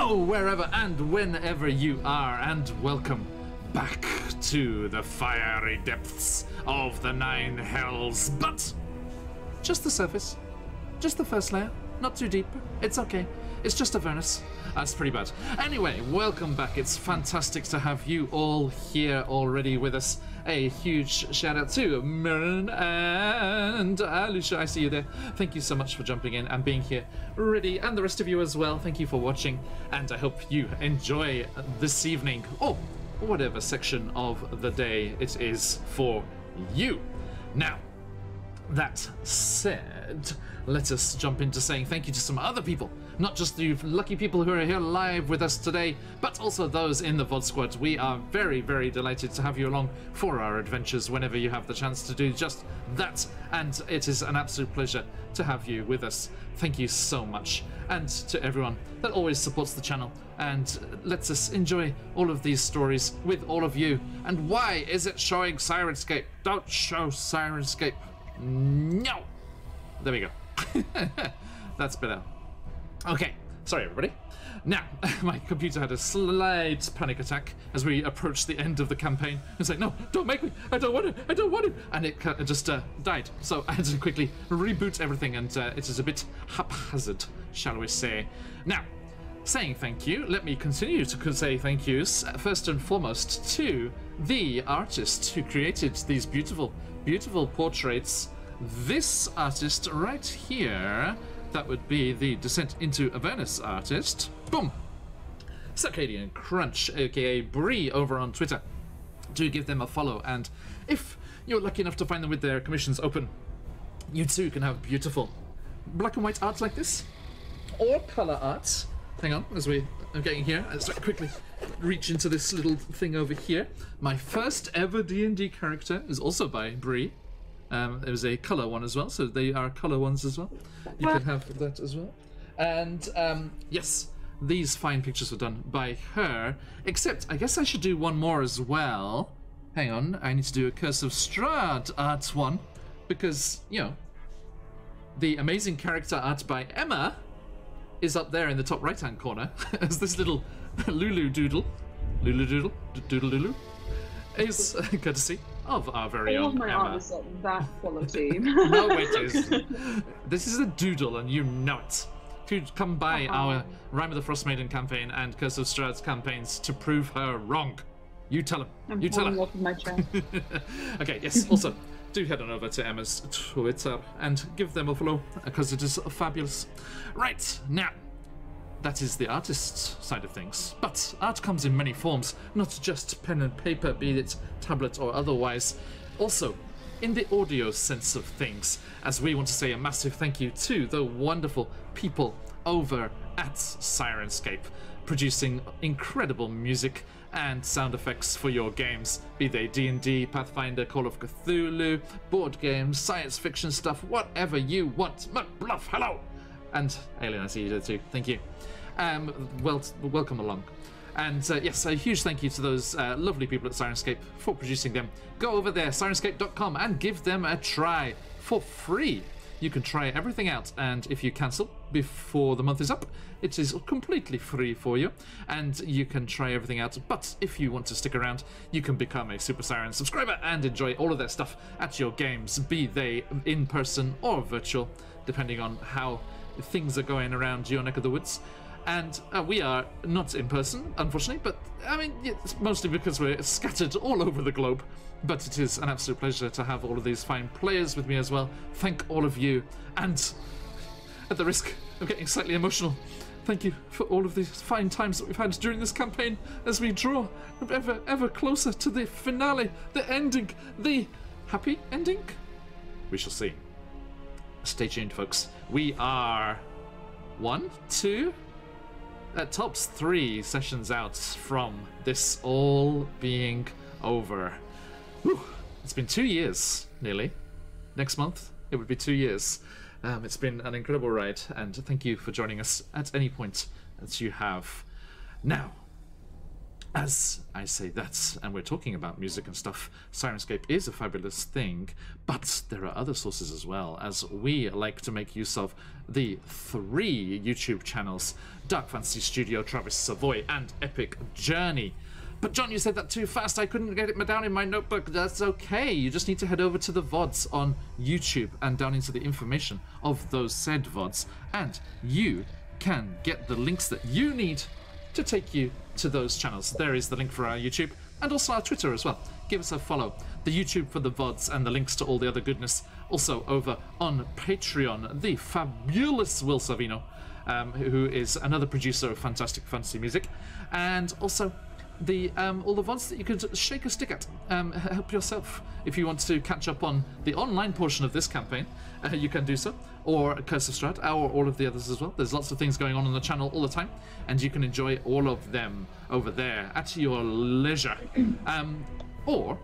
Hello, wherever and whenever you are, and welcome back to the fiery depths of the Nine Hells. But just the surface, just the first layer, not too deep. It's okay. It's just Avernus. That's pretty bad. Anyway, welcome back. It's fantastic to have you all here already with us. A huge shout out to Mirren and Lucia. I see you there. Thank you so much for jumping in and being here ready, and the rest of you as well. Thank you for watching, and I hope you enjoy this evening, or whatever section of the day it is for you. Now, that said, let us jump into saying thank you to some other people. Not just the lucky people who are here live with us today, but also those in the VOD squad. We are very, very delighted to have you along for our adventures whenever you have the chance to do just that. And it is an absolute pleasure to have you with us. Thank you so much. And to everyone that always supports the channel and lets us enjoy all of these stories with all of you. And why is it showing Sirenscape? Don't show Sirenscape. No! There we go. That's better. Okay, sorry everybody. Now, my computer had a slight panic attack as we approached the end of the campaign. It's like, no, don't make me, I don't want it, I don't want it. And it just died. So I had to quickly reboot everything, and it is a bit haphazard, shall we say. Now, saying thank you, let me continue to say thank yous, first and foremost, to the artist who created these beautiful, beautiful portraits. This artist right here, that would be the Descent into Avernus artist. Boom! Circadian Crunch, aka Bree, over on Twitter. Do give them a follow, and if you're lucky enough to find them with their commissions open, you too can have beautiful black and white art like this, or colour art. Hang on, as we are getting here, let's quickly reach into this little thing over here. My first ever D&D character is also by Bree. There was a colour one as well, so they are colour ones as well. You can have that as well. And yes, these fine pictures were done by her, except I guess I should do one more as well. Hang on, I need to do a Curse of Strahd art one, because, you know, the amazing character art by Emma is up there in the top right hand corner as this little Lulu doodle doodle Lulu is courtesy of our very own Emma. All of my art is like that quality. No, it isn't. This is a doodle, and you know it. If you'd come by our Rime of the Frost Maiden campaign and Curse of Strahd's campaigns to prove her wrong, you tell him. You tell her. Off my chair. Okay, yes, also, do head on over to Emma's Twitter and give them a follow, because it is fabulous. Right, now, that is the artist's side of things. But art comes in many forms, not just pen and paper, be it tablet or otherwise. Also, in the audio sense of things, as we want to say a massive thank you to the wonderful people over at Sirenscape, producing incredible music and sound effects for your games, be they D&D, Pathfinder, Call of Cthulhu, board games, science fiction stuff, whatever you want. McBluff, hello! And Alien, I see you there too. Thank you. Welcome along. And yes, a huge thank you to those lovely people at Sirenscape for producing them. Go over there, sirenscape.com, and give them a try for free. You can try everything out, and if you cancel before the month is up, it is completely free for you, and you can try everything out. But if you want to stick around, you can become a Super Siren subscriber and enjoy all of their stuff at your games, be they in person or virtual, depending on how things are going around your neck of the woods. And we are not in person, unfortunately, but I mean, it's mostly because we're scattered all over the globe. But it is an absolute pleasure to have all of these fine players with me as well. Thank all of you, and at the risk of getting slightly emotional, thank you for all of these fine times that we've had during this campaign as we draw ever closer to the finale, the ending, the happy ending. We shall see. Stay tuned, folks. We are 1, 2, at tops 3 sessions out from this all being over. Whew. It's been 2 years, nearly. Next month, it would be 2 years. It's been an incredible ride, and thank you for joining us at any point that you have. Now, As I say that, and we're talking about music and stuff, Sirenscape is a fabulous thing, but there are other sources as well, as we like to make use of the 3 YouTube channels, Dark Fantasy Studio, Travis Savoy, and Epic Journey. But John, you said that too fast, I couldn't get it down in my notebook. That's okay, you just need to head over to the VODs on YouTube and down into the information of those said VODs, and you can get the links that you need to take you to those channels. There is the link for our YouTube and also our Twitter as well. Give us a follow. The YouTube for the VODs and the links to all the other goodness. Also over on Patreon, the fabulous Will Savino, who is another producer of fantastic fantasy music, and also the all the VODs that you could shake a stick at. Help yourself. If you want to catch up on the online portion of this campaign, you can do so, or Curse of Strahd, or all of the others as well. There's lots of things going on the channel all the time, and you can enjoy all of them over there at your leisure. Or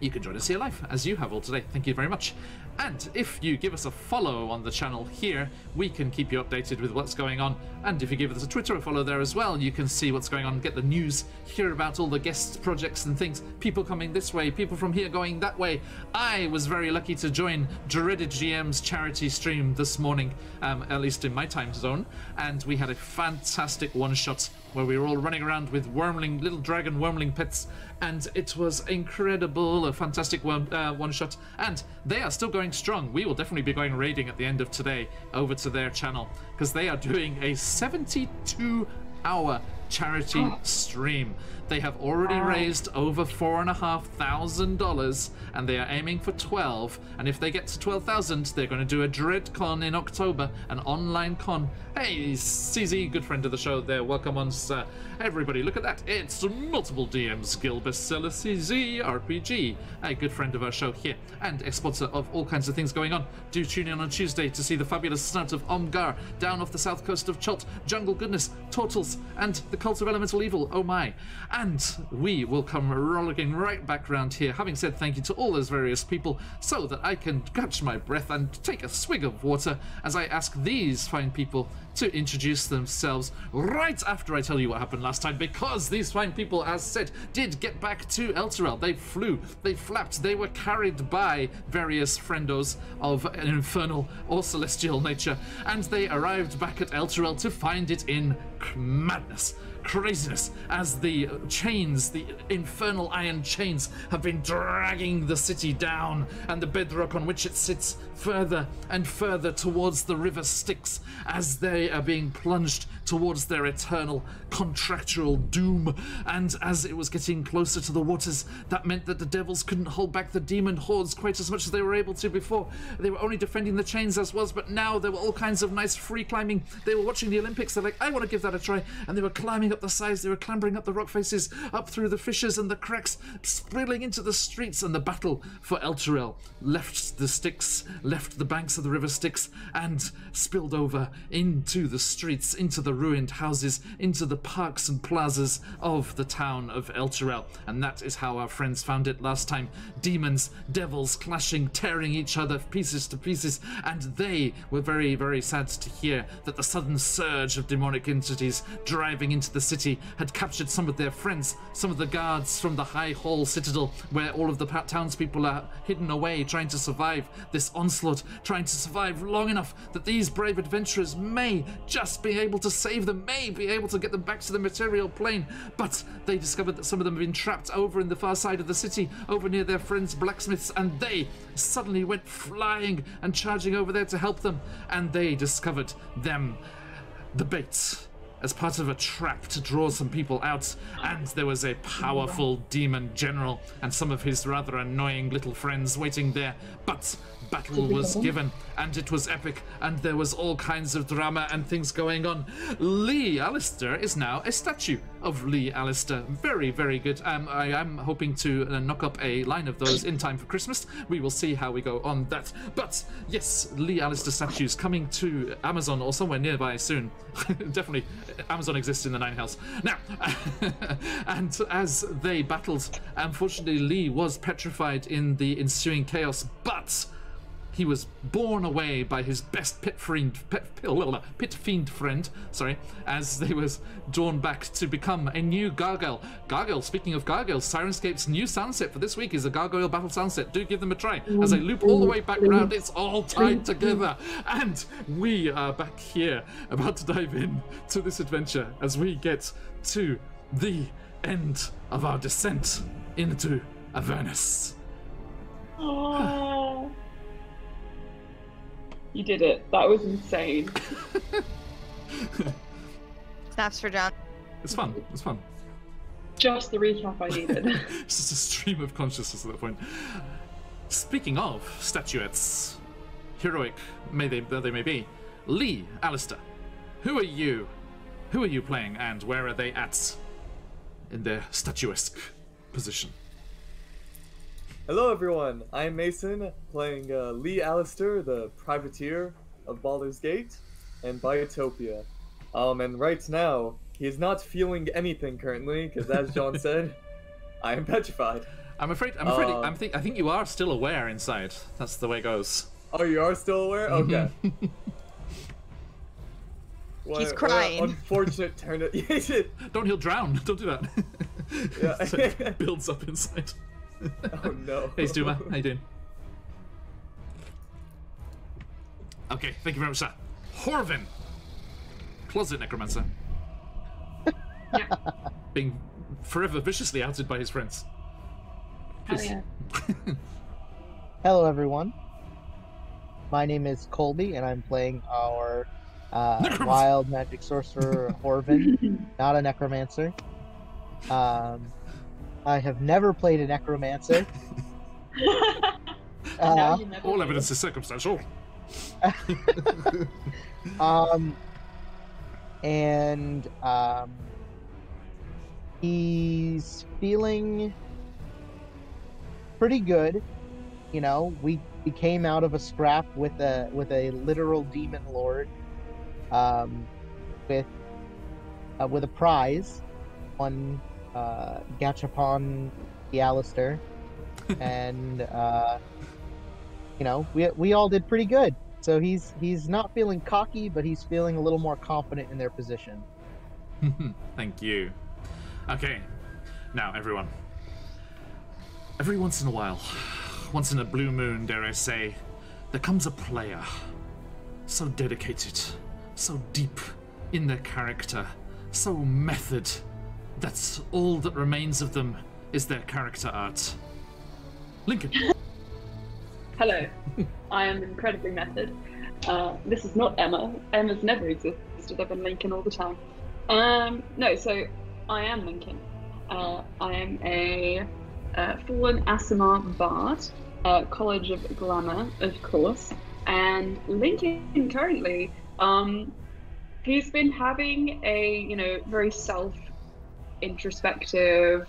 you can join us here live, as you have all today. Thank you very much. And if you give us a follow on the channel here, we can keep you updated with what's going on. And if you give us a Twitter follow there as well, you can see what's going on, get the news, hear about all the guest projects and things, people coming this way, people from here going that way. I was very lucky to join Dreaded GM's charity stream this morning, at least in my time zone, and we had a fantastic one-shot where we were all running around with wormling, little dragon wormling pets, and it was incredible, a fantastic one-shot, and they are still going strong. We will definitely be going raiding at the end of today over to their channel, because they are doing a 72-hour charity stream. They have already raised over $4,500, and they are aiming for 12. And if they get to 12,000, they're going to do a DreadCon in October, an online con. Hey, CZ, good friend of the show there. Welcome on, sir. Everybody, look at that. It's Multiple DMs Guild bestseller CZ RPG, a good friend of our show here, and a sponsor of all kinds of things going on. Do tune in on Tuesday to see the fabulous snout of Omgar, down off the south coast of Chult, Jungle Goodness, Turtles, and the Cult of Elemental Evil, oh my. And we will come rollicking right back round here, having said thank you to all those various people, so that I can catch my breath and take a swig of water as I ask these fine people to introduce themselves right after I tell you what happened last time, because these fine people, as said, did get back to Elturel. They flew, they flapped, they were carried by various friendos of an infernal or celestial nature, and they arrived back at Elturel to find it in madness, craziness, as the chains, the infernal iron chains, have been dragging the city down, and the bedrock on which it sits further and further towards the river Styx, as they are being plunged towards their eternal contractual doom. And as it was getting closer to the waters, that meant that the devils couldn't hold back the demon hordes quite as much as they were able to before. They were only defending the chains as was, but now there were all kinds of nice free climbing. They were watching the Olympics, they're like, I want to give that a try, and they were climbing up the sides, they were clambering up the rock faces, up through the fissures and the cracks, spilling into the streets, and the battle for Elturel left the Styx, left the banks of the river Styx, and spilled over into the streets, into the ruined houses, into the parks and plazas of the town of Elturel. And that is how our friends found it last time. Demons, devils clashing, tearing each other pieces to pieces, and they were very, very sad to hear that the sudden surge of demonic entities driving into the city had captured some of their friends, some of the guards from the High Hall Citadel, where all of the townspeople are hidden away, trying to survive this onslaught, trying to survive long enough that these brave adventurers may just be able to save them, may be able to get them back to the material plane. But they discovered that some of them have been trapped over in the far side of the city, over near their friends' blacksmiths, and they suddenly went flying and charging over there to help them, and they discovered them, the bait, as part of a trap to draw some people out. And there was a powerful demon general and some of his rather annoying little friends waiting there, but battle was given, and it was epic, and there was all kinds of drama and things going on. Lee Alistair is now a statue of Lee Alistair. Very, very good. I am hoping to knock up a line of those in time for Christmas. We will see how we go on that. But yes, Lee Alistair statues coming to Amazon or somewhere nearby soon. Definitely, Amazon exists in the Nine Hells. Now, and as they battled, unfortunately Lee was petrified in the ensuing chaos, but he was borne away by his best pit fiend friend, as they was drawn back to become a new gargoyle. Gargoyle, speaking of gargoyles, Sirenscape's new sound set for this week is a gargoyle battle sound set. Do give them a try. As I loop all the way back around, it's all tied together. And we are back here, about to dive in to this adventure as we get to the end of our descent into Avernus. Oh, you did it. That was insane. Snaps for John. It's fun. It's fun. Just the recap I needed. It's just a stream of consciousness at that point. Speaking of statuettes, heroic though they may be, Lee, Alistair, who are you? Who are you playing, and where are they at in their statuesque position? Hello everyone, I'm Mason, playing Lee Alistair, the privateer of Baldur's Gate and Biotopia. And right now, he is not feeling anything currently, because as John said, I am petrified. I think you are still aware inside. That's the way it goes. Oh, you are still aware? Okay. He's crying. What an unfortunate turn. Don't, he'll drown. Don't do that. Yeah. It builds up inside. Oh no. Hey Stuma, how you doing? Okay, thank you very much, sir. Horvin, closet necromancer. Yeah. Being forever viciously outed by his friends. Oh, yeah. Hello, everyone. My name is Colby, and I'm playing our wild magic sorcerer Horvin, not a necromancer. I have never played a necromancer. All evidence is circumstantial. He's feeling pretty good. You know, we came out of a scrap with a literal demon lord, with a prize, one Gachapon the Alistair, and you know, we all did pretty good. So he's not feeling cocky, but he's feeling a little more confident in their position. Thank you. Okay, now everyone. Every once in a while, once in a blue moon, dare I say, there comes a player so dedicated, so deep in their character, so method, that all that remains of them is their character art. Lincoln. Hello. I am incredibly method. This is not Emma. Emma's never existed. I've been Lincoln all the time. No, so I am Lincoln. I am a fallen Aasimar bard, College of Glamour, of course. And Lincoln currently, he's been having a, you know, very self-introspective,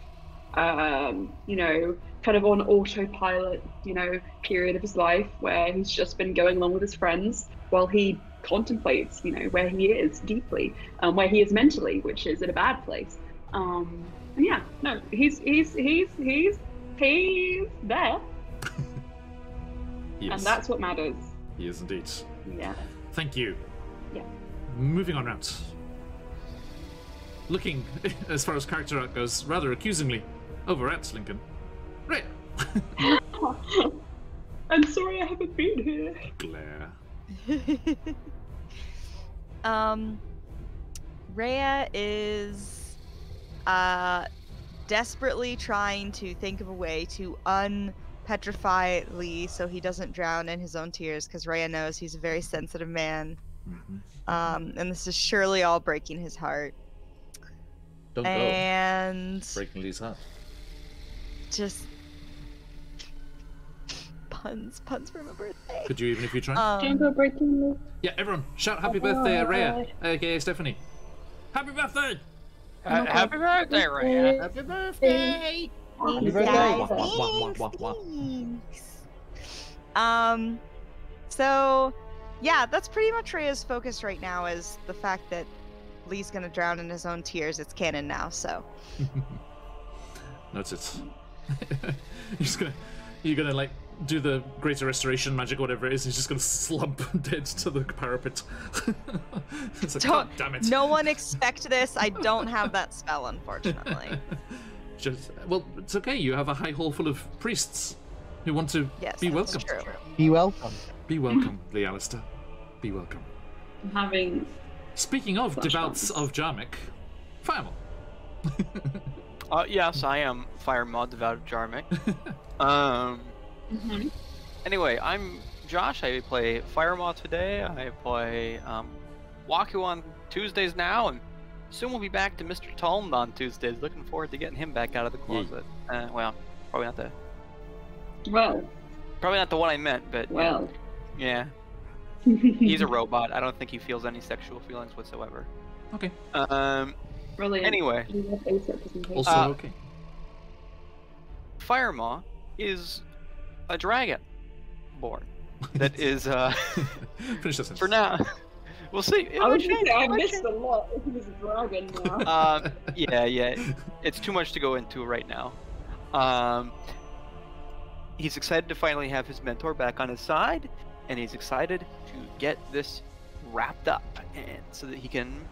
you know, kind of on autopilot, you know, period of his life where he's just been going along with his friends while he contemplates, you know, where he is deeply, where he is mentally, which is in a bad place. And yeah, no, he's there. Yes. And that's what matters. He is indeed. Yeah. Thank you. Yeah. Moving on round. Looking, as far as character art goes, rather accusingly over at Lincoln. Right. I'm sorry I haven't been here. Glare. Rhea is desperately trying to think of a way to unpetrify Lee so he doesn't drown in his own tears, because Rhea knows he's a very sensitive man. Mm-hmm. And this is surely all breaking his heart. Don't and go. Breaking Lee's heart. Just puns for my birthday. Could you, even if you try? Don't go breaking me. Yeah, everyone, shout happy birthday at Rhea, aka Stephanie. Happy birthday! Happy birthday, Rhea! Happy birthday! Happy birthday! So, yeah, that's pretty much Rhea's focus right now, is the fact that Lee's gonna drown in his own tears. It's canon now, so. Noted. You're gonna like do the greater restoration magic, or whatever it is. He's just gonna slump dead to the parapet. It's like, God damn it! No one expect this. I don't have that spell, unfortunately. Well, it's okay. You have a high hall full of priests who want to be welcome. True. Be welcome. Be welcome, Lee Alistair. Be welcome. I'm having. Speaking of devouts of Jarmic, Fireball. Yes, I am Fire Mod Devout of Jarmic. Anyway, I'm Josh. I play Fire Mod today. I play Waku on Tuesdays now, and soon we'll be back to Mr. Talm on Tuesdays. Looking forward to getting him back out of the closet. Well, probably not the. Well. Probably not the one I meant, but. Well. Yeah. He's a robot. I don't think he feels any sexual feelings whatsoever. Okay. Brilliant. Anyway. Also okay. Firemaw is a dragon born. That is Finish this. for now. We'll see. I was gonna say I missed a lot if he was a dragon now. Yeah. It's too much to go into right now. He's excited to finally have his mentor back on his side, and he's excited to get this wrapped up, and so that he can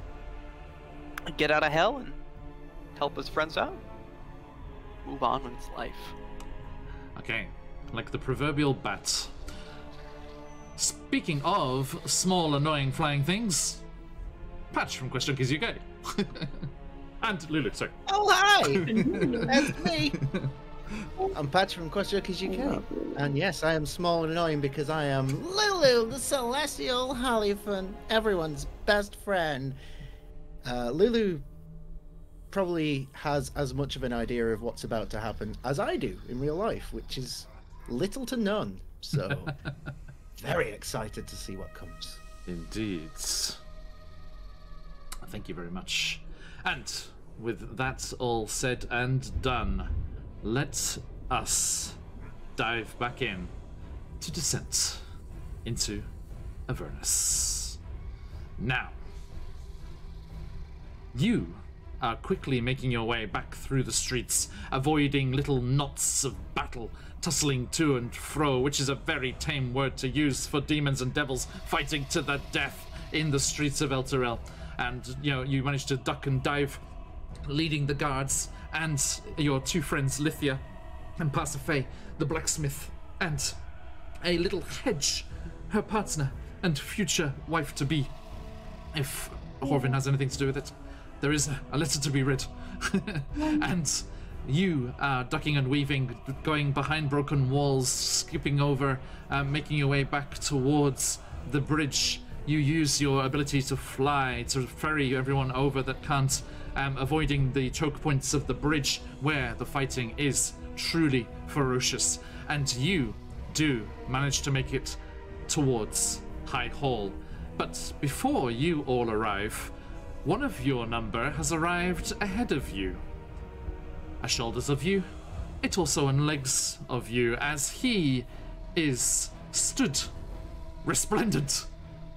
get out of hell and help his friends out. Move on with his life. Okay, like the proverbial bat. Speaking of small, annoying flying things, Patch from Question Kids UK. And Lulu, sorry. Oh, hi! That's me! I'm Patch from Question Kids UK. And yes, I am small and annoying because I am Lulu, the celestial Hollyphant, everyone's best friend. Lulu probably has as much of an idea of what's about to happen as I do in real life, which is little to none. So, very excited to see what comes. Indeed. Thank you very much. And with that all said and done, let us dive back in to descent into Avernus. Now, you are quickly making your way back through the streets, avoiding little knots of battle, tussling to and fro, which is a very tame word to use for demons and devils fighting to the death in the streets of Elturel. And, you manage to duck and dive, leading the guards, and your two friends, Lithia and Pasiphae, the blacksmith, and a little hedge, her partner and future wife-to-be, if Horvin has anything to do with it. There is a letter to be read. And you are ducking and weaving, going behind broken walls, skipping over, making your way back towards the bridge. You use your ability to fly to ferry everyone over that can't, avoiding the choke points of the bridge where the fighting is truly ferocious. And you do manage to make it towards High Hall. But before you all arrive, one of your number has arrived ahead of you. A shoulders of you, a torso and legs of you, as he is stood resplendent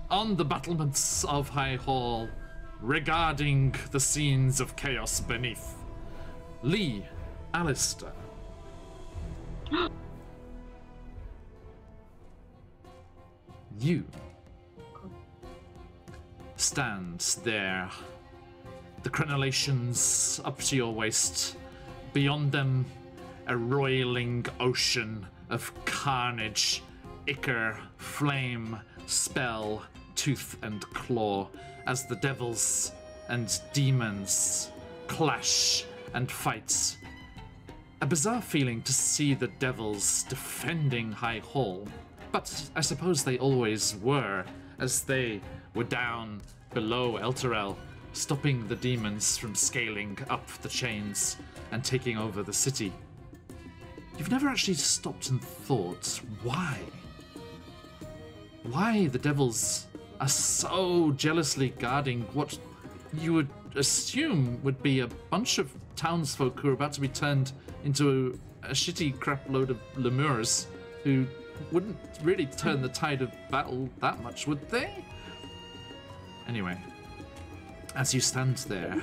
on the battlements of High Hall, regarding the scenes of chaos beneath. Lee Alistair. You stands there, the crenellations up to your waist, beyond them a roiling ocean of carnage, ichor, flame, spell, tooth and claw, as the devils and demons clash and fight. A bizarre feeling to see the devils defending High Hall, but I suppose they always were, as they were down below Elturel, stopping the demons from scaling up the chains and taking over the city. You've never actually stopped and thought why? Why the devils are so jealously guarding what you would assume would be a bunch of townsfolk who are about to be turned into a shitty crap load of lemurs who wouldn't really turn the tide of battle that much, would they? Anyway, as you stand there,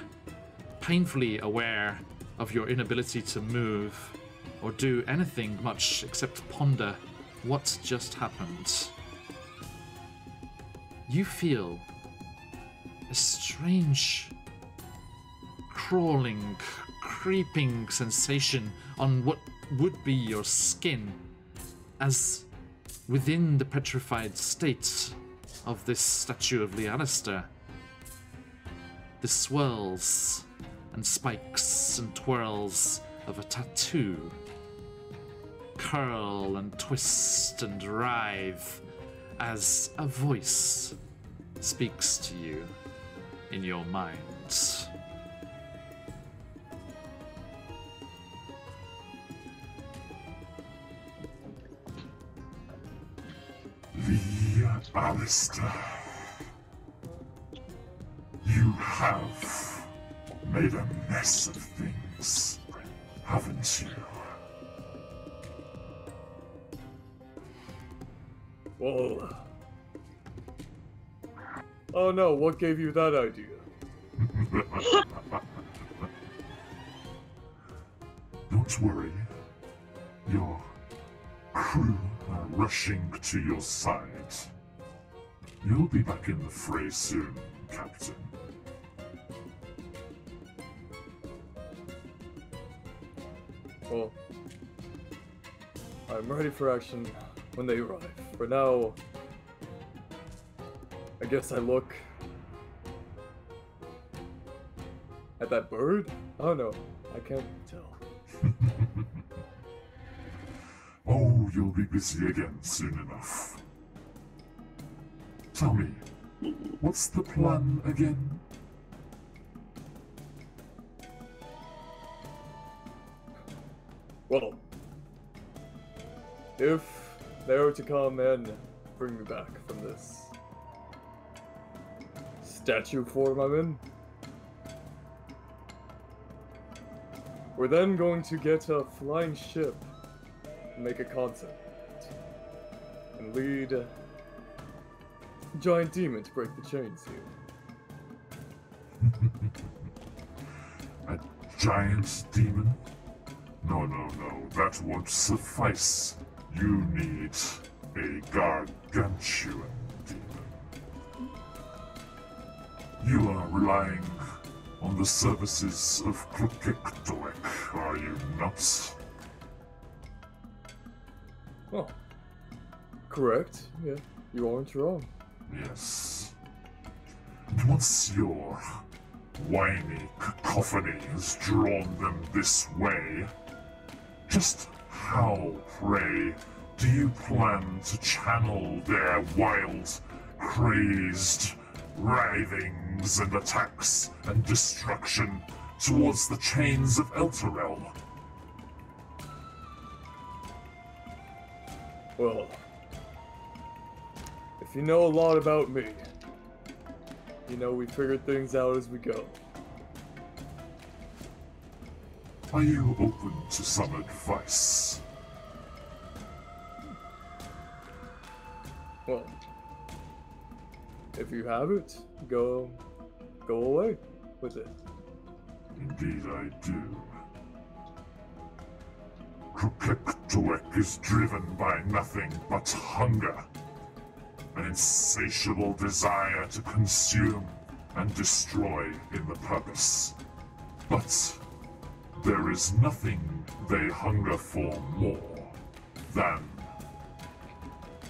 painfully aware of your inability to move or do anything much except ponder what just happened, you feel a strange, crawling, creeping sensation on what would be your skin, as within the petrified state of this statue of Lee Alistair, the swirls and spikes and twirls of a tattoo curl and twist and writhe as a voice speaks to you in your mind. Lee Alistair, you have made a mess of things, haven't you? Well... Oh no, what gave you that idea? Don't worry. Your crew are rushing to your side. You'll be back in the fray soon, Captain. Well, I'm ready for action when they arrive. For now, I guess I look at that bird? Oh no, I can't tell. Oh, you'll be busy again soon enough. Tell me, what's the plan again? Well, if they were to come and bring me back from this statue form I'm in, we're then going to get a flying ship and make a contact and lead a giant demon to break the chains here. A giant demon? No, that won't suffice. You need a gargantuan demon. You are relying on the services of Krukektoek, are you not? Oh, correct. Yeah, you aren't wrong. Yes. And once your whiny cacophony has drawn them this way, just how, pray, do you plan to channel their wild, crazed writhings and attacks and destruction towards the chains of Elturel? Well, if you know a lot about me, you know we figured things out as we go. Are you open to some advice? Well, if you have it, go away with it. Indeed I do. Krukektoek is driven by nothing but hunger. An insatiable desire to consume and destroy in the purpose. But there is nothing they hunger for more than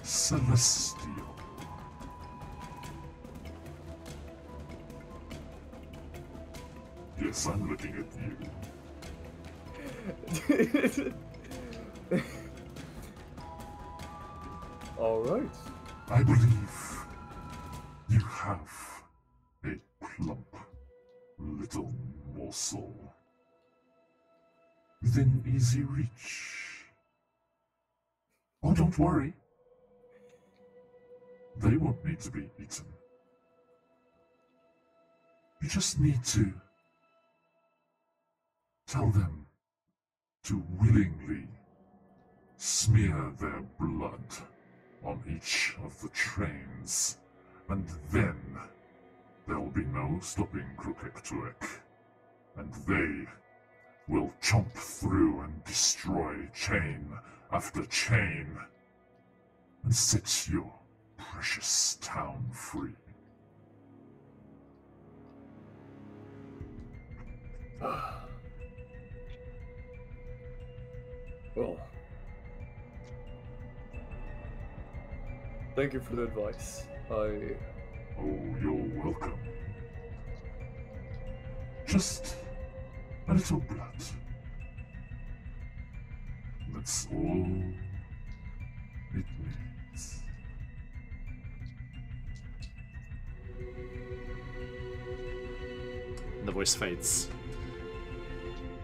celestial. Yes, I'm looking at you. All right. I believe you have a plump little morsel within easy reach. Oh, don't worry. They won't need to be eaten. You just need to tell them to willingly smear their blood on each of the trains, and then there will be no stopping Krukektoek, and they will chomp through and destroy chain after chain and set your precious town free. Well, thank you for the advice. Oh, you're welcome. Just a little blood. That's all it needs. The voice fades.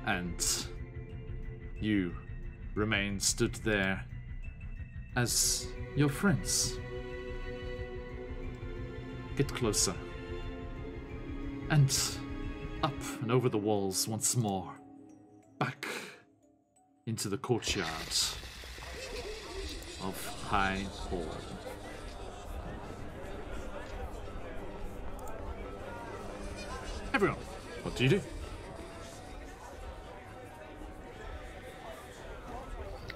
And you remain stood there as your friends get closer. And up and over the walls once more. Back into the courtyard of High Hall. Everyone, what do you do?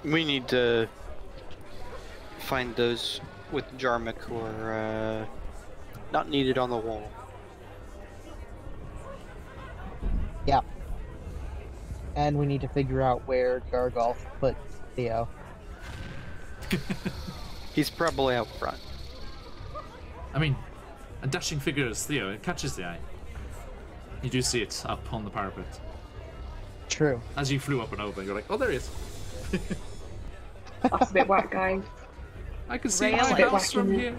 We need to find those with Jarmik who are not needed on the wall. Yeah. And we need to figure out where Gargolf put Theo. He's probably out front. I mean, a dashing figure as Theo, it catches the eye. You do see it up on the parapet. True. As you flew up and over, you're like, oh, there he is. That's a bit whack, guys. I can see Rail my it. house from here.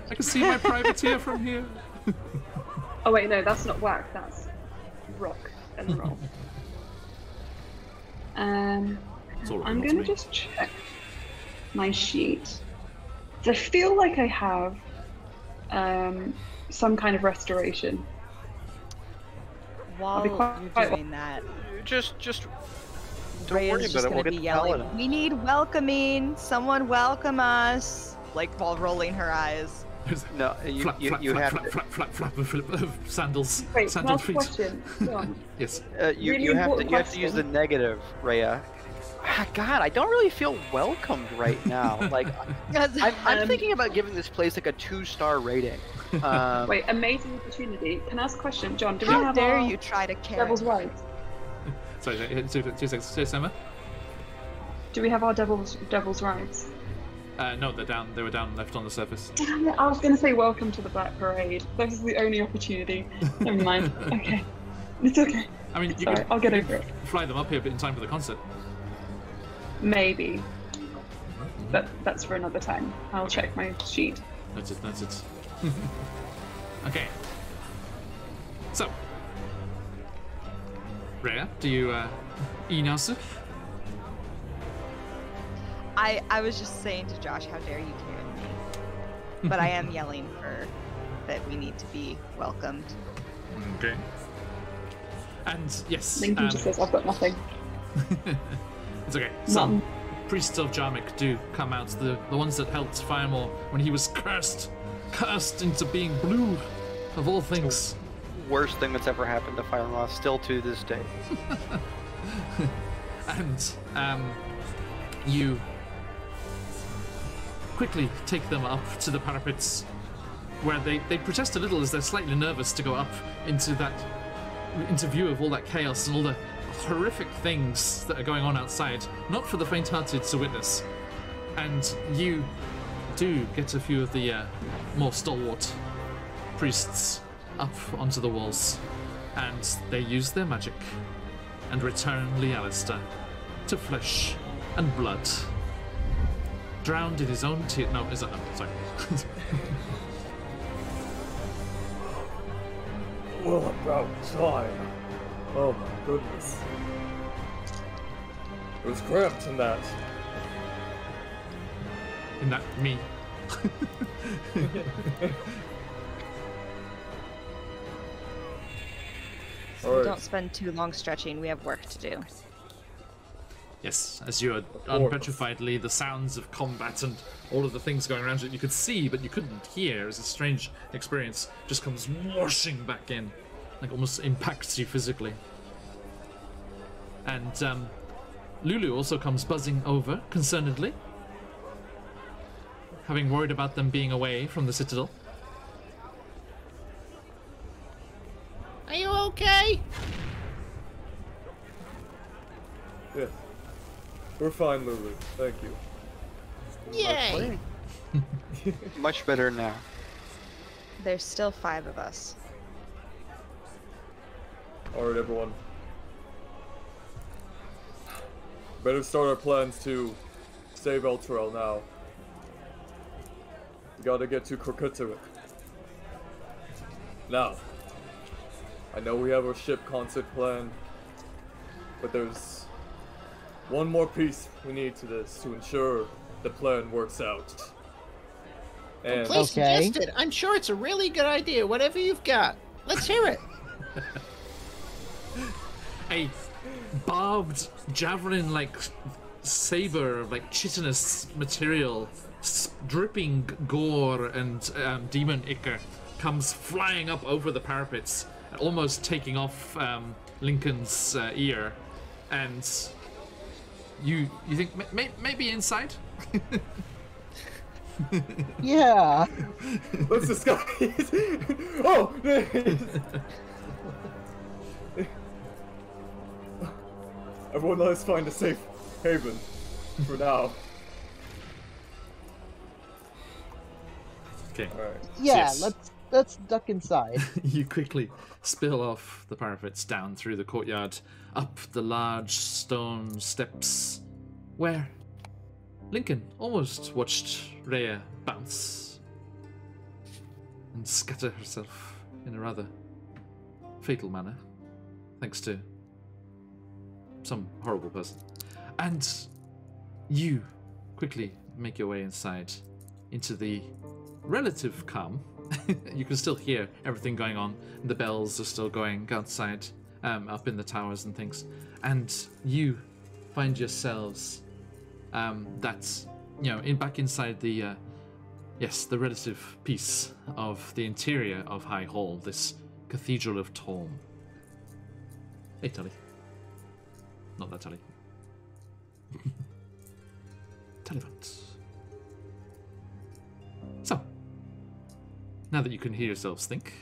I can see my privateer from here. Oh wait, no, that's not whack. That's rock and roll. It's all right, I'm not gonna me. just check my sheet. So I feel like I have some kind of restoration. While be quite- you're doing that, Just don't worry Raya's just about it. We'll gonna get be the yelling, paladin. "We need welcoming! Someone welcome us!" Like while rolling her eyes. No, you flap, you, flap, you flap, have flap, flap, flap, flap, flap, flap, sandals, Wait, sandal last feet. question. Go on. Yes. you Really you have to important use the question. negative, Rhea. Ah, God, I don't really feel welcomed right now. Like I'm thinking about giving this place like a 2-star rating. Wait, amazing opportunity. Can I ask a question, John? Do we How have dare our you try to carry? devil's rights? Sorry, 2 seconds. Say, Emma? Do we have our devil's rights? No, they're down. They were down left on the surface. Damn it! I was going to say welcome to the Black Parade. This is the only opportunity. Never mind. Okay, it's okay. I mean, you Sorry, could, I'll get you over could it. fly them up here in time for the concert. Maybe, but that's for another time. I'll check my sheet. That's it. That's it. Okay. So, Rhea, do you inasu? I was just saying to Josh, how dare you carry me? But I am yelling for that we need to be welcomed. Okay. And yes, Lincoln just says, "I've got nothing." it's okay. Some None. priests of Jarmik do come out, the ones that helped Firemore when he was cursed into being blue, of all things. Worst thing that's ever happened to Fire Moth, still to this day. And you quickly take them up to the parapets, where they protest a little as they're slightly nervous to go up into view of all that chaos and all the horrific things that are going on outside, not for the faint-hearted to witness. And you do get a few of the more stalwart priests up onto the walls, and they use their magic and return Lee Alistair to flesh and blood, drowned in his own tears. No, is that no? Sorry. Well, about time. Oh my goodness. It was cramped in that. In that me. So Alright. don't spend too long stretching. We have work to do. Yes, as you are unpetrifiedly, the sounds of combat and all of the things going around that you could see but you couldn't hear as a strange experience just comes washing back in, like almost impacts you physically. And Lulu also comes buzzing over concernedly. having worried about them being away from the citadel. Are you okay? Yes. We're fine, Lulu. Thank you. Yay! Much better now. There's still 5 of us. Alright, everyone. Better start our plans to save Elturel now. We gotta get to Crocuteric. Now, I know we have our ship concert planned, but there's one more piece we need to this to ensure the plan works out. And Please Okay. suggest it. I'm sure it's a really good idea. Whatever you've got, let's hear it. A barbed javelin like saber of like chitinous material, dripping gore and demon ichor, comes flying up over the parapets, almost taking off Lincoln's ear, and you think maybe inside. Yeah. let's discuss. Oh! Everyone, let's find a safe haven for now. Okay. Alright. Yeah, Yes. let's duck inside. You quickly spill off the parapets down through the courtyard, up the large stone steps, where Lincoln almost watched Rhea bounce and scatter herself in a rather fatal manner, thanks to some horrible person. And you quickly make your way inside into the relative calm. You can still hear everything going on. The bells are still going outside, up in the towers and things. And you find yourselves that's, you know, back inside the the relative piece of the interior of High Hall, this Cathedral of Torm. Hey, Tully. Not that Tully. Telephant. So, now that you can hear yourselves think,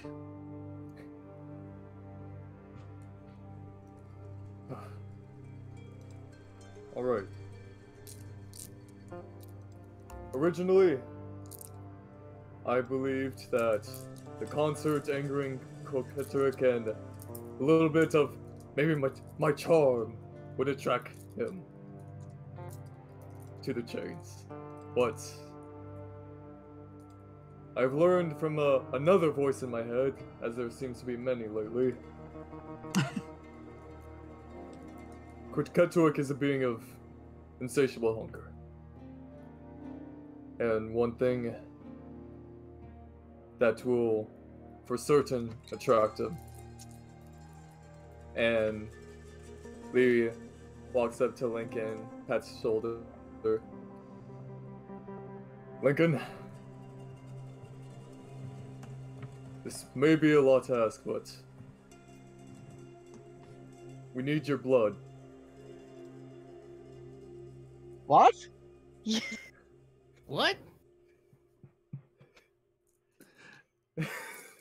Alright. Originally, I believed that the concert angering Crocuteric and a little bit of maybe my charm would attract him to the chains. But I've learned from another voice in my head, as there seems to be many lately. Crocuteric is a being of insatiable hunger. And one thing that will, for certain, attract him. And Lee walks up to Lincoln, pats his shoulder. Lincoln, this may be a lot to ask, but we need your blood. What? What?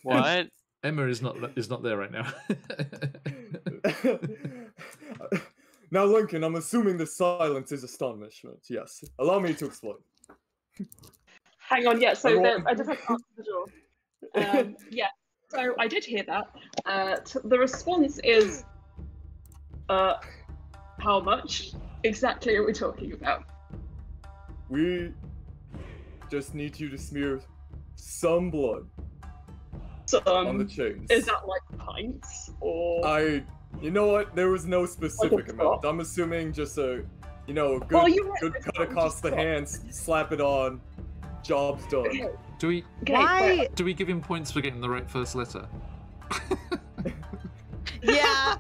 What? Emma is not there right now. Now, Lincoln, I'm assuming the silence is astonishment. Yes. Allow me to explain. Hang on, yeah, so Everyone- I just have to answer the door. Yeah, so I did hear that. The response is, how much exactly are we talking about? We just need you to smear some blood So, on the chains. is that like pints or? You know what? There was no specific Like a amount. drop? I'm assuming just a, good, Well, you're right, good it's cut not across just the drop. hands, slap it on, job's done. Okay, Do we Why? wait, do we give him points for getting the right first letter? Yeah,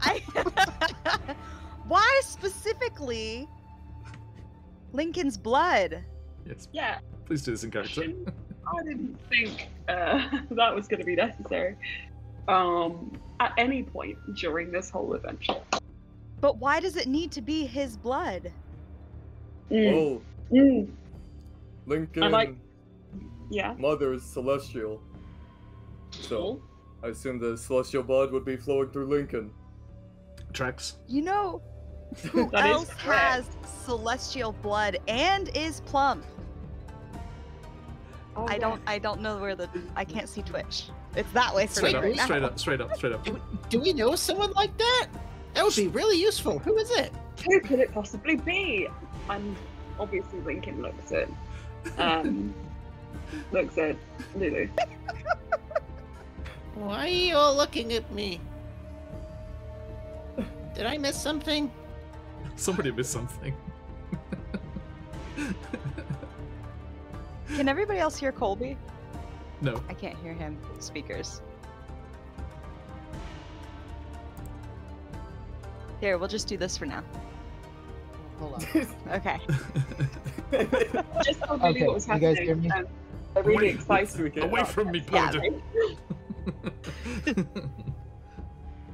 Why specifically Lincoln's blood? Yes. yeah, Please do this in character. I didn't think that was going to be necessary. At any point during this whole adventure. But why does it need to be his blood? Mm. Well, Mm. Lincoln, I like- Yeah. mother is celestial. So, Cool. I assume the celestial blood would be flowing through Lincoln. Tracks. You know, who That is else has correct. celestial blood and is plump? Oh, I don't know where I can't see Twitch. It's that way for me Straight up, right now. straight up. Do we know someone like that? That would be really useful. Who is it? Who could it possibly be? And obviously Lincoln looks at Lulu. Why are you all looking at me? Did I miss something? Somebody missed something. Can everybody else hear Colby? No. I can't hear him. Speakers. Here, we'll just do this for now. Hold on. Okay. Just told Lulu Okay, what was you guys happening. hear me? They're really Wait, excited. Away from me, Yeah, powder.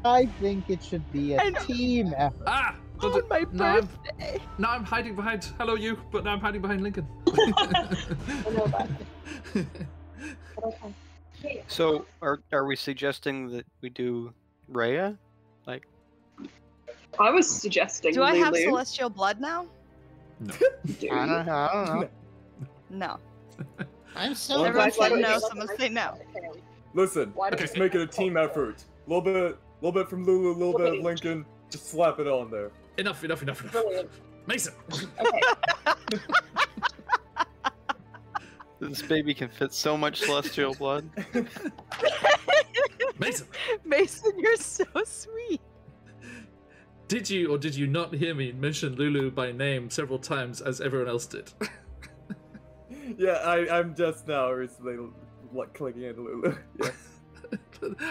I think it should be I a know. team effort. Ah! On my now birthday. now I'm hiding behind. Hello, you. But now I'm hiding behind Lincoln. I know that. But okay. So, are we suggesting that we do Rhea? Like, I was suggesting Do I have Lulu. celestial blood now? No. Do I don't know. No. I'm so Well, Everyone guys, why said don't no, you- someone say no. Listen, Why don't just you- make it a team effort. Little bit from Lulu, little bit of Okay. Lincoln. Just slap it on there. Enough. Brilliant. Mason. Okay. this baby can fit so much celestial blood. Mason. Mason, you're so sweet. Did you or did you not hear me mention Lulu by name several times as everyone else did? Yeah, I'm just now recently clicking into Lulu. Yes.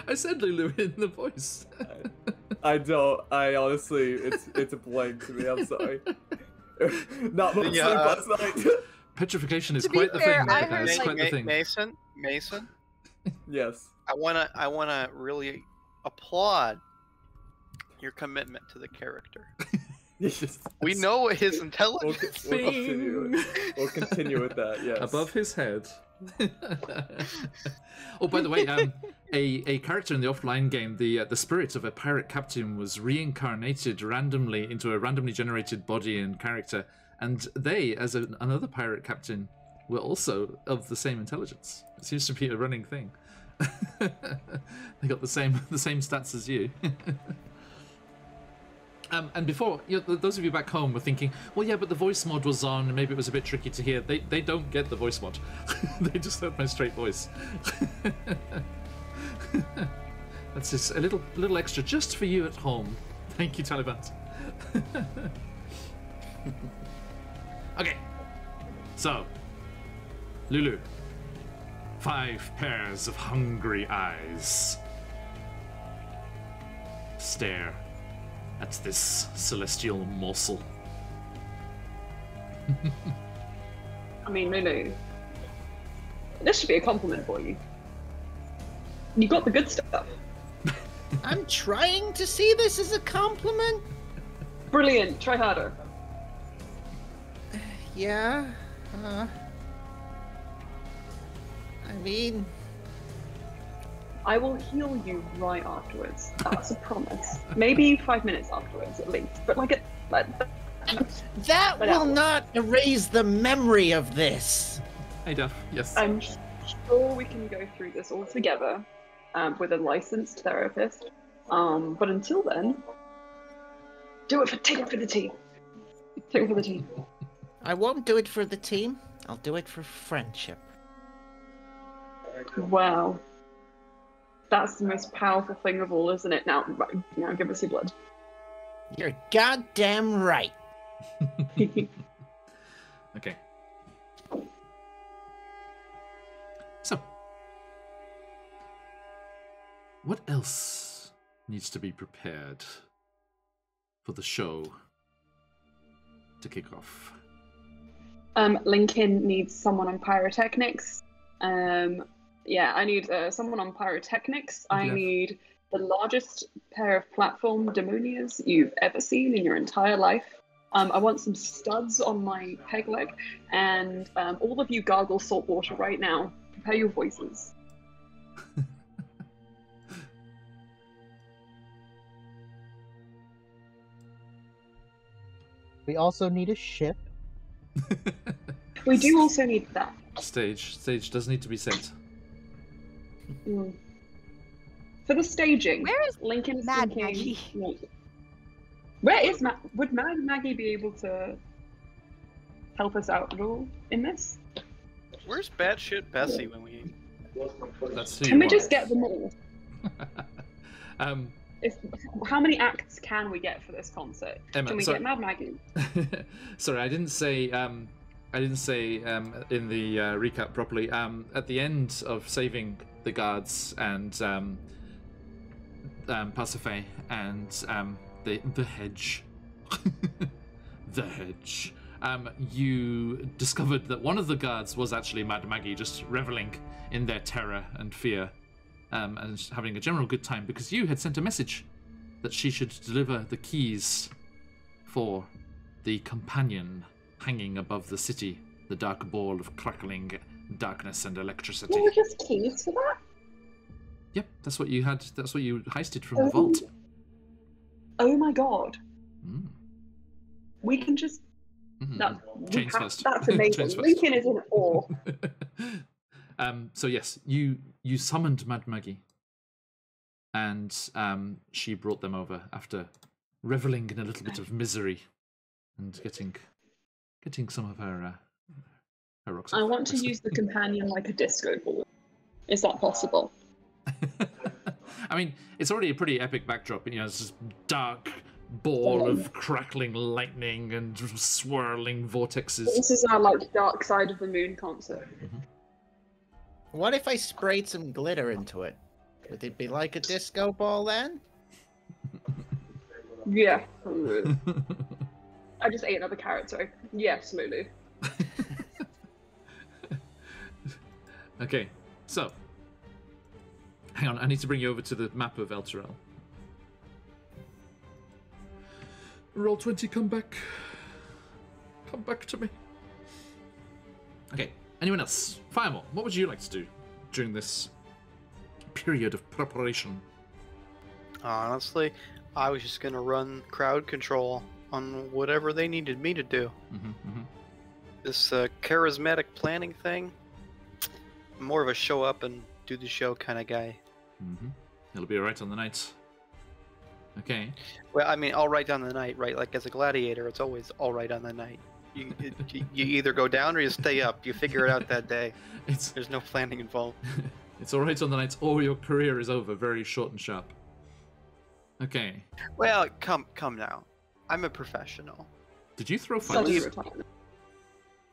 I said Lulu in the voice. I don't. I honestly, it's a blank to me. I'm sorry. Not much sleep last night. Petrification is To be quite the fair, thing. I Right now. heard, It's like- quite the thing. Mason, Yes. I wanna really applaud your commitment to the character. We know his We'll, intelligence. we'll continue. We'll continue with that. Yes. Above his head. Oh, by the way, a character in the offline game, the spirit of a pirate captain was reincarnated randomly into a randomly generated body and character, and they, as another pirate captain, were also of the same intelligence. It seems to be a running thing. They got the same stats as you. And before, those of you back home were thinking, well, yeah, but the voice mod was on, and maybe it was a bit tricky to hear. They don't get the voice mod. They just heard my straight voice. That's just a little extra just for you at home. Thank you, Taliban. Okay. So, Lulu. 5 pairs of hungry eyes stare at this celestial morsel. I mean, Lulu, this should be a compliment for you. You got the good stuff. I'm trying to see this as a compliment. Brilliant. Try harder. Yeah. I mean, I will heal you right afterwards. That's a promise. Maybe 5 minutes afterwards, at least. But like, that But will that- not erase the memory of this. Hey, Duff. Yes. I'm sure we can go through this all together with a licensed therapist. But until then, take it for the team. Take it for the team. I won't do it for the team. I'll do it for friendship. Wow. That's the most powerful thing of all, isn't it? Now give us your blood. You're goddamn right. Okay. So, what else needs to be prepared for the show to kick off? Lincoln needs someone on pyrotechnics. Yeah, I need someone on pyrotechnics. I Yeah. need the largest pair of platform demonias you've ever seen in your entire life. I want some studs on my peg leg, and all of you gargle salt water right now. Prepare your voices. We also need a ship. We do also need that. Stage does need to be set. Mm. For the staging, Where is Lincoln's Mad thinking. Maggie? Where is would Mad Maggie be able to help us out at all in this? Where's batshit Bessie when we? That's who Can you we want. just get them all? um, How many acts can we get for this concert? Emma, Can we sorry. get Mad Maggie? Sorry, I didn't say in the recap properly. At the end of saving the guards and Pasiphae and the hedge, the hedge. You discovered that one of the guards was actually Mad Maggie, just reveling in their terror and fear, and having a general good time because you had sent a message that she should deliver the keys for the companion hanging above the city, the dark ball of crackling darkness and electricity. What were just keys for that? Yep, that's what you had. That's what you heisted from the vault. Oh my god. Mm. We can just. Mhm. No, Chains first. that's Chains amazing. first. Lincoln is in awe. So yes, you summoned Mad Maggie, and she brought them over after reveling in a little bit of misery and getting some of her rocks off. I want to use the companion like a disco ball. Is that possible? I mean, it's already a pretty epic backdrop. You know, it's this dark ball of crackling lightning and swirling vortexes. This is our like Dark Side of the Moon concert. What if I sprayed some glitter into it? Would it be like a disco ball then? Yeah. I just ate another carrot, sorry. Yes, Lulu. Okay, so hang on, I need to bring you over to the map of Elturel. Roll 20, come back. Come back to me. Okay, anyone else? Firemore, what would you like to do during this period of preparation? Honestly, I was just gonna run crowd control on whatever they needed me to do. This charismatic planning thing, I'm more of a show up and do the show kind of guy. It'll be alright on the night. Okay. Well, I mean, all right on the night, right? Like as a gladiator, it's always all right on the night. You either go down or you stay up. You figure it out that day. There's no planning involved. It's alright on the night, or your career is over. Very short and sharp. Okay. Well, come now. I'm a professional. Did you throw Suddenly fights? retired.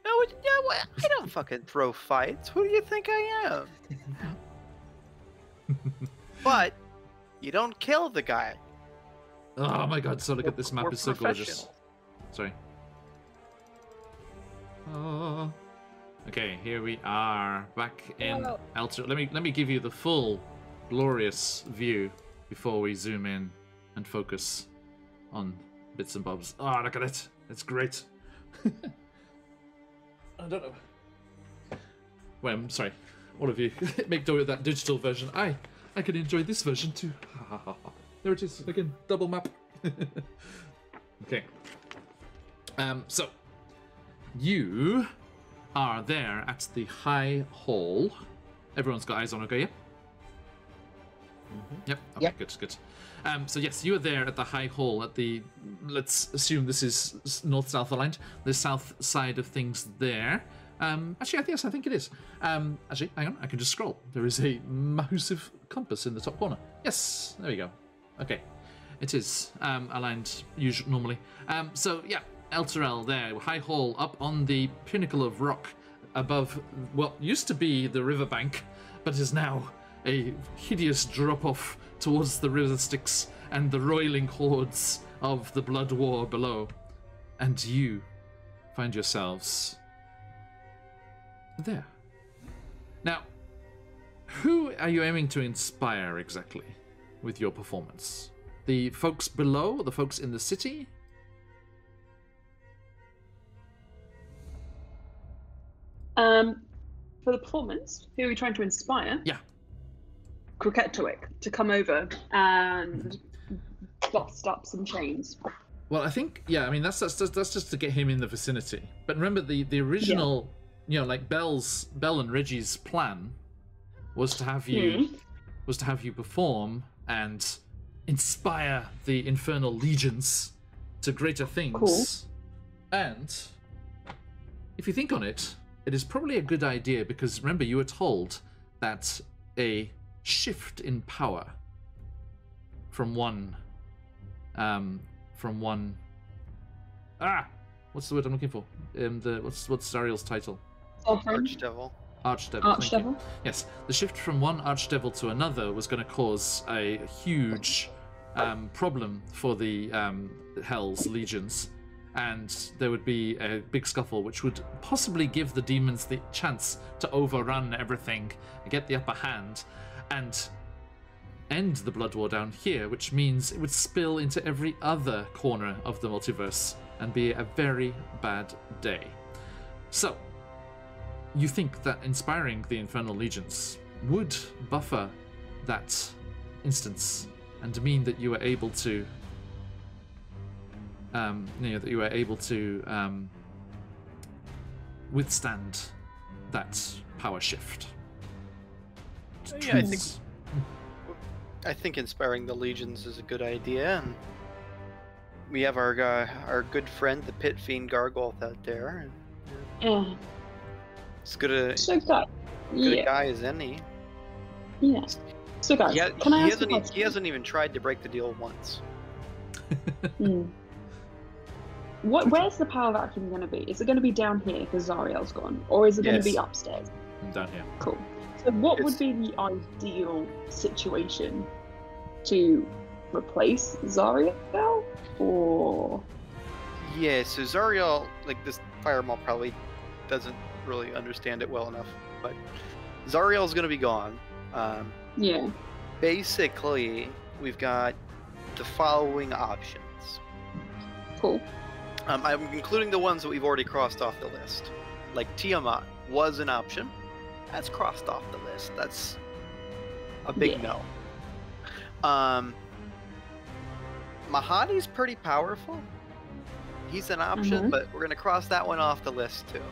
No, I don't fucking throw fights. Who do you think I am? But you don't kill the guy. Oh my god, so look at this map, We're is so gorgeous. professional. Sorry. Okay, here we are, back in Alter. Let me give you the full glorious view before we zoom in and focus on bits and bobs. Oh, look at it. It's great. I don't know. Well, I'm sorry. All of you, make do with that digital version. I can enjoy this version too. There it is, again, double map. Okay. So, you are there at the High Hall. Everyone's got eyes on, okay, yeah? Yep. Okay, Yep. good. So yes, you are there at the High Hall at the, let's assume this is north-south aligned, the south side of things there. Actually, yes, I think it is. Actually, hang on, I can just scroll. There is a massive compass in the top corner. Yes, there we go. Okay, it is aligned normally. So yeah, Elturel there, High Hall, up on the pinnacle of rock above what used to be the riverbank, but is now a hideous drop-off towards the river Styx and the roiling hordes of the blood war below. And you find yourselves there. Now, who are you aiming to inspire exactly with your performance? The folks below, the folks in the city? For the performance, who are we trying to inspire? Yeah. Croquetoic to come over and bust up some chains. Well, I think, yeah, I mean, that's just to get him in the vicinity. But remember, the original, you know, like Bell and Reggie's plan was to have you perform and inspire the infernal legions to greater things. Cool. And if you think on it, it is probably a good idea because remember, you were told that a shift in power from one what's the word I'm looking for? What's Zariel's title? Archdevil. Archdevil. Thank you. Yes, the shift from one Archdevil to another was going to cause a huge problem for the Hell's legions, and there would be a big scuffle, which would possibly give the demons the chance to overrun everything, get the upper hand, and end the blood war down here, which means it would spill into every other corner of the multiverse and be a very bad day. So, you think that inspiring the Infernal Legions would buffer that instance and mean that you were able to withstand that power shift. Yeah, I think inspiring the legions is a good idea. And we have our good friend, the Pit Fiend Gargoth, out there. Yeah. It's good a guy as any. Yeah. So guys, can I ask a question? He hasn't even tried to break the deal once. Where's the power vacuum going to be? Is it going to be down here because Zariel's gone, or is it going to be upstairs? Down here. Cool. So what would be the ideal situation to replace Zariel, or? Yeah, so Zariel, like this Fireball probably doesn't really understand it well enough, but Zariel's going to be gone. Yeah. Basically, we've got the following options. Cool. I'm including the ones that we've already crossed off the list. Like Tiamat was an option. That's crossed off the list. That's a big no. Mahadi's pretty powerful. He's an option, but we're going to cross that one off the list too.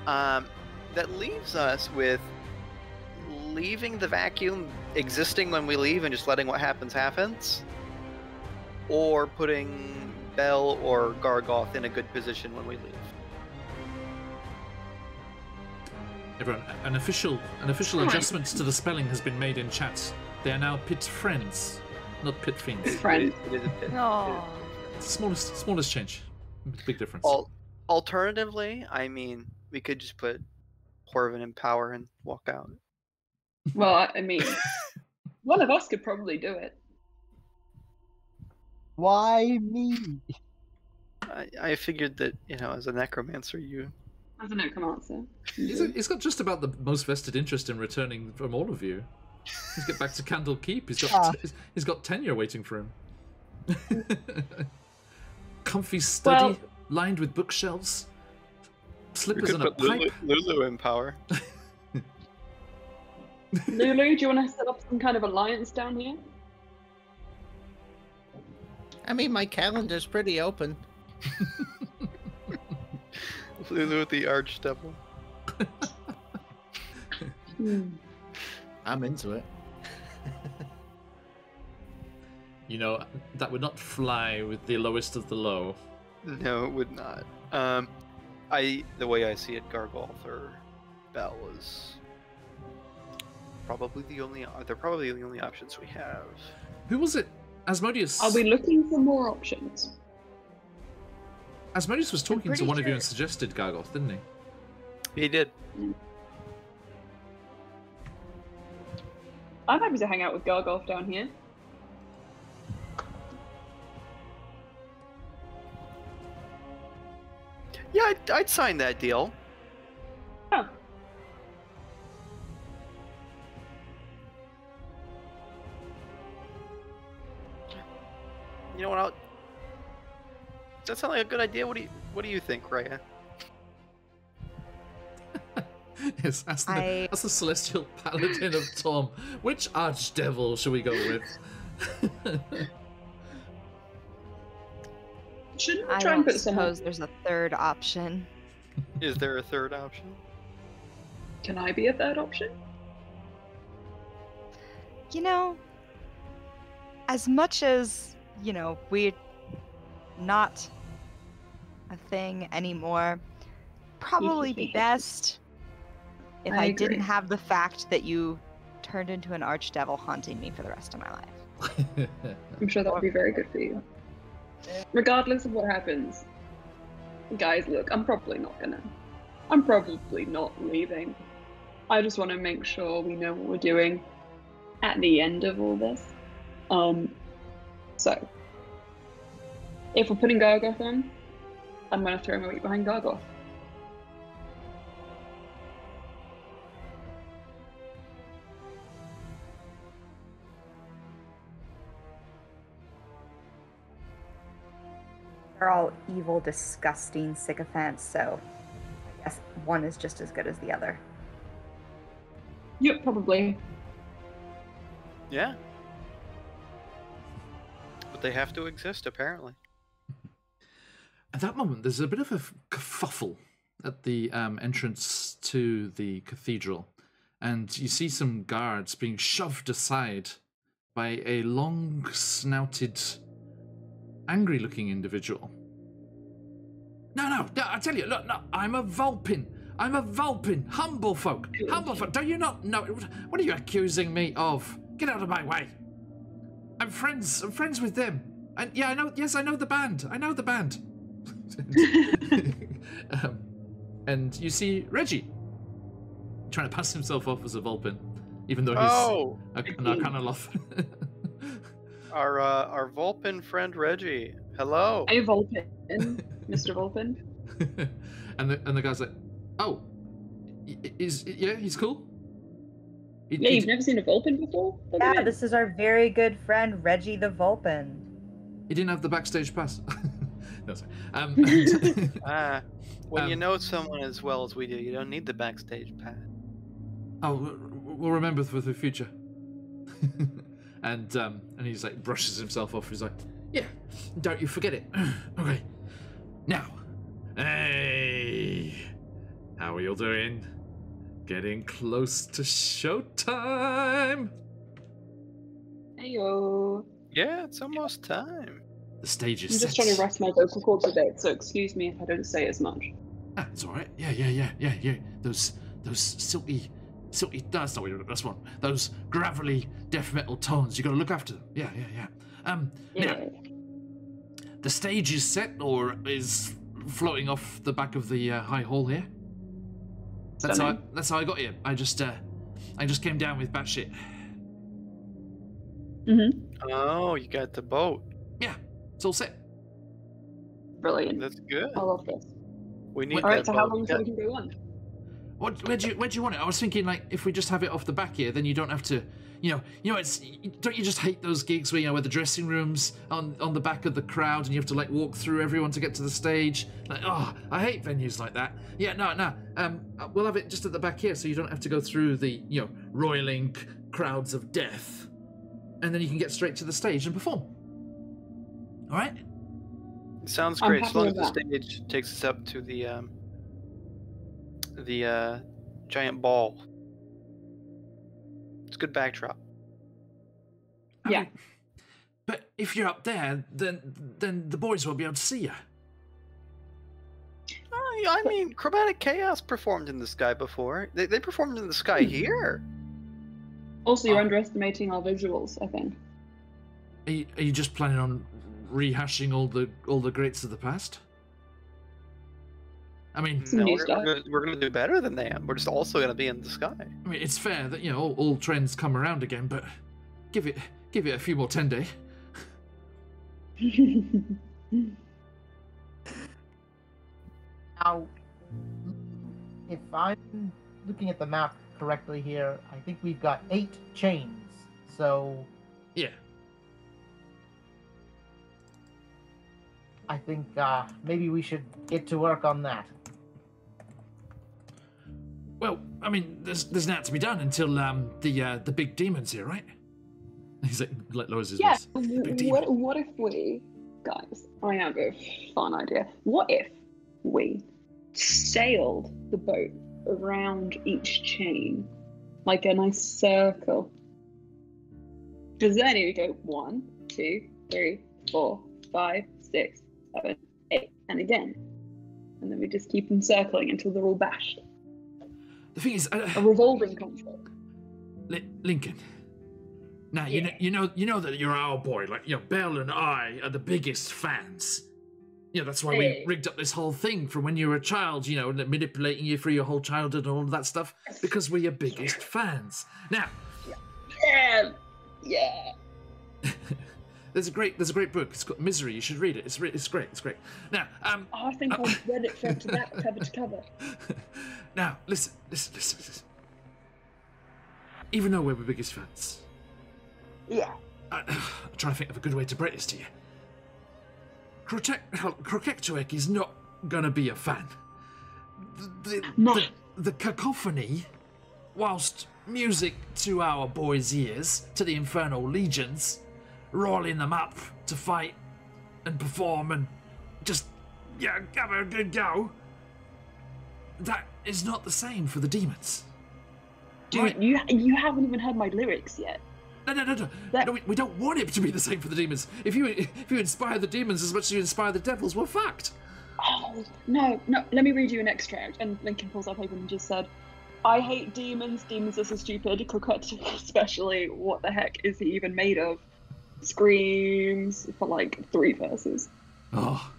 That leaves us with leaving the vacuum existing when we leave and just letting what happens, or putting Bell or Gargoth in a good position when we leave. Everyone, an official adjustment to the spelling has been made in chat. They are now pit friends, not pit fiends. Friends. It is a pit. Oh. Smallest change. Big difference. Alternatively, I mean, we could just put Horvin in power and walk out. Well, I mean, one of us could probably do it. Why me? I figured that, as a necromancer, you... As a necromancer. He's got just about the most vested interest in returning from all of you. He's get back to Candle Keep. He's got tenure waiting for him. Comfy study, lined with bookshelves, slippers and a pipe. Lulu in power. Lulu, do you want to set up some kind of alliance down here? I mean, my calendar's pretty open. Lulu with the Archdevil. I'm into it. That would not fly with the lowest of the low. No, it would not. The way I see it, Gargoth or Bell is probably the only. They're probably the only options we have. Who was it? Asmodeus. Are we looking for more options? Asmodeus was talking to one of you and suggested Gargoth, didn't he? He did. I'm happy to hang out with Gargoth down here. Yeah, I'd sign that deal. Oh. You know what? Does that sound like a good idea? What do you think, Raya? Yes, as the, I- as the celestial paladin of Tom, which archdevil shall we go with? Shouldn't we I try and don't put someone? suppose there's a third option. Is there a third option? Can I be a third option? You know, as much as, we're not a thing anymore, probably be best if I I didn't agree. have the fact that you turned into an archdevil haunting me for the rest of my life. I'm sure that would be very good for you. Regardless of what happens, guys, look, I'm probably not leaving. I just want to make sure we know what we're doing at the end of all this. So, if we're putting Gargoth on, I'm going to throw my weight behind Gargoth. They're all evil, disgusting sycophants, so I guess one is just as good as the other. Yep, probably. Yeah. But they have to exist, apparently. At that moment, there's a bit of a kerfuffle at the entrance to the cathedral, and you see some guards being shoved aside by a long-snouted, angry-looking individual. No, I tell you, look, no, I'm a Vulpin. Humble folk. Do you not know? What are you accusing me of? Get out of my way. I'm friends with them. And yeah, I know the band. And you see Reggie trying to pass himself off as a Vulpin, even though he's an Arcanoloth. Our Vulpin friend Reggie. Hello. Hey, Vulpin. Mr. Vulpin. and the guy's like, oh, he's cool. You've never seen a Vulpin before? Yeah, this is our very good friend Reggie the Vulpin. He didn't have the backstage pass. No, sorry. When you know someone as well as we do, you don't need the backstage pass. Oh, we'll remember for the future. and he's like brushes himself off. He's like, yeah, don't you forget it. Okay. Now, hey, how are you all doing? Getting close to showtime. Heyo. Yeah, it's almost time. The stage is I'm set. just trying to rest my vocal cords a bit, so excuse me if I don't say as much. Ah, it's all right. Yeah. Those silky. That's not what you're. That's one. Those gravelly death metal tones. You got to look after them. Yeah. Now, the stage is set or is floating off the back of the high hall here. That's how I got here. I just came down with batshit. Oh, you got the boat. Yeah, it's all set. Brilliant. That's good. I love this. We need Alright, that so how boat. long till we can go on? Where do you want it? I was thinking like if we just have it off the back here, then you don't have to, don't you just hate those gigs where where the dressing rooms on the back of the crowd and you have to like walk through everyone to get to the stage? Like, oh, I hate venues like that. Yeah, no. We'll have it just at the back here, so you don't have to go through the roiling crowds of death, and then you can get straight to the stage and perform. All right. Sounds I'm great. As happy long as with the stage takes us up to the giant ball. It's a good backdrop. Yeah. But if you're up there, then the boys won't be able to see you. I mean, Chromatic Chaos performed in the sky before. They performed in the sky here. Also, you're underestimating our visuals, I think. Are you just planning on rehashing all the greats of the past? I mean, Some No, new we're stuff. gonna do better than them. We're just also gonna be in the sky. I mean, it's fair that all trends come around again, but give it a few more 10 day. Now, if I'm looking at the map correctly here, I think we've got 8 chains. So Yeah. I think maybe we should get to work on that. Well, I mean, there's not to be done until the big demon's here, right? He's like lowers his Yeah. voice. The big demon. What if we, guys? I have a fun idea. What if we sailed the boat around each chain, like a nice circle? Because then you go 1, 2, 3, 4, 5, 6, 7, 8, and again, and then we just keep them circling until they're all bashed. The thing is, A revolving conflict. Lincoln. Now Yeah. you know that you're our boy. Like, you know, Belle and I are the biggest fans. You know, that's why we rigged up this whole thing from when you were a child. You know, manipulating you through your whole childhood and all of that stuff because we're your biggest fans. Now, Yeah. there's a great book. It's called Misery. You should read it. It's great. It's great. Now, I think I've read it front to back, cover to cover. Now, listen. Even though we're the biggest fans, Yeah. I'm trying to think of a good way to break this to you. Krokektuek is not gonna be a fan. The cacophony, whilst music to our boys' ears, to the infernal legions, rolling them up to fight and perform and just have a good go. That is not the same for the demons. Dude, Right? you haven't even heard my lyrics yet. No. We don't want it to be the same for the demons. If you inspire the demons as much as you inspire the devils, we're fucked. Oh, no. Let me read you an extract. And Lincoln pulls up paper and just said, I hate demons. Demons are so stupid. Coquette, especially. What the heck is he even made of? Screams for like 3 verses. Oh,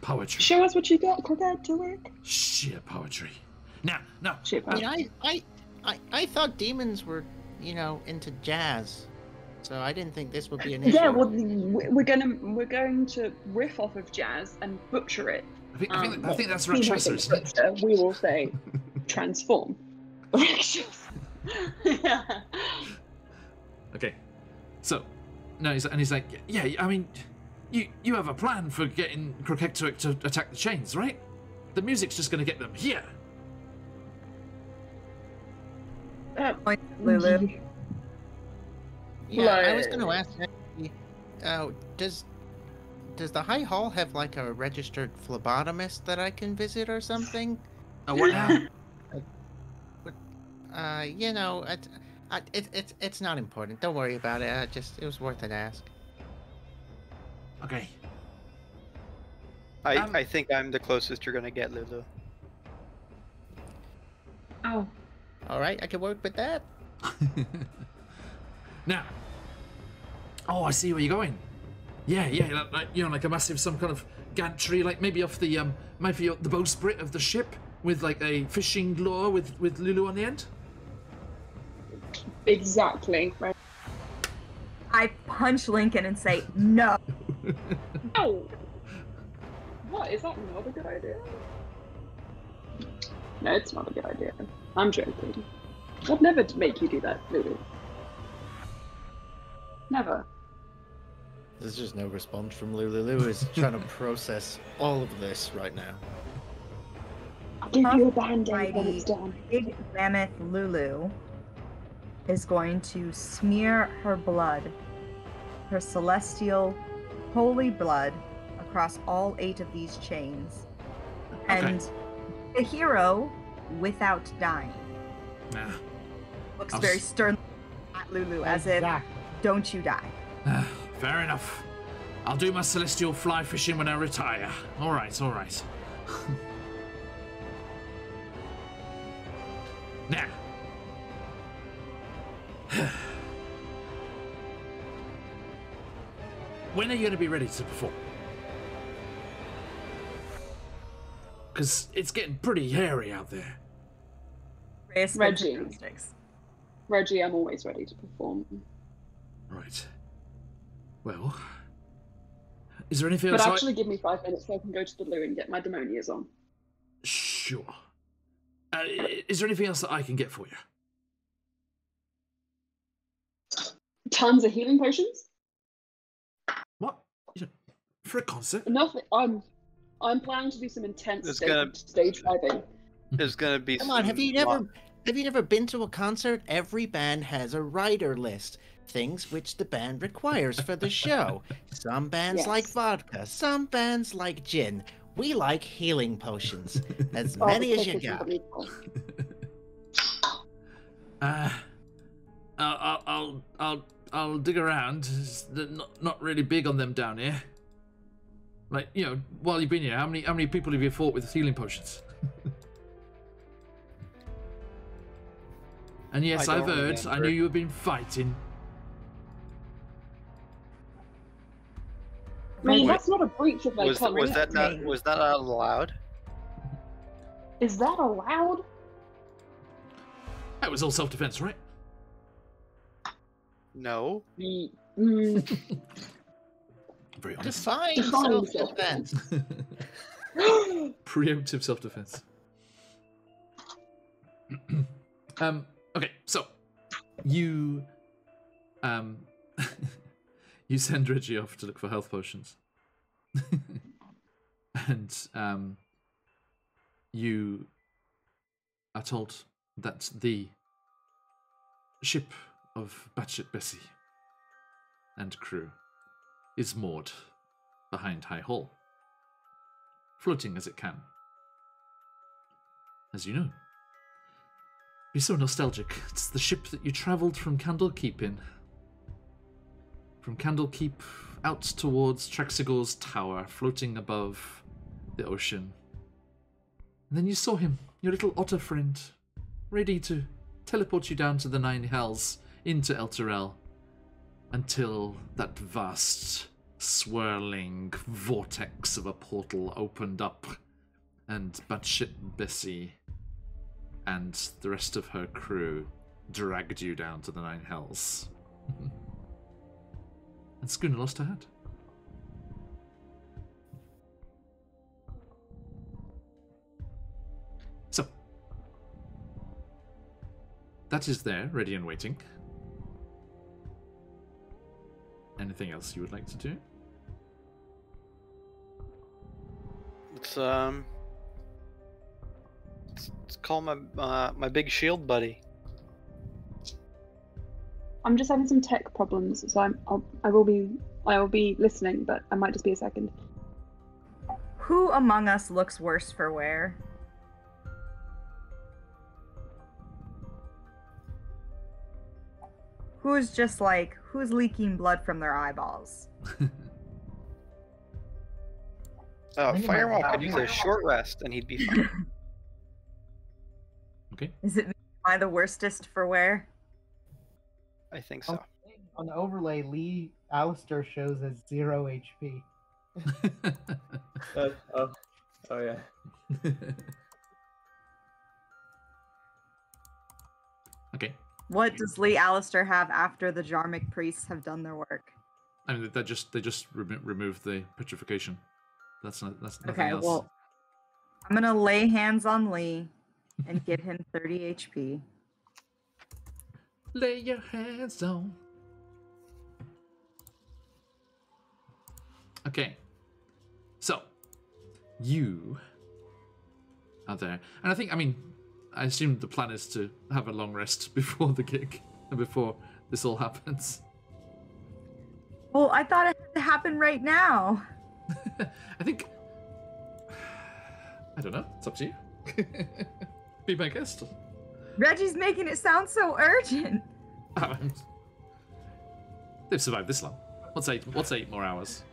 poetry. Show us what you got, Coquette, to work. Sheer poetry. Now, Shit, I mean, I thought demons were, into jazz, so I didn't think this would be an issue. Yeah, well, we're going to riff off of jazz and butcher it. I think that's He might Rakshasa, say isn't it? butcher, we will say transform. Yeah. Okay. So, no, he's like, yeah, I mean, you have a plan for getting Krokektuek to attack the chains, right? The music's just gonna get them here. Lulu. Yeah, I was going to ask, does the High Hall have like a registered phlebotomist that I can visit or something? Oh, what now? It's not important. Don't worry about it. It was worth an ask. Okay. I think I'm the closest you're gonna get, Lulu. Oh. All right, I can work with that. Now. Oh, I see where you're going. Yeah, like a massive, some kind of gantry, like maybe off the the bowsprit of the ship with like a fishing lure with Lulu on the end. Exactly. Right. I punch Lincoln and say, no. Oh. What? Is that not a good idea? No, it's not a good idea. I'm joking. I'd never make you do that, Lulu. Never. There's just no response from Lulu. Lulu is trying to process all of this right now. I'll give you a band-aid when it's done. Big mammoth Lulu is going to smear her blood, her celestial holy blood, across all 8 of these chains. Okay. And the hero, without dying, looks very sternly at Lulu as if, don't you die. Fair enough. I'll do my celestial fly fishing when I retire. All right. Now. When are you going to be ready to perform? Because it's getting pretty hairy out there. Reggie, I'm always ready to perform. Right. Well, is there anything But else? actually, give me 5 minutes so I can go to the loo and get my demonias on. Sure. Is there anything else that I can get for you? Tons of healing potions. What? For a concert? Nothing. I'm planning to do some intense There's gonna- stage diving. There's gonna be. Come on, have you never Have you never been to a concert? Every band has a rider list. Things which the band requires for the show. Some bands like Yes. vodka, some bands like gin. We like healing potions. As Oh, many the as you kick is got. unbelievable. I'll dig around. They're not really big on them down here. Like, you know, while you've been here, how many people have you fought with healing potions? And yes, I I've don't heard. I remember. knew you have been fighting. I mean, Wait, that's not a breach of my Was that contract. not allowed? Is that allowed? That was all self-defense, right? No. Very honest. Define Define self-defense. Preemptive self-defense. Okay, so you you send Reggie off to look for health potions. And you are told that the ship of Batshit Bessie and crew is moored behind High Hall, floating as it can. As you know, be so nostalgic. It's the ship that you travelled from Candlekeep in. From Candlekeep out towards Trexigor's tower, floating above the ocean. And then you saw him, your little otter friend, ready to teleport you down to the Nine Hells, into Elturel, until that vast, swirling vortex of a portal opened up, and Batshit Bessie and the rest of her crew dragged you down to the Nine Hells. And Schooner lost her hat. So, that is there, ready and waiting. Anything else you would like to do? Let's call my big shield buddy. I'm just having some tech problems, so I will be listening, but I might just be a second. Who among us looks worse for wear? Who's just like, who's leaking blood from their eyeballs? think it might Firewall could be use a short rest, and he'd be fine. Okay. Is it me? Am I the worstest for wear? I think so. On the overlay, Lee Alistair shows as 0 HP. Oh yeah. Okay. What does Lee Alistair have after the Jarmic priests have done their work? I mean, they just removed the petrification. That's nothing Okay, else. well, I'm gonna lay hands on Lee and give him 30 HP. Lay your hands on. Okay. So, you are there. And I assume the plan is to have a long rest before the gig, and before this all happens. Well, I thought it had to happen right now. I think... I don't know. It's up to you. Be my guest. Reggie's making it sound so urgent. They've survived this long. What's 8 more hours?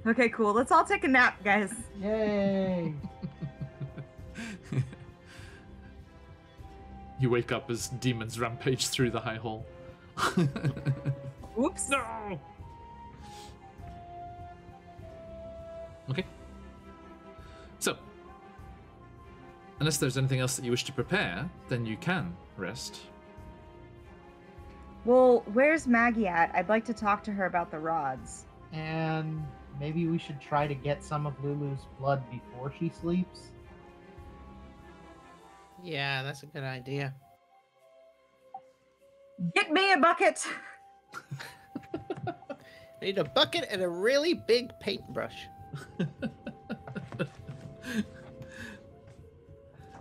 Okay, cool. Let's all take a nap, guys. Yay! You wake up as demons rampage through the high hall. Oops. No! Okay. So, unless there's anything else that you wish to prepare, then you can rest. Well, where's Maggie at? I'd like to talk to her about the rods. And maybe we should try to get some of Lulu's blood before she sleeps. Yeah, that's a good idea. Get me a bucket! I need a bucket and a really big paintbrush.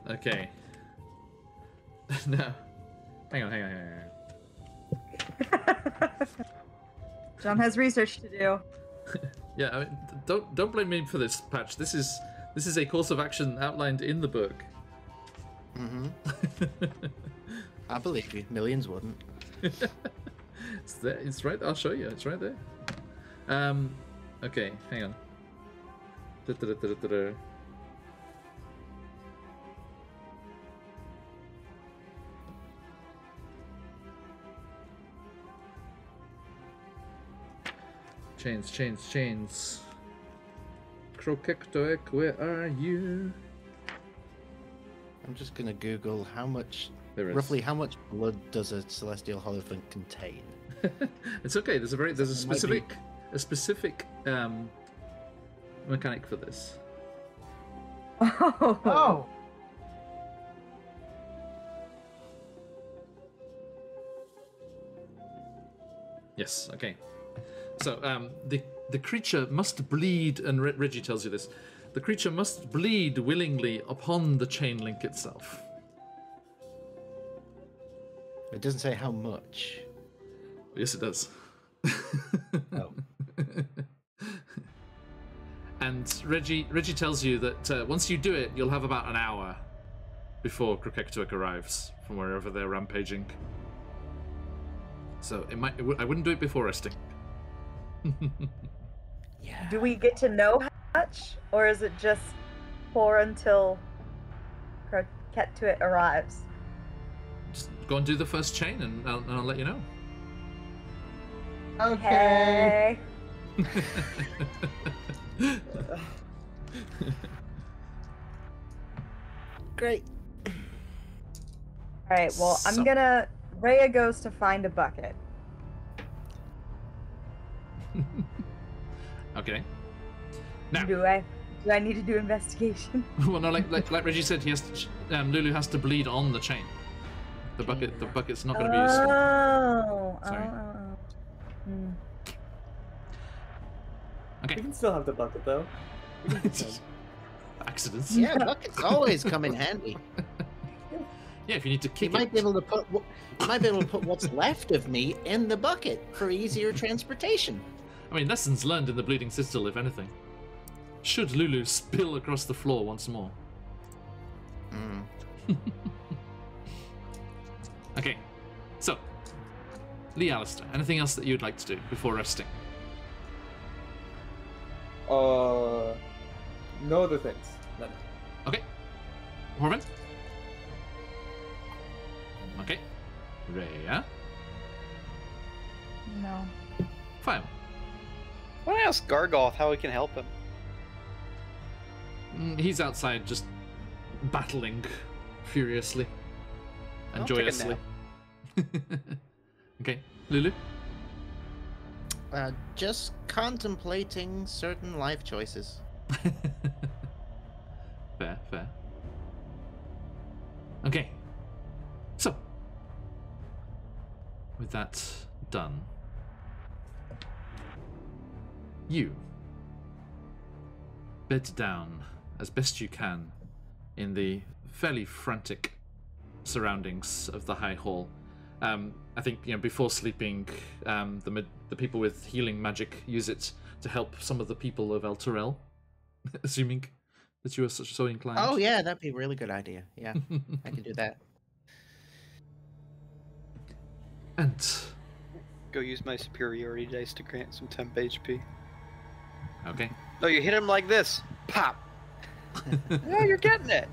Okay. No. Hang on. John has research to do. Yeah, I mean, don't blame me for this, Patch. This is a course of action outlined in the book. Mm-hmm. I believe you. Millions wouldn't. It's there. It's right. I'll show you. It's right there. Okay. Hang on. Da-da-da-da-da-da. Chains. Krokektoek, where are you? I'm just gonna Google how much, There is. roughly how much blood does a celestial holophant contain? It's okay. There's a It might be- specific mechanic for this. Oh. Yes. Okay. So the creature must bleed, and Reggie tells you this. The creature must bleed willingly upon the chain link itself. It doesn't say how much. Yes, it does. Oh. And Reggie tells you that once you do it, you'll have about an hour before Krokektuak arrives from wherever they're rampaging. So I wouldn't do it before resting. Yeah. Do we get to know how much, or is it just pour until Krokektuak arrives? Just go and do the first chain, and I'll let you know. Okay. Great. All right. Well, So- I'm gonna. Rhea goes to find a bucket. Okay. Now, Do I need to do investigation? well, no, like Reggie said, he has to, Lulu has to bleed on the chain. The bucket's not going to be useful. Oh. Sorry. Hmm. Okay. We can still have the bucket though. Accidents. Yeah, buckets always come in handy. Yeah, if you need to You kick might it. be able to put what's left of me in the bucket for easier transportation. I mean, lessons learned in the Bleeding Citadel, if anything. Should Lulu spill across the floor once more? Mm. Okay, so Lee Alistair, anything else that you'd like to do before resting? No other things. None. Okay, Horvin. Okay, Rhea. No. Fine. Why don't I ask Gargoth how we can help him? He's outside just battling furiously and I'll take a joyously. Okay, Lulu. Just contemplating certain life choices. Fair. Okay. So, with that done, you bed down as best you can in the fairly frantic surroundings of the High Hall. I think before sleeping, the people with healing magic use it to help some of the people of El Turel, assuming that you are so inclined. Oh yeah, that'd be a really good idea. Yeah, I can do that. And Go use my superiority dice to grant some temp HP. okay. No, you hit him like this. Pop. Yeah, you're getting it.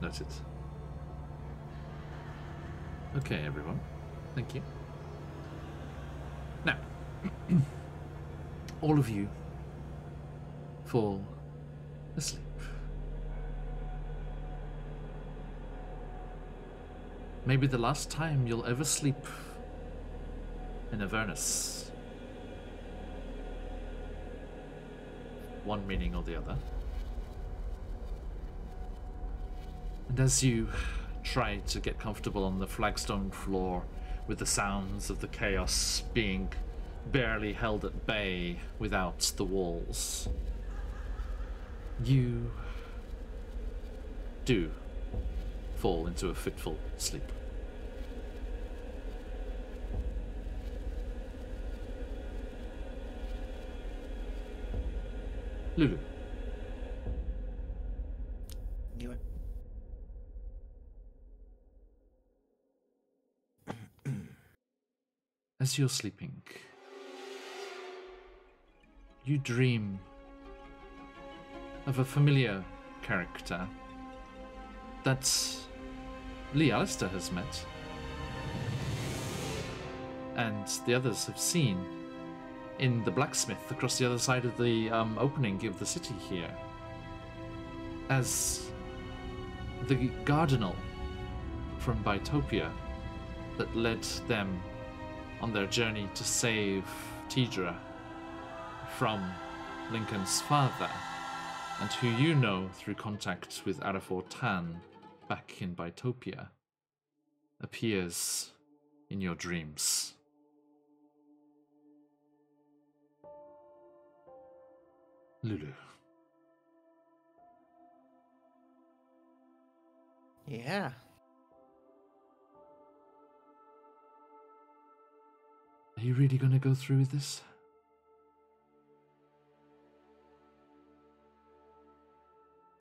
Noted. Okay, everyone. Thank you. Now, all of you fall asleep. Maybe the last time you'll ever sleep in Avernus. One meaning or the other. And as you try to get comfortable on the flagstone floor with the sounds of the chaos being barely held at bay without the walls, you do fall into a fitful sleep. Lulu. You. As you're sleeping, you dream of a familiar character that Lee Alistair has met, and the others have seen in the blacksmith across the other side of the opening of the city here, as the Cardinal from Bitopia that led them on their journey to save Tidra from Lincoln's father, and who you know through contact with E41 back in Bitopia, appears in your dreams. Lulu. Yeah. Are you really going to go through with this?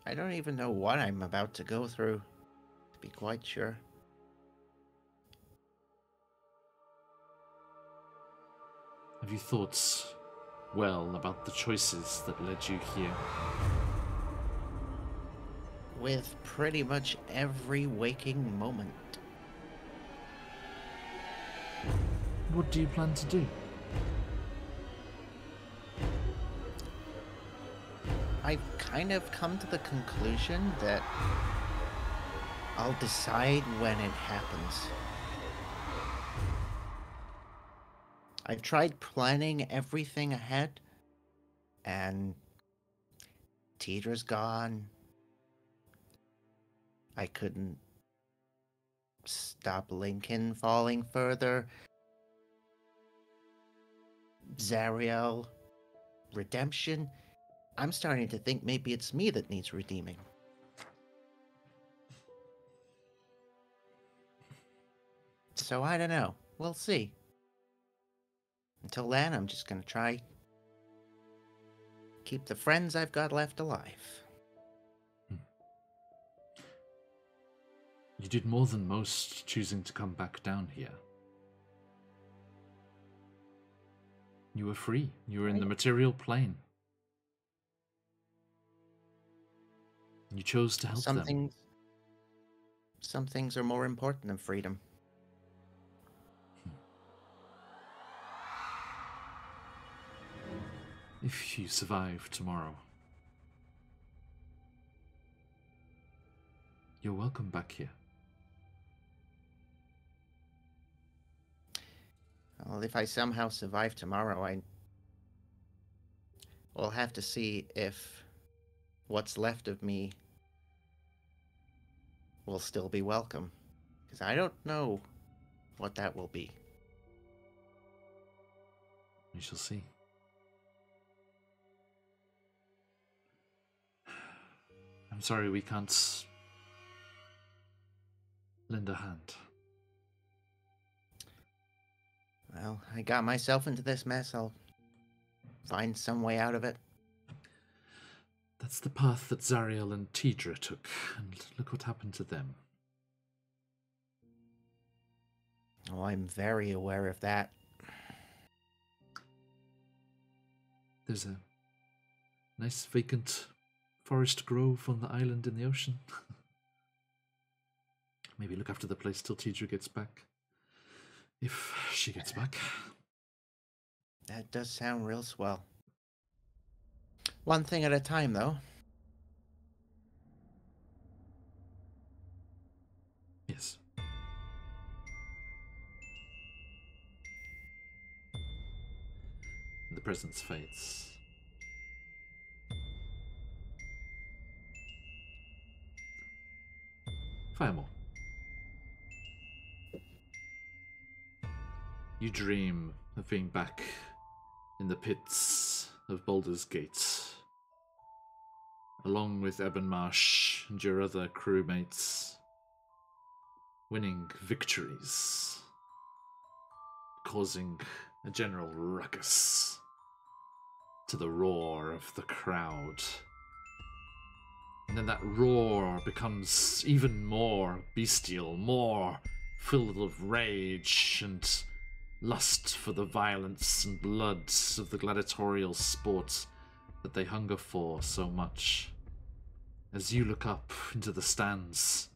I don't even know what I'm about to go through, to be quite sure. Have you thought well about the choices that led you here? With pretty much every waking moment. What do you plan to do? I've kind of come to the conclusion that I'll decide when it happens. I've tried planning everything ahead, and Tidra's gone. I couldn't stop Lincoln falling further. Zariel, redemption. I'm starting to think maybe it's me that needs redeeming. So I don't know. We'll see. Until then, I'm just gonna try keep the friends I've got left alive. You did more than most choosing to come back down here. You were free. You were in the material plane. You chose to help them. Some things are more important than freedom. If you survive tomorrow, you're welcome back here. Well, if I somehow survive tomorrow, I will have to see if what's left of me will still be welcome. Because I don't know what that will be. We shall see. I'm sorry we can't lend a hand. Well, I got myself into this mess. I'll find some way out of it. That's the path that Zariel and Tidra took, and look what happened to them. Oh, I'm very aware of that. There's a nice vacant forest grove on the island in the ocean. Maybe look after the place till Tidra gets back. If she gets back. That does sound real swell. One thing at a time, though. Yes. The presence fades. Firemore. You dream of being back in the pits of Baldur's Gate, along with Ebon Marsh and your other crewmates, winning victories, causing a general ruckus to the roar of the crowd. And then that roar becomes even more bestial, more filled of rage and lust for the violence and blood of the gladiatorial sport that they hunger for so much. As you look up into the stands,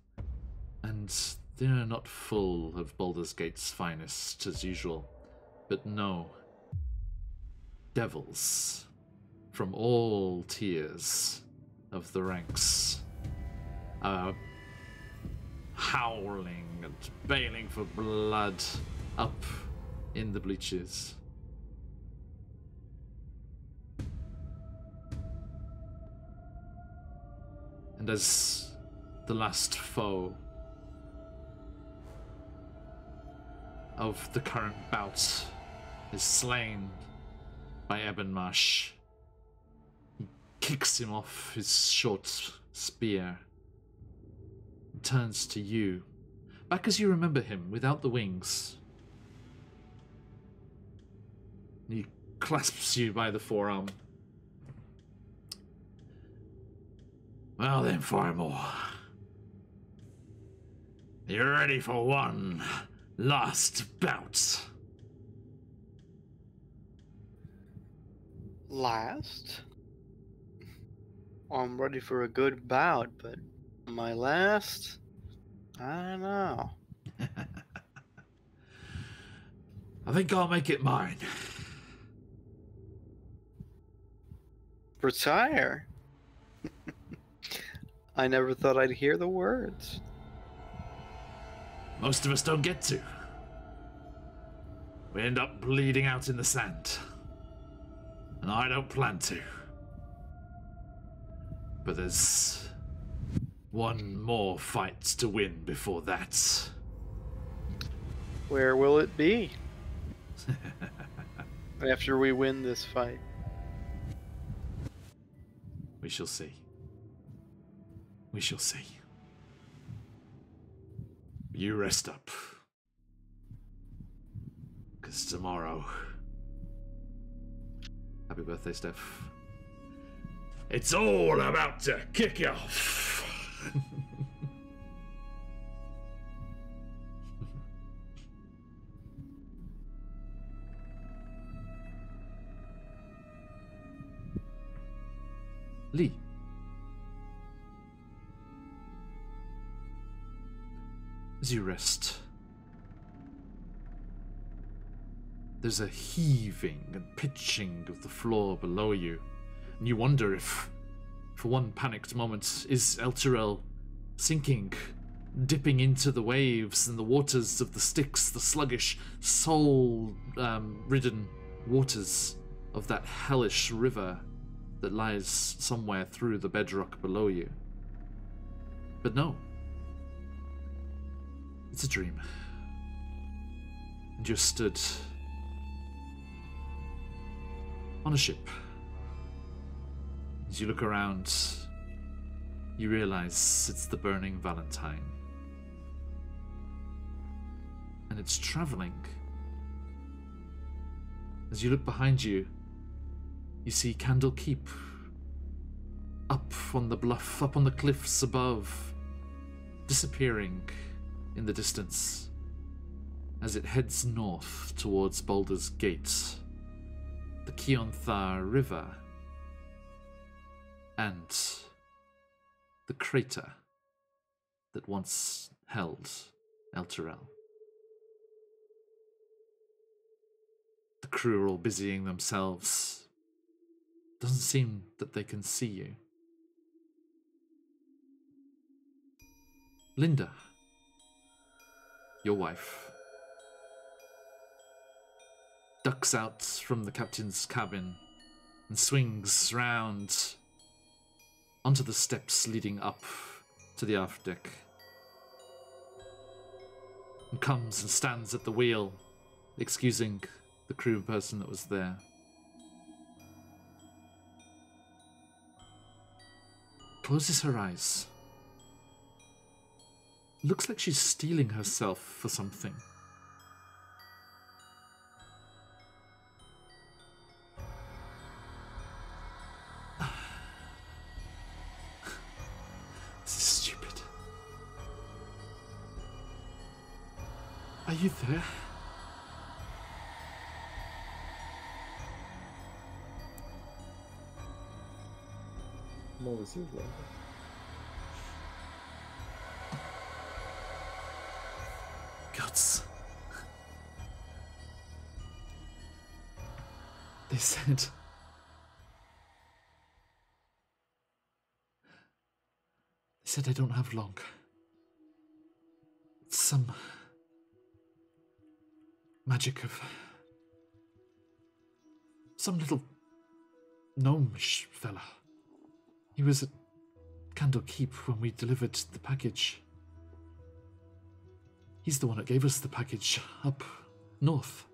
and they are not full of Baldur's Gate's finest as usual, but no, devils from all tiers of the ranks are howling and bailing for blood up in the bleachers. And as the last foe of the current bout is slain by Ebenmarsh, he kicks him off his short spear and turns to you, back as you remember him, without the wings. He clasps you by the forearm. Well then, Fireball. You're ready for one last bout. Last? I'm ready for a good bout, but my last? I don't know. I think I'll make it mine. Retire? I never thought I'd hear the words. Most of us don't get to. We end up bleeding out in the sand. And I don't plan to. But there's one more fight to win before that. Where will it be? After we win this fight. We shall see. We shall see. You rest up. 'Cause tomorrow... Happy birthday, Steph. It's all about to kick off! Lee. As you rest, there's a heaving and pitching of the floor below you, and you wonder if, for one panicked moment, is Elturel sinking, dipping into the waves and the waters of the Styx, the sluggish, soul-ridden waters of that hellish river that lies somewhere through the bedrock below you. But no. It's a dream. And you're stood on a ship. As you look around, you realize it's the Burning Valentine. And it's traveling. As you look behind you, you see Candle Keep. Up on the bluff, up on the cliffs above, disappearing in the distance as it heads north towards Baldur's Gate, the Keonthar River, and the crater that once held Elturel. The crew are all busying themselves. Doesn't seem that they can see you. Linda, your wife, ducks out from the captain's cabin and swings round onto the steps leading up to the aft deck, and comes and stands at the wheel, excusing the crew person that was there. Closes her eyes. looks like she's steeling herself for something. This is stupid. Are you there? I'm always here, Wanda. Gods. They said I don't have long. It's some magic of some little gnomish fella. He was at Candle Keep when we delivered the package. He's the one that gave us the package up north.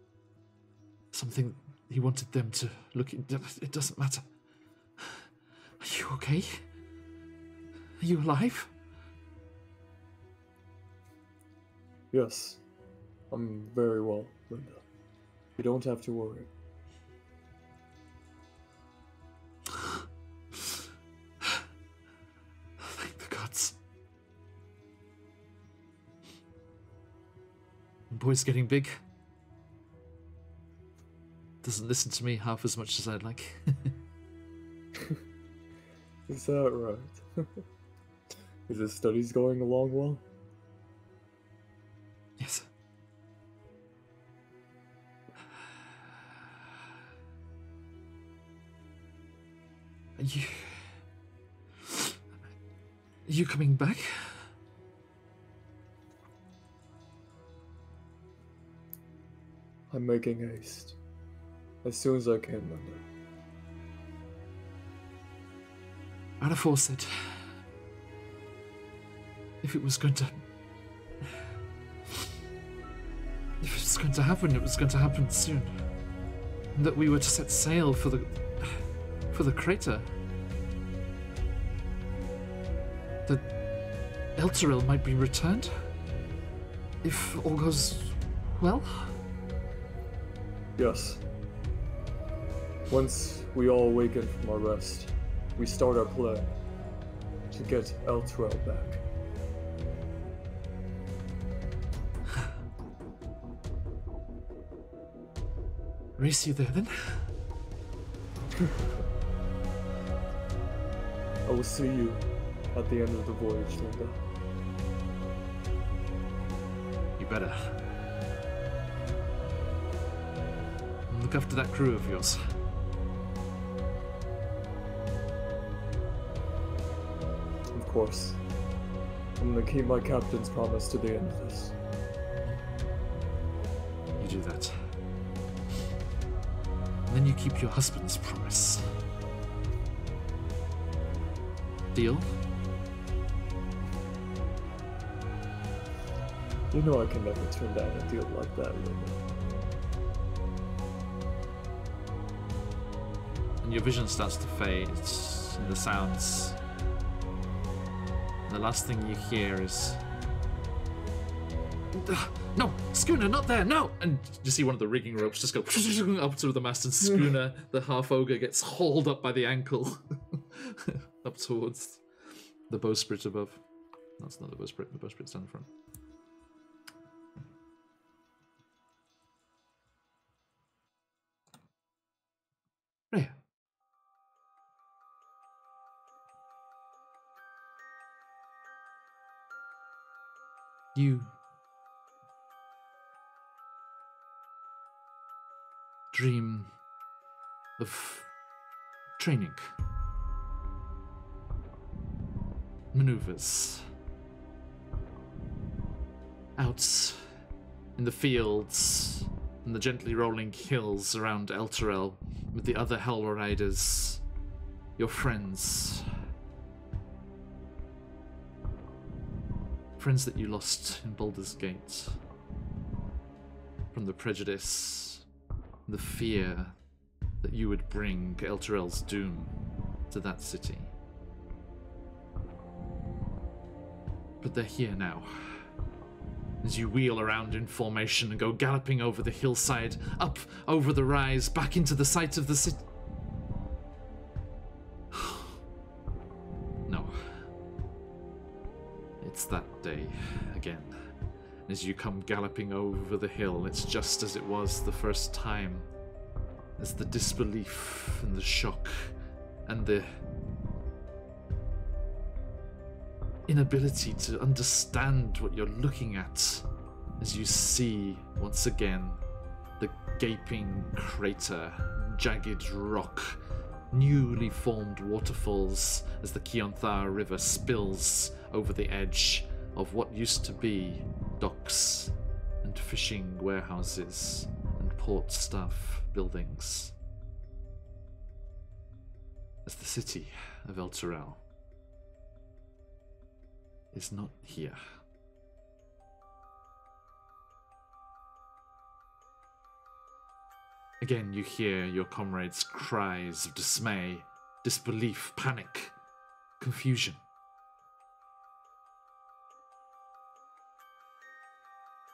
Something he wanted them to look at. It doesn't matter. Are you okay? Are you alive? Yes. I'm very well, Linda. You don't have to worry. Thank the gods. The boy's getting big. Doesn't listen to me half as much as I'd like. Is that right? Is his studies going along well? Yes. Are you coming back? I'm making haste. As soon as I can, Linda. Anafor said if it was going to happen, it was going to happen soon. And that we were to set sail for the crater. That Elturel might be returned if all goes well. Yes. Once we all awaken from our rest, we start our plan to get Elturel back. Race you there then? I will see you at the end of the voyage, Linda. You better. Look after that crew of yours. Of course. I'm gonna keep my captain's promise to the end of this. You do that. And then you keep your husband's promise. Deal? You know I can never turn down a deal like that, Linda. And your vision starts to fade, and the sounds. And the last thing you hear is, no, schooner, not there, no! And you see one of the rigging ropes just go up to the mast, and schooner, the half ogre, gets hauled up by the ankle up towards the bowsprit above. That's not the bowsprit. The bowsprit's down the front. Rhea. You dream of training, maneuvers, out in the fields and the gently rolling hills around Elturel with the other Hell Riders, your friends. Friends that you lost in Baldur's Gate. From the prejudice, the fear that you would bring Elturel's doom to that city. But they're here now. as you wheel around in formation and go galloping over the hillside, up over the rise, back into the sight of the city. No. It's that day again. As you come galloping over the hill, it's just as it was the first time. As the disbelief and the shock and the inability to understand what you're looking at as you see once again the gaping crater, jagged rock, newly formed waterfalls as the Kionthar River spills over the edge of what used to be docks and fishing warehouses and port staff buildings. As the city of El Turel is not here. Again, you hear your comrades' cries of dismay, disbelief, panic, confusion.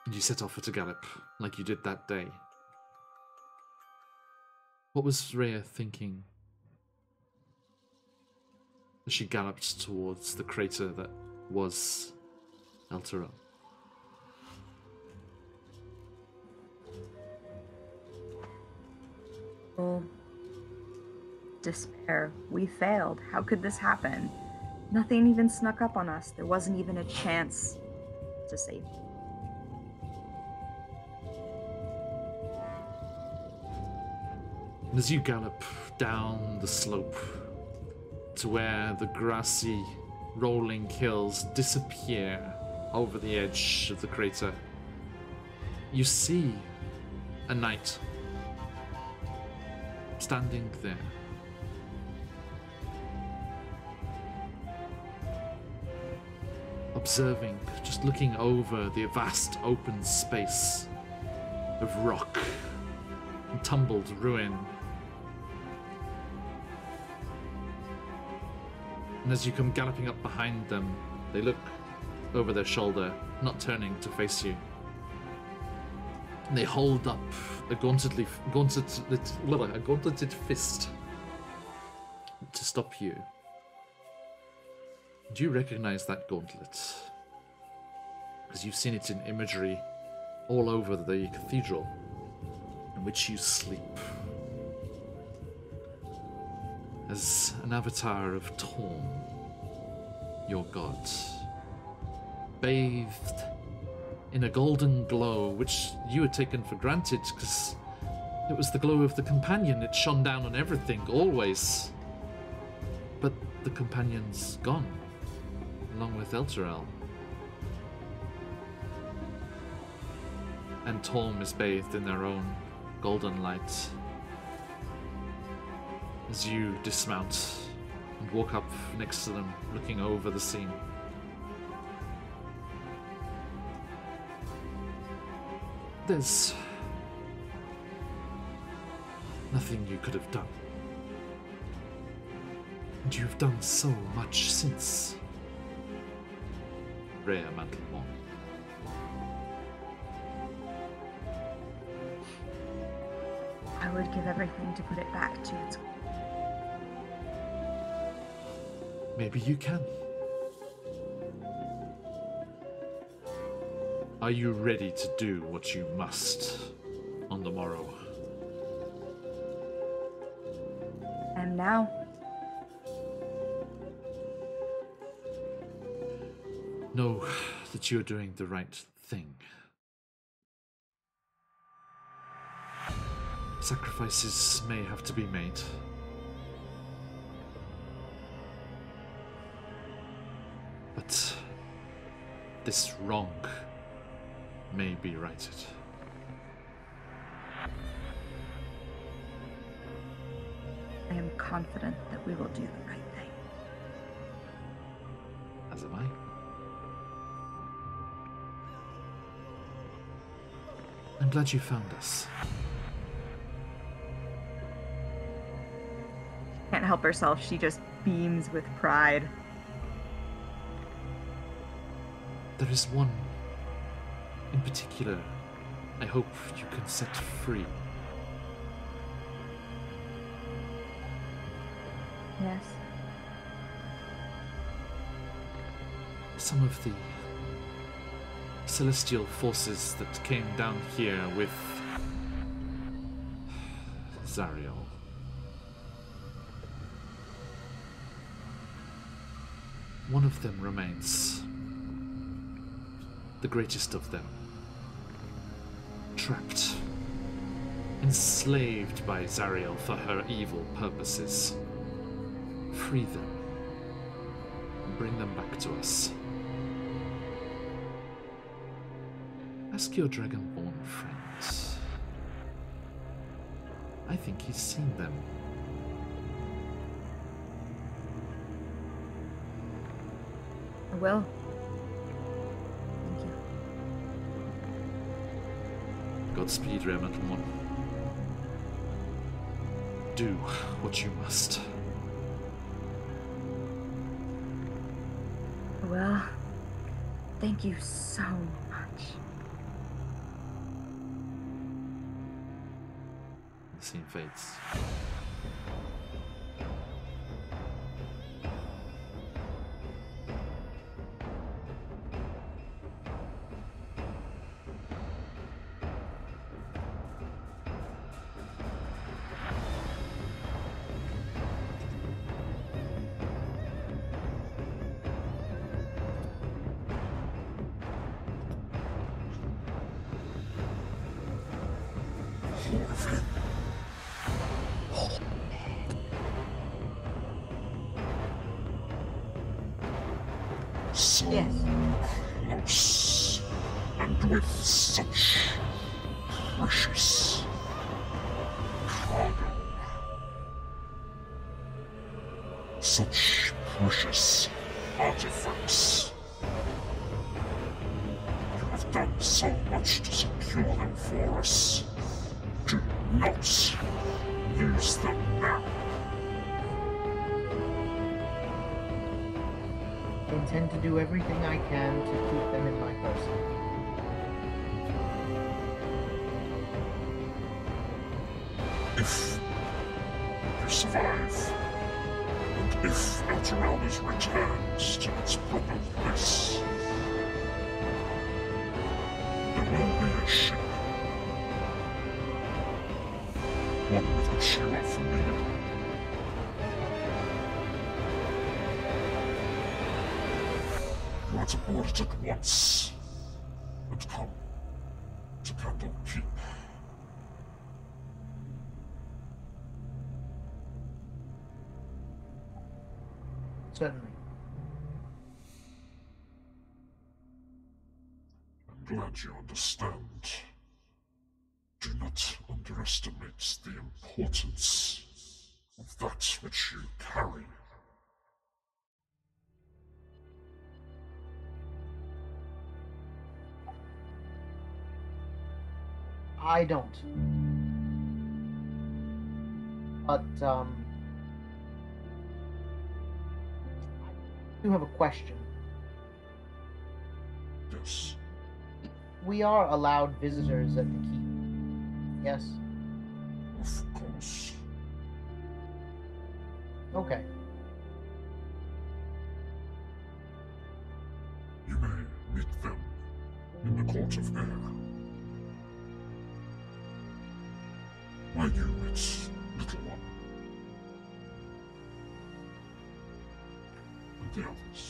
And you set off at a gallop, like you did that day. What was Rhea thinking as she galloped towards the crater that was El Turel? Oh, despair. We failed. How could this happen? Nothing even snuck up on us. There wasn't even a chance to save. And as you gallop down the slope to where the grassy, rolling hills disappear over the edge of the crater, you see a knight standing there. Observing, just looking over the vast open space of rock and tumbled ruin. And as you come galloping up behind them, they look over their shoulder, not turning to face you. And they hold up a gauntleted fist to stop you. Do you recognize that gauntlet? Because you've seen it in imagery all over the cathedral in which you sleep. As an avatar of Torm, your god, bathed in a golden glow which you had taken for granted because it was the glow of the companion. It shone down on everything, always. But the companion's gone, along with El Turel. And Torm is bathed in their own golden light. As you dismount and walk up next to them, looking over the scene. There's nothing you could have done. And you've done so much since. Rhea Mantelmore. I would give everything to put it back to its. Maybe you can. Are you ready to do what you must on the morrow? And now, Know that you're doing the right thing. Sacrifices may have to be made. But this wrong may be righted. I am confident that we will do the right thing. As am I. I'm glad you found us. Can't help herself. She just beams with pride. There is one In particular, I hope you can set free. Yes. Some of the celestial forces that came down here with Zariel. One of them remains. The greatest of them. Trapped. Enslaved by Zariel for her evil purposes. Free them. Bring them back to us. Ask your Dragonborn friends. I think he's seen them. I will. Thank you. Godspeed, Revenant One. Do what you must. Well, thank you so much. The scene fades. So Yes. close, and with such precious cargo. Such precious artifacts. You have done so much to secure them for us. Do not lose them now. I intend to do everything I can to keep them in my person. If you survive, and if Avernus returns to its proper place, there will be a ship. One with which you are familiar. You are to board it at once, and come to Candle Keep. Certainly. I'm glad you understand. Do not underestimate the importance of that which you carry. I don't. But, I do have a question. Yes, We are allowed visitors at the keep. Yes? of course. Okay. You may meet them in the Court of Air. Why you, its little one. And the others.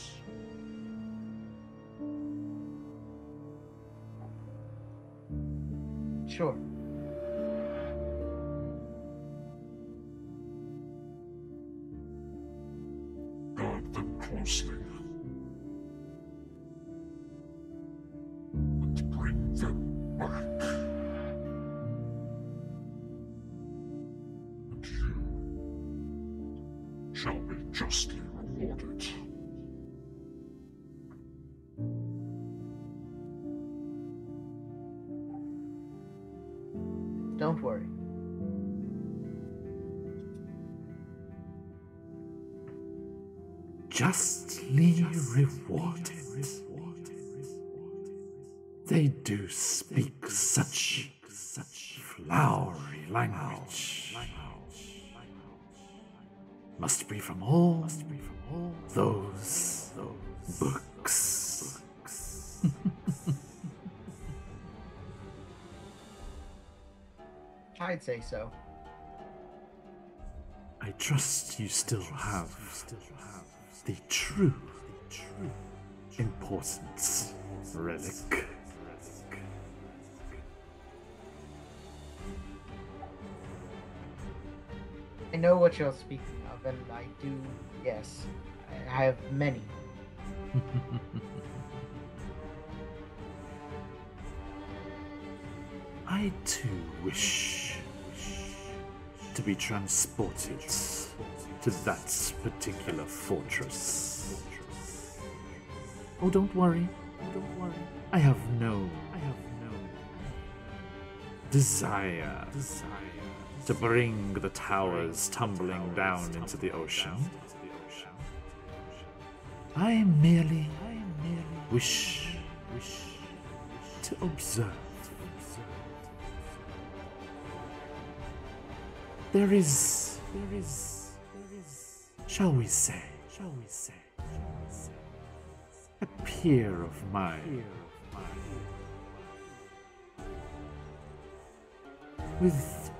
Sure. Guard them closely. And bring them back. And you shall be justly rewarded. Don't worry. Justly rewarded. They They do speak such flowery language. Must be from all those books. I'd say so. I trust you still have the true importance relic. I know what you're speaking of, and I do, yes. I have many. I too wish to be transported to that particular fortress. Oh, don't worry. I have no desire to bring the towers tumbling down into the ocean. I merely wish to observe. There is, shall we say, a peer of mine with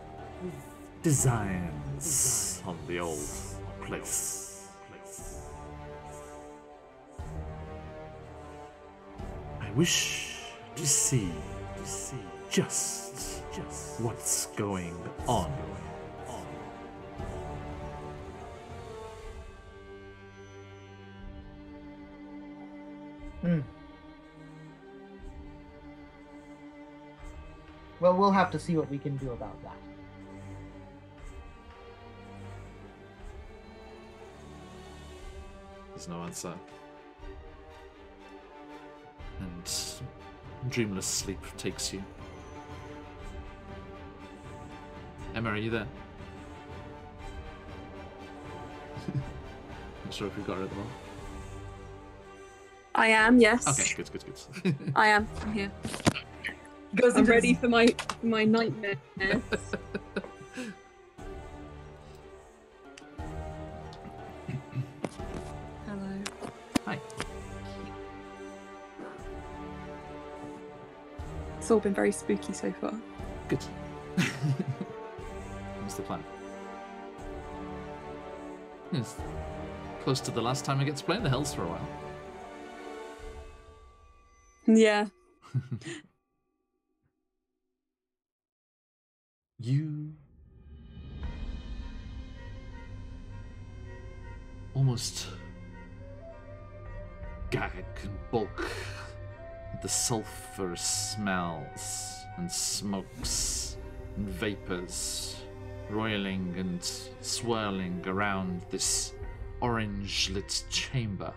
designs on the old place. I wish to see just what's going on. Well, we'll have to see what we can do about that. There's no answer. And dreamless sleep takes you. Emma, are you there? Not sure if we got her at the moment. I am, yes. Okay, good. I am. I'm here. I'm ready for my nightmare. Hello. Hi. It's all been very spooky so far. Good. What's the plan? It's close to the last time I get to play in the Hells for a while. Yeah. You almost gag and bulk at the sulphurous smells and smokes and vapors roiling and swirling around this orange-lit chamber.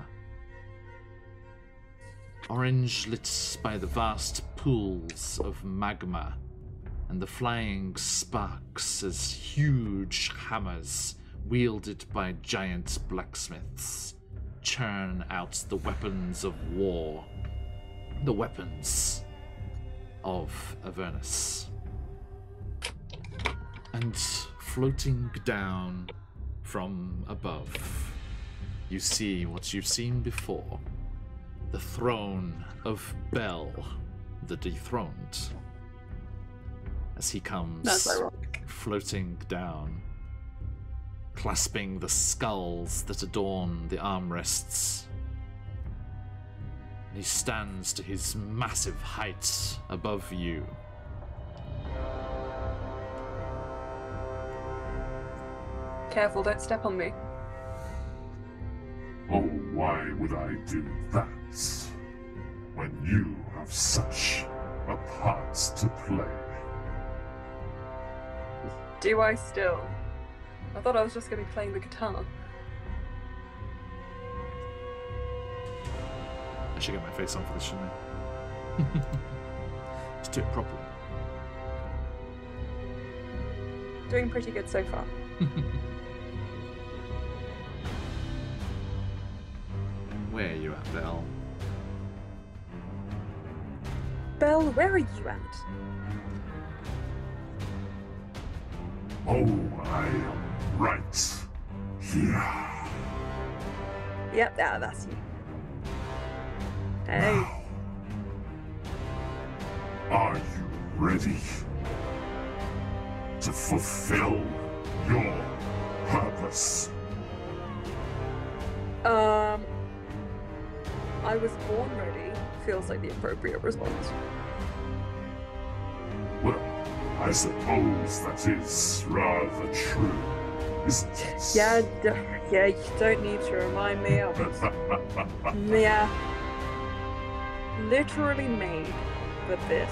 Orange lit by the vast pools of magma and the flying sparks as huge hammers wielded by giant blacksmiths churn out the weapons of war, the weapons of Avernus. And floating down from above, you see what you've seen before. The throne of Bel, the dethroned. As he comes That's ironic. floating down, clasping the skulls that adorn the armrests. He stands to his massive height above you. Careful, don't step on me. Oh, why would I do that when you have such a part to play? Do I still? I thought I was just going to be playing the guitar. I should get my face on for this, shouldn't I? Just do it properly. Doing pretty good so far. Where are you at, Belle? Belle, where are you at? Oh, I am right here. Yep, that's you. Hey. Now, are you ready to fulfill your purpose? I was born ready. Feels like the appropriate response. Well, I suppose that is rather true, isn't it? Yeah, you don't need to remind me. I was, yeah, literally made for this.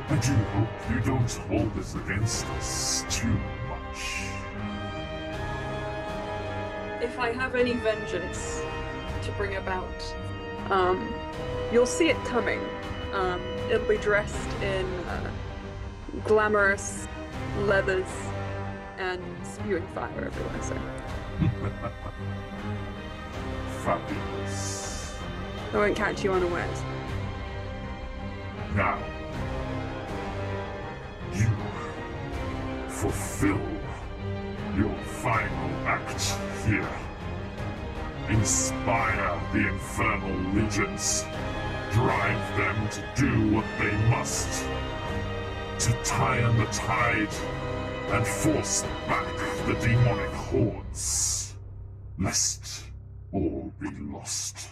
I do hope you don't hold it against us too much. If I have any vengeance to bring about, you'll see it coming. It'll be dressed in glamorous leathers and spewing fire everywhere, so. Fabulous. I won't catch you unawares. Now, you fulfill your final act here. Inspire the infernal legions. Drive them to do what they must. To turn the tide and force back the demonic hordes. Lest all be lost.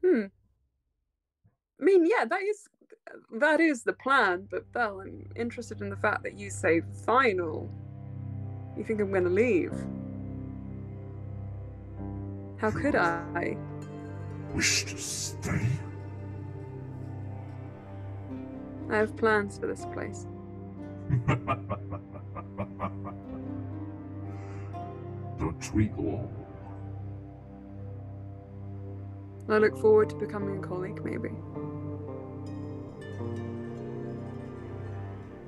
I mean, yeah, that is the plan, but Belle, I'm interested in the fact that you say final. You think I'm gonna leave? How could I? Wish to stay? I have plans for this place. Don't we all? I look forward to becoming a colleague, maybe.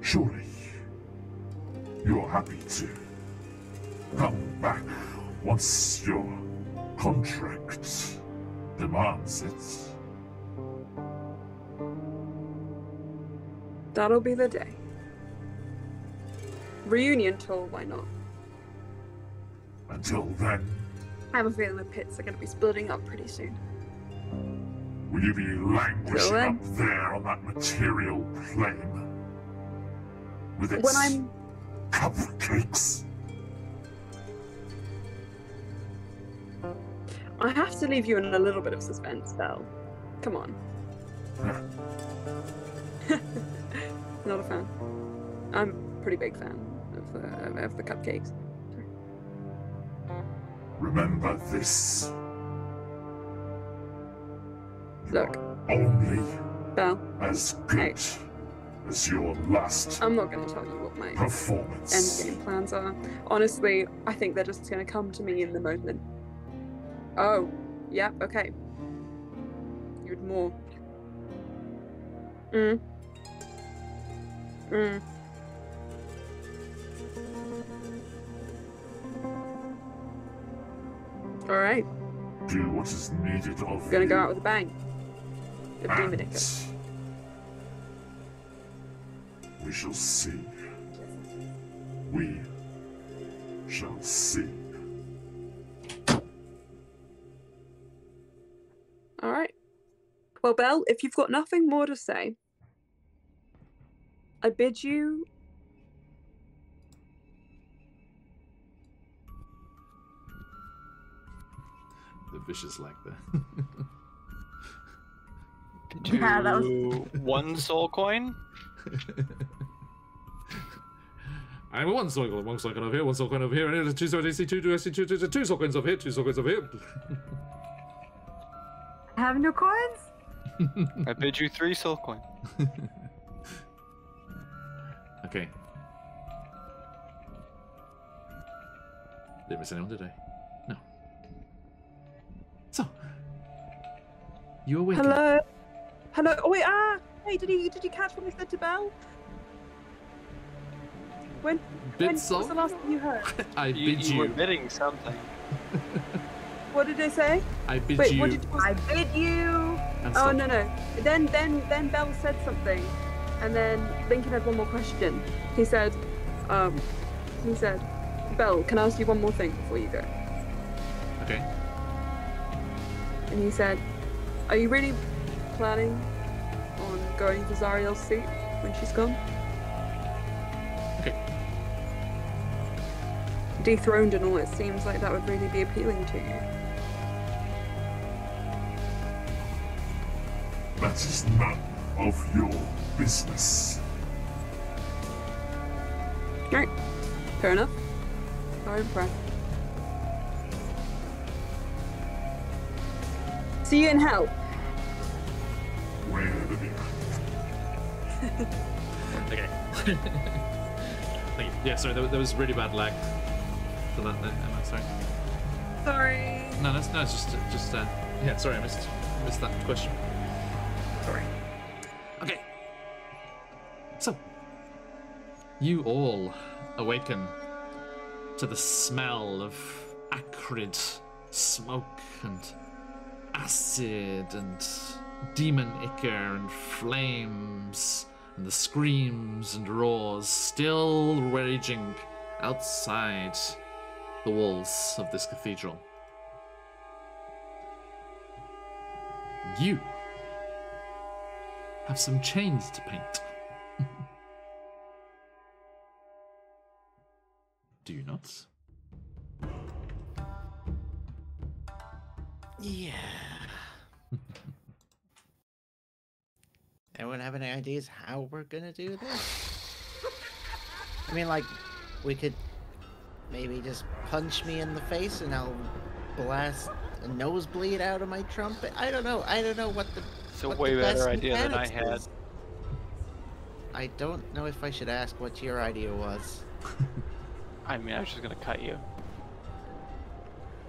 Surely, you're happy to come back once your contract demands it. That'll be the day. Reunion tour, why not? Until then, I have a feeling the pits are going to be splitting up pretty soon. will you be languishing then? up there on that material plane? With its When I'm... cupcakes? I have to leave you in a little bit of suspense, Belle. Come on. Not a fan. I'm a pretty big fan of the cupcakes. Remember this. Look, Only Belle, as good as your last I'm not going to tell you what my performance. endgame plans are. Honestly, I think they're just going to come to me in the moment. Oh, yeah, okay. You'd more. Alright, Do what is needed of gonna you. go out with a bang. Of And Demonic. we shall see. We shall see. Alright. Well, Belle, if you've got nothing more to say, I bid you The vicious lag there. Yeah, that was- One soul coin? I'm one soul coin over here, one soul coin over here, and here's two soul AC, two soul coins over here, two soul coins over here. I have no coins? I bid you 3 soul coin. Okay. Did I miss anyone today? No. So, you awaken. Hello? Hello? Oh wait, hey, did you catch what I said to Belle? When Bid was so? the last thing you heard? I bid You were you. bidding something. What did they say? I bid Wait, you. what did I bid you. And Oh stop. no. Then Bell said something, and then Lincoln had one more question. He said, Bell, can I ask you one more thing before you go? Okay. And he said, are you really planning on going for Zariel's seat when she's gone? Okay. Dethroned and all, it seems like that would really be appealing to you. That is none of your business. Right. Fair enough. Sorry, impressed. See you in hell. Wait a minute. Okay. Thank you. Yeah, sorry, there was really bad lag for that there, Emma, sorry. Sorry. No, it's just yeah, sorry, I missed that question. Sorry. Okay. So, you all awaken to the smell of acrid smoke and acid and demon ichor and flames and the screams and roars still raging outside the walls of this cathedral. You have some chains to paint. Do you not? Yeah. Anyone have any ideas how we're gonna do this? I mean, like, we could maybe just punch me in the face and I'll blast a nosebleed out of my trumpet. I don't know. I don't know what the. It's a what way the better best idea than I mechanics had. is. I don't know if I should ask what your idea was. I mean, I was just gonna cut you.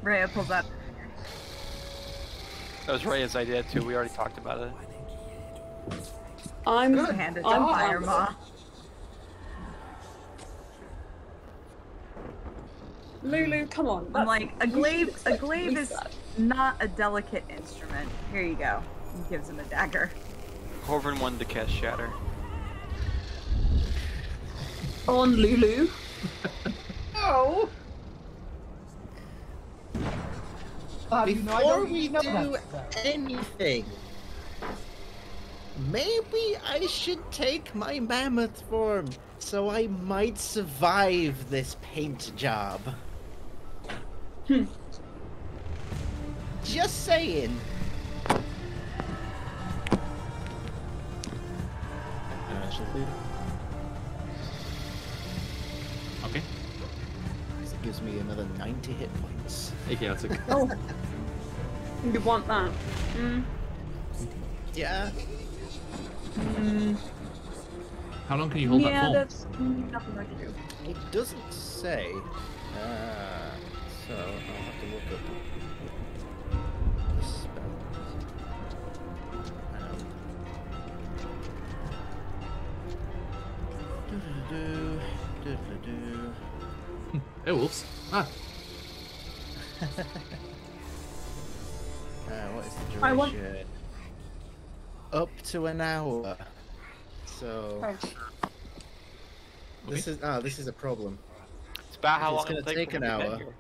Rhea pulls up. That was Ray's idea too. We already talked about it. I'm Hand it to Fire Ma. Lulu, come on. I'm like, a glaive Respect is that. not a delicate instrument. Here you go. He gives him a dagger. Corvin wanted to cast Shatter. On Lulu. Oh! Before we do anything, maybe I should take my mammoth form so I might survive this paint job. Just saying. Okay. It gives me another 90 hit points. Okay, I'll take it. Oh. You want that? Yeah. How long can you hold that Yeah, form? that's nothing I can do. It doesn't say. So I'll have to look up the spell. Hey, wolves. Ah, What is the I want- duration? Up to an hour. So Oh. this is a problem. It's about how It's long gonna it'll take for an him to get hour. here.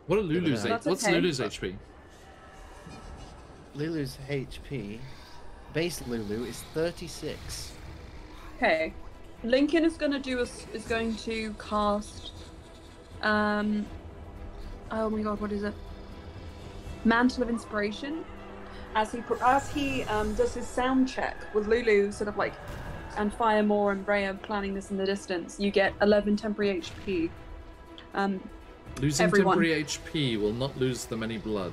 what are Lulu's? That's What's okay. Lulu's HP? Lulu's HP, base Lulu is 36. Okay. Lincoln is going to cast oh my god, what is it? Mantle of Inspiration. As he does his sound check with Lulu, sort of like, and Firemore and Rhea planning this in the distance, you get 11 temporary HP. Losing Everyone. temporary HP will not lose them any blood.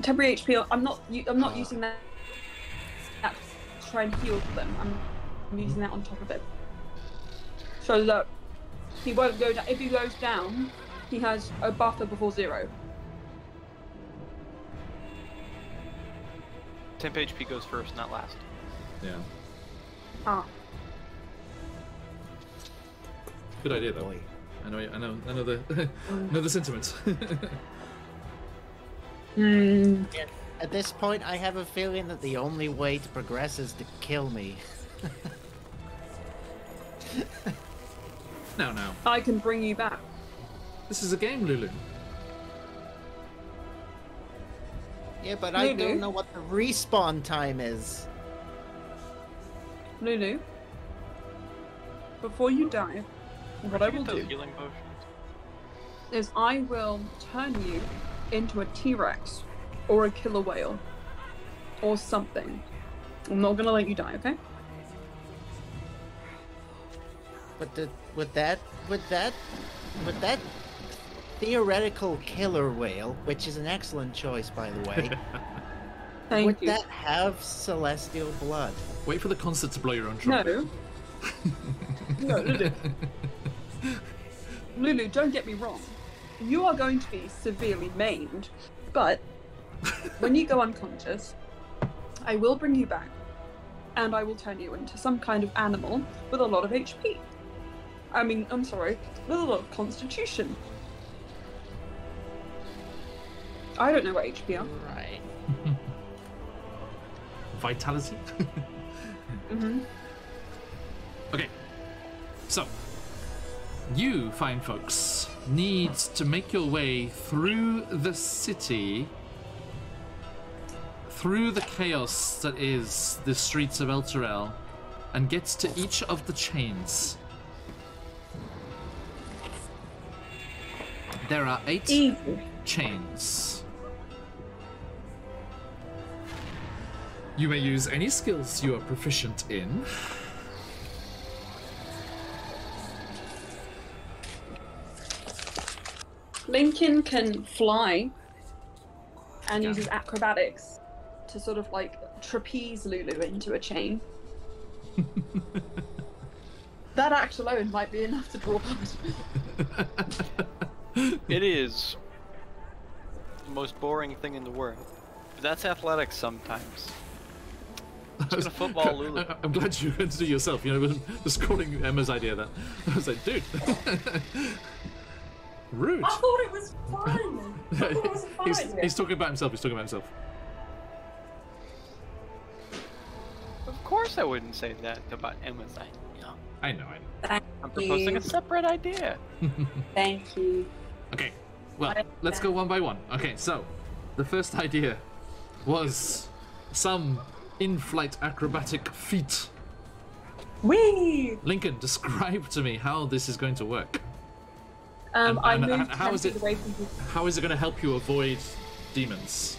Temporary HP. I'm not using that to try and heal them. I'm using that on top of it. So look, he won't go down. If he goes down, he has a buffer before 0. Temp HP goes first, not last. Yeah. Ah. Good idea though. Boy. I know the know the sentiment. At this point, I have a feeling that the only way to progress is to kill me. No. I can bring you back. This is a game, Lulu. Yeah, but I Lulu? don't know what the respawn time is. Lulu, before you die, what I will Get those do healing potions. is I will turn you into a T-Rex or a killer whale or something. I'm not gonna let you die, okay? But with that theoretical killer whale, which is an excellent choice, by the way, Thank would you. that have celestial blood? Wait for the concert to blow your own trumpet. No, Lulu. Lulu, don't get me wrong. You are going to be severely maimed, but when you go unconscious, I will bring you back, and I will turn you into some kind of animal with a lot of HP. With a lot of constitution. I don't know what HP are. Right. Vitality. Okay, so you fine folks need to make your way through the city, through the chaos that is the streets of Elturel, and get to each of the chains. There are 8 Easy. chains. You may use any skills you are proficient in. Lincoln can fly and uses acrobatics to sort of like trapeze Lulu into a chain. That act alone might be enough to draw blood. It is the most boring thing in the world. But that's athletics sometimes. I'm just gonna football Lulu. I'm glad you went to do it yourself. You know, was calling Emma's idea that. I was like, dude. Rude. I thought it was fun. I thought it was fun. He's talking about himself. He's talking about himself. Of course I wouldn't say that about Emma's idea. I know. I'm proposing a separate idea. Thank you. Okay, well, let's go one by one. Okay, so the first idea was some in-flight acrobatic feat. Whee! Lincoln, describe to me how this is going to work. I And moved how is 10 it? feet away from you. How is it going to help you avoid demons?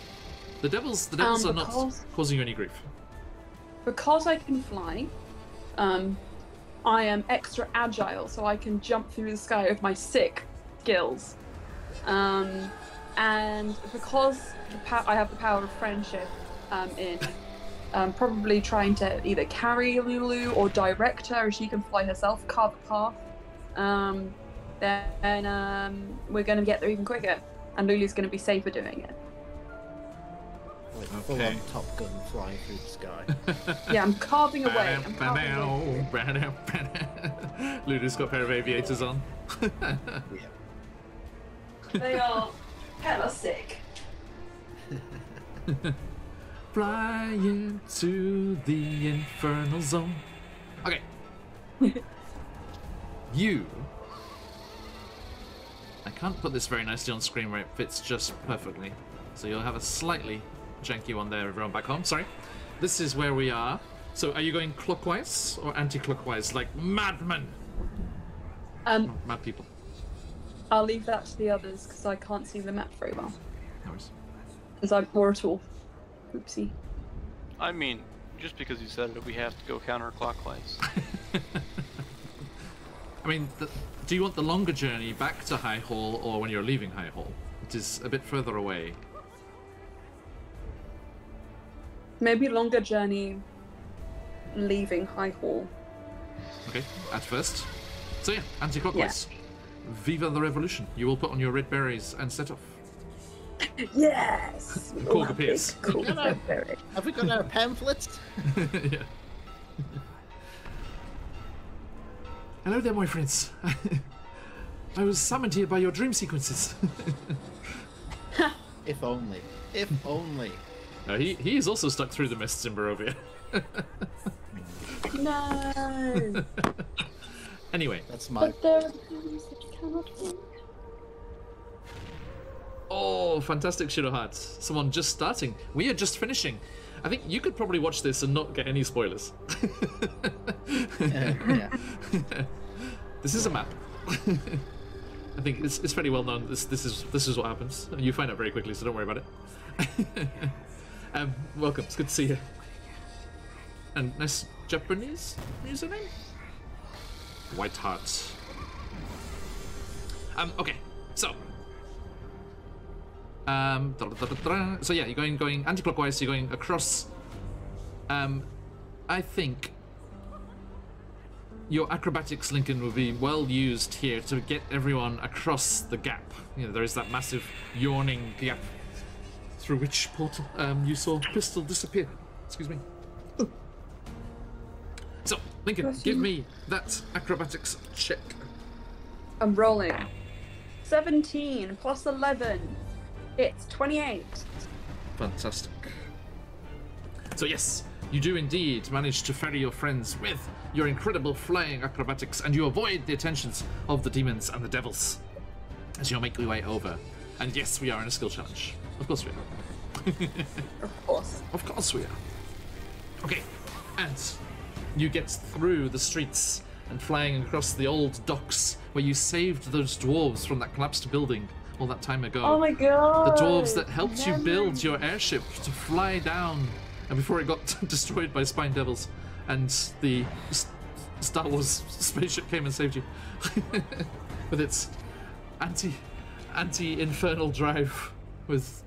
The devils are not causing you any grief. Because I can fly, I am extra agile, so I can jump through the sky with my sick skills. And because I have the power of friendship in probably trying to either carry Lulu or direct her as she can fly herself, carve a path, then we're going to get there even quicker. And Lulu's going to be safer doing it. Like full-on Top Gun flying through the sky. Yeah, I'm carving away. Lulu's got a pair of aviators on. They are hella sick. Fly into the infernal zone. Okay. You. I can't put this very nicely on screen where it fits just perfectly. So you'll have a slightly janky one there, everyone back home. Sorry. This is where we are. So are you going clockwise or anti-clockwise, like madmen? Mad people. I'll leave that to the others because I can't see the map very well. No worries. Because I'm poor at all. Oopsie. I mean, just because you said it, we have to go counterclockwise. I mean, do you want the longer journey back to High Hall or when you're leaving High Hall? It is a bit further away. Maybe longer journey leaving High Hall. Okay, at first. So yeah, anti-clockwise. Viva the revolution. You will put on your red berets and set off. Yes! Cork appears. Cool. Have we got our pamphlets? Yeah. Hello there, my friends. I was summoned here by your dream sequences. If only. If only. He is also stuck through the mists in Barovia. No. Anyway. That's my. But there are things that cannot work. Oh, fantastic Shadowheart. Someone just starting. We are just finishing. I think you could probably watch this and not get any spoilers. Yeah. This is a map. I think it's fairly well known. This is what happens. You find out very quickly, so don't worry about it. Welcome. It's good to see you. And nice Japanese username. White Heart. Okay. So. So yeah, you're going anti-clockwise. So you're going across. I think your acrobatics, Lincoln, will be well used here to get everyone across the gap. You know, there is that massive yawning gap through which portal you saw Pistol disappear. Excuse me. So, Lincoln, give me that acrobatics check. I'm rolling. 17 plus 11. It's 28. Fantastic. So yes, you do indeed manage to ferry your friends with your incredible flying acrobatics, and you avoid the attentions of the demons and the devils as you make your way over. And yes, we are in a skill challenge. Of course we are. Of course. Of course we are. Okay, and you get through the streets and flying across the old docks where you saved those dwarves from that collapsed building all that time ago. Oh my god! The dwarves that helped you build your airship to fly down, and before it got destroyed by spine devils, and the Star Wars spaceship came and saved you with its anti-infernal drive, with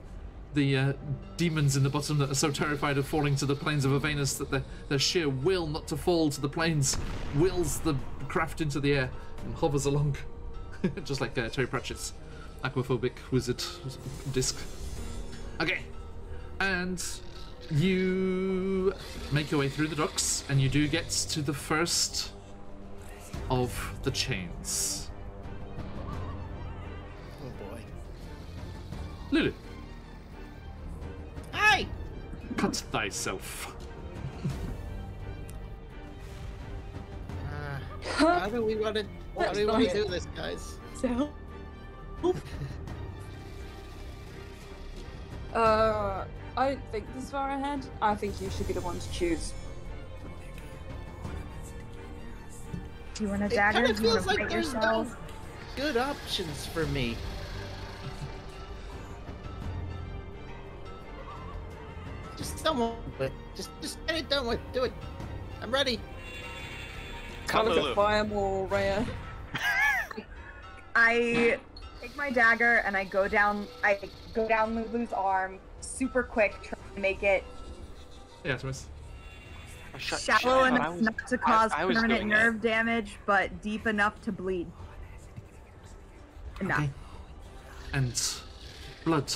the demons in the bottom that are so terrified of falling to the plains of Avernus that their sheer will not to fall to the plains wills the craft into the air and hovers along, just like Terry Pratchett's aquaphobic wizard disc. Okay, and you make your way through the docks, and you do get to the first of the chains. Oh boy. Lulu, Hey! cut thyself. How do we want to? How do we want to do this, guys? So. I don't think this far ahead. I think you should be the one to choose. Do you want a It dagger? kind of Do you want feels to like fight there's yourself? no good options for me. Just someone, but just get it done with. Do it. I'm ready. Come Look Lulu. at Fireball, Rhea. I take my dagger and I go down Lulu's arm super quick, trying to make it Yeah, Thomas. shallow enough not to cause I was permanent doing nerve damage, but deep enough to bleed. Enough. Okay. And blood,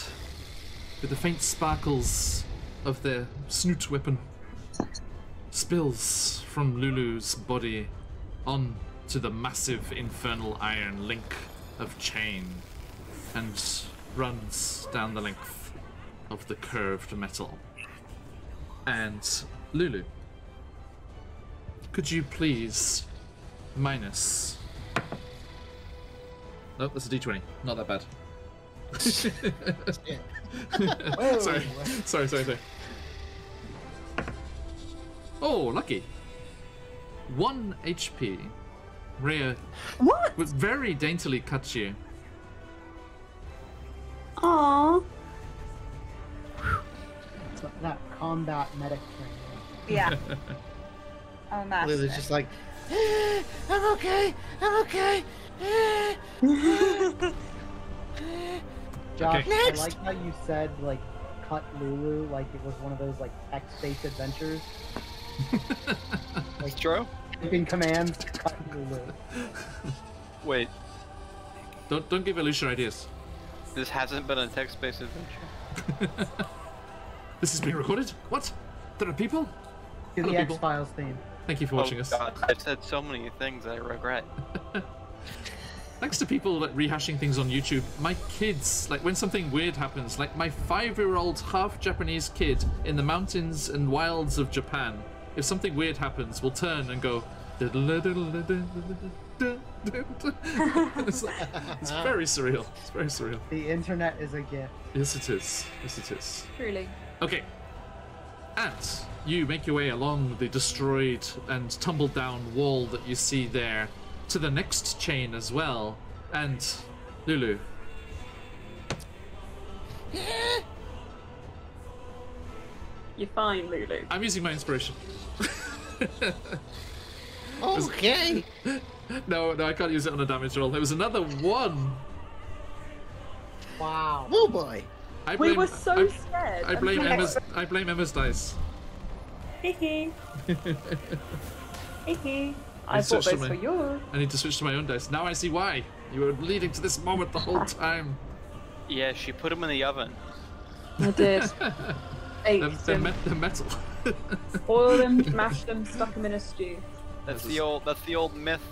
with the faint sparkles of their snoot weapon, spills from Lulu's body onto the massive infernal iron link of chain and runs down the length of the curved metal. And Lulu, could you please minus... Nope, that's a d20. Not that bad. Sorry. Oh, lucky. 1 HP. Rhea What? would very daintily cut you. Aww. So that combat medic training. Yeah. I'm a master. Lulu's just like, I'm okay. I'm okay. Josh, Okay. I Next! like how you said like cut Lulu like it was one of those like text-based adventures. It's true. Typing commands, cut Lulu. Wait, Don't give Alicia ideas. this hasn't been a text-based adventure. This is being recorded? What? There are people? To Hello, the people. X-Files theme. Thank you for watching Oh us. God, I've said so many things I regret. Thanks to people like rehashing things on YouTube, my kids, like when something weird happens, like my 5-year-old half Japanese kid in the mountains and wilds of Japan, if something weird happens, will turn and go. It's very surreal. It's very surreal. The internet is a gift. Yes, it is. Yes, it is. Truly. Okay. And you make your way along the destroyed and tumbled down wall that you see there to the next chain as well. And Lulu. You're fine, Lulu. I'm using my inspiration. Okay. No, I can't use it on a damage roll. There was another 1. Wow. Oh boy. We were so scared. I blame Emma's dice. Hehe. Hehe. I It's bought such those a for you. I need to switch to my own dice. Now I see why. You were leading to this moment the whole time. Yeah, she put him in the oven. I did. Ate They're them, metal. boiled them, mashed them, stuck them in a stew. That's the old myth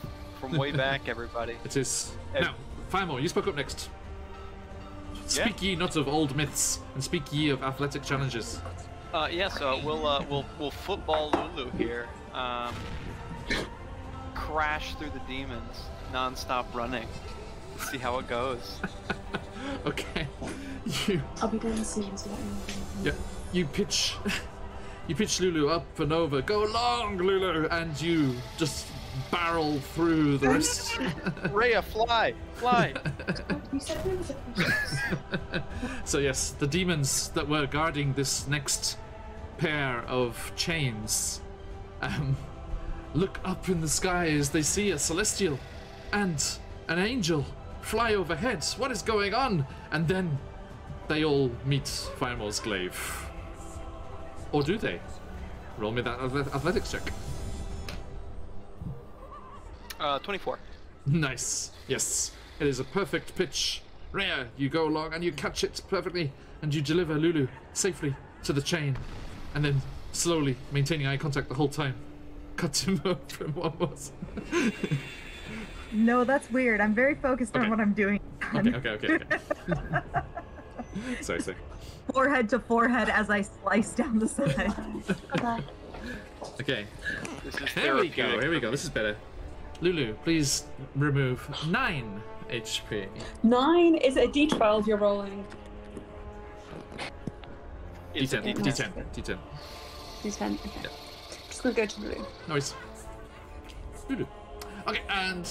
from way back, everybody. It is. Hey. Now, Firemore, you spoke up next. Speak ye not of old myths, and speak ye of athletic challenges. So we'll football Lulu here. Crash through the demons, non-stop running. See how it goes. Okay. I'll be doing soon as well. Yeah. You pitch Lulu up and over. Go long, Lulu, and you just barrel through the rest. Rhea, fly! You said there was a So yes, the demons that were guarding this next pair of chains look up in the sky as they see a celestial and an angel fly overhead. What is going on? And then they all meet Firemore's glaive. Or do they? Roll me that athletics check. 24. Nice. Yes. It is a perfect pitch. Rhea, you go along and you catch it perfectly and you deliver Lulu safely to the chain. And then slowly, maintaining eye contact the whole time, cut him open almost. No, that's weird. I'm very focused on what I'm doing. Okay. Sorry. Forehead to forehead as I slice down the side. Okay. This is Here we therapeutic. go. This is better. Lulu, please remove 9 HP. 9? Is it a D12 you're rolling? It's a D10. D10, okay. Yeah. Just gonna go to Lulu. Nice. Lulu. Okay, and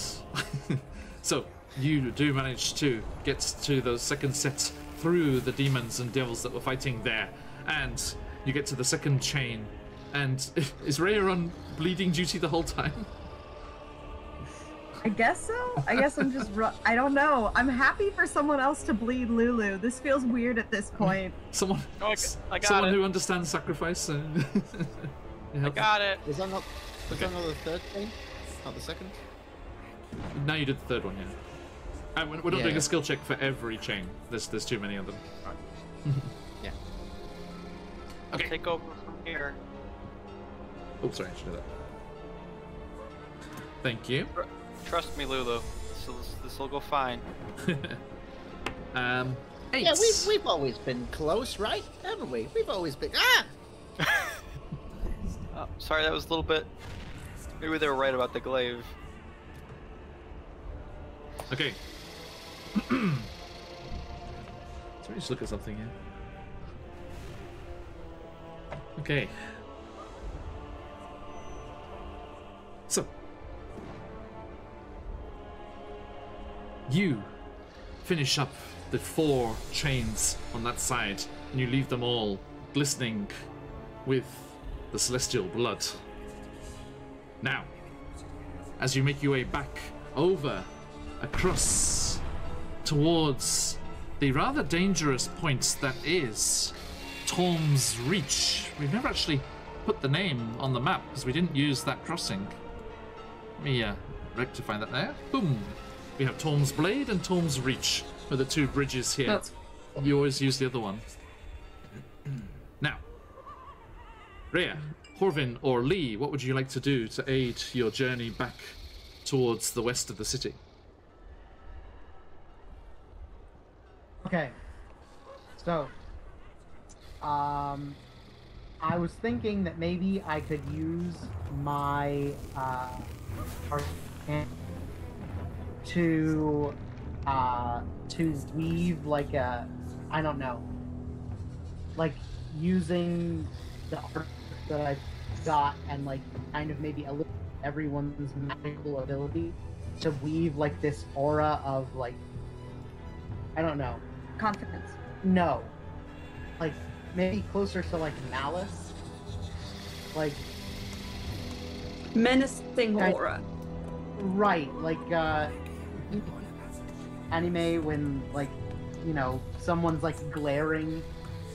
so you do manage to get to the second set through the demons and devils that were fighting there, and you get to the second chain. And is Rhea on bleeding duty the whole time? I guess so. I guess I'm just. I don't know. I'm happy for someone else to bleed Lulu. This feels weird at this point. Someone I got someone it. who understands sacrifice. I got it. Was that not the third thing? Not the second? Now you did the third one, yeah. And we're not doing Yeah. a skill check for every chain. There's too many of them. Yeah. Okay. Take over from here. Oh, sorry, I should do that. Thank you. Trust me, Lulu. This will go fine. 8. Yeah, we've always been close, right? Haven't we? We've always been. Sorry, that was a little bit. Maybe they were right about the glaive. Okay. Let me just look at something here. Okay. So, you finish up the 4 chains on that side, and you leave them all glistening with the celestial blood. Now, as you make your way back over, across, towards the rather dangerous point that is Tom's Reach. We've never actually put the name on the map because we didn't use that crossing. Let me rectify that there. Boom. We have Tom's Blade and Tom's Reach are the 2 bridges here. That's... You always use the other one. Now, Rhea, Horvin, or Lee, what would you like to do to aid your journey back towards the west of the city? Okay. So, I was thinking that maybe I could use my arcane to weave like a, I don't know, like using the art that I got and like kind of maybe a little everyone's magical ability to weave like this aura of like, I don't know. Confidence. No. Like, maybe closer to, like, malice. Like... Menacing aura. Right, like, anime when, like, you know, someone's, like, glaring,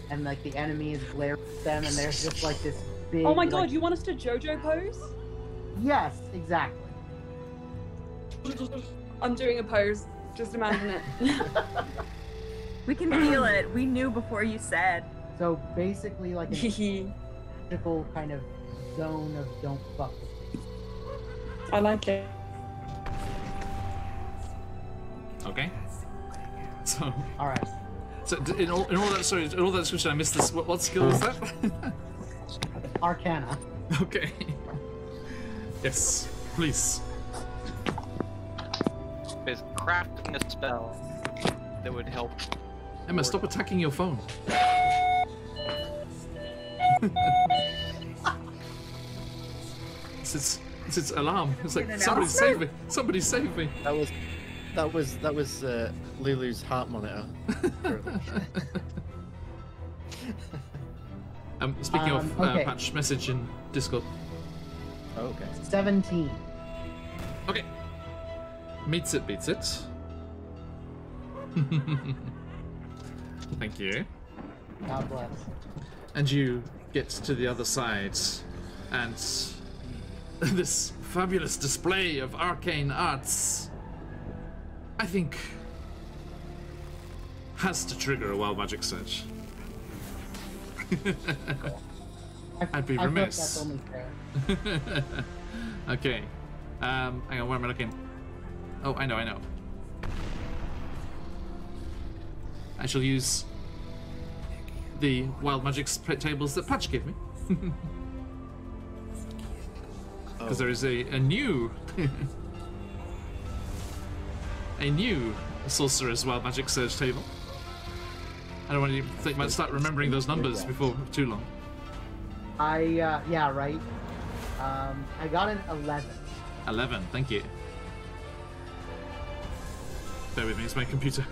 and, like, the enemy is glaring at them, and there's just, like, this big... Oh my god, like... you want us to JoJo pose? Yes, exactly. I'm doing a pose. Just imagine it. We can feel it. We knew before you said. So basically, like a magical kind of zone of don't fuck with me. I like it. Okay. So. All right. So in all that description, I missed this. What skill was that? Arcana. Okay. Yes, please. Is crafting a spell that would help. Emma, stop attacking your phone. It's its alarm. It's like somebody save me! Somebody save me! That was Lulu's heart monitor. Speaking of okay. patch message in Discord. Okay. 17. Okay. Meets it, beats it. Thank you. God bless. And you get to the other side, and this fabulous display of arcane arts, I think, has to trigger a wild magic surge. I'd be remiss. I feel like that's only fair. Okay. Hang on, where am I looking? Oh, I know. I shall use the wild magic tables that Patch gave me. Because there is a new a new sorcerer's wild magic surge table. I don't want to think might start remembering those numbers before too long. Yeah, right. I got an 11. 11, thank you. Bear with me as my computer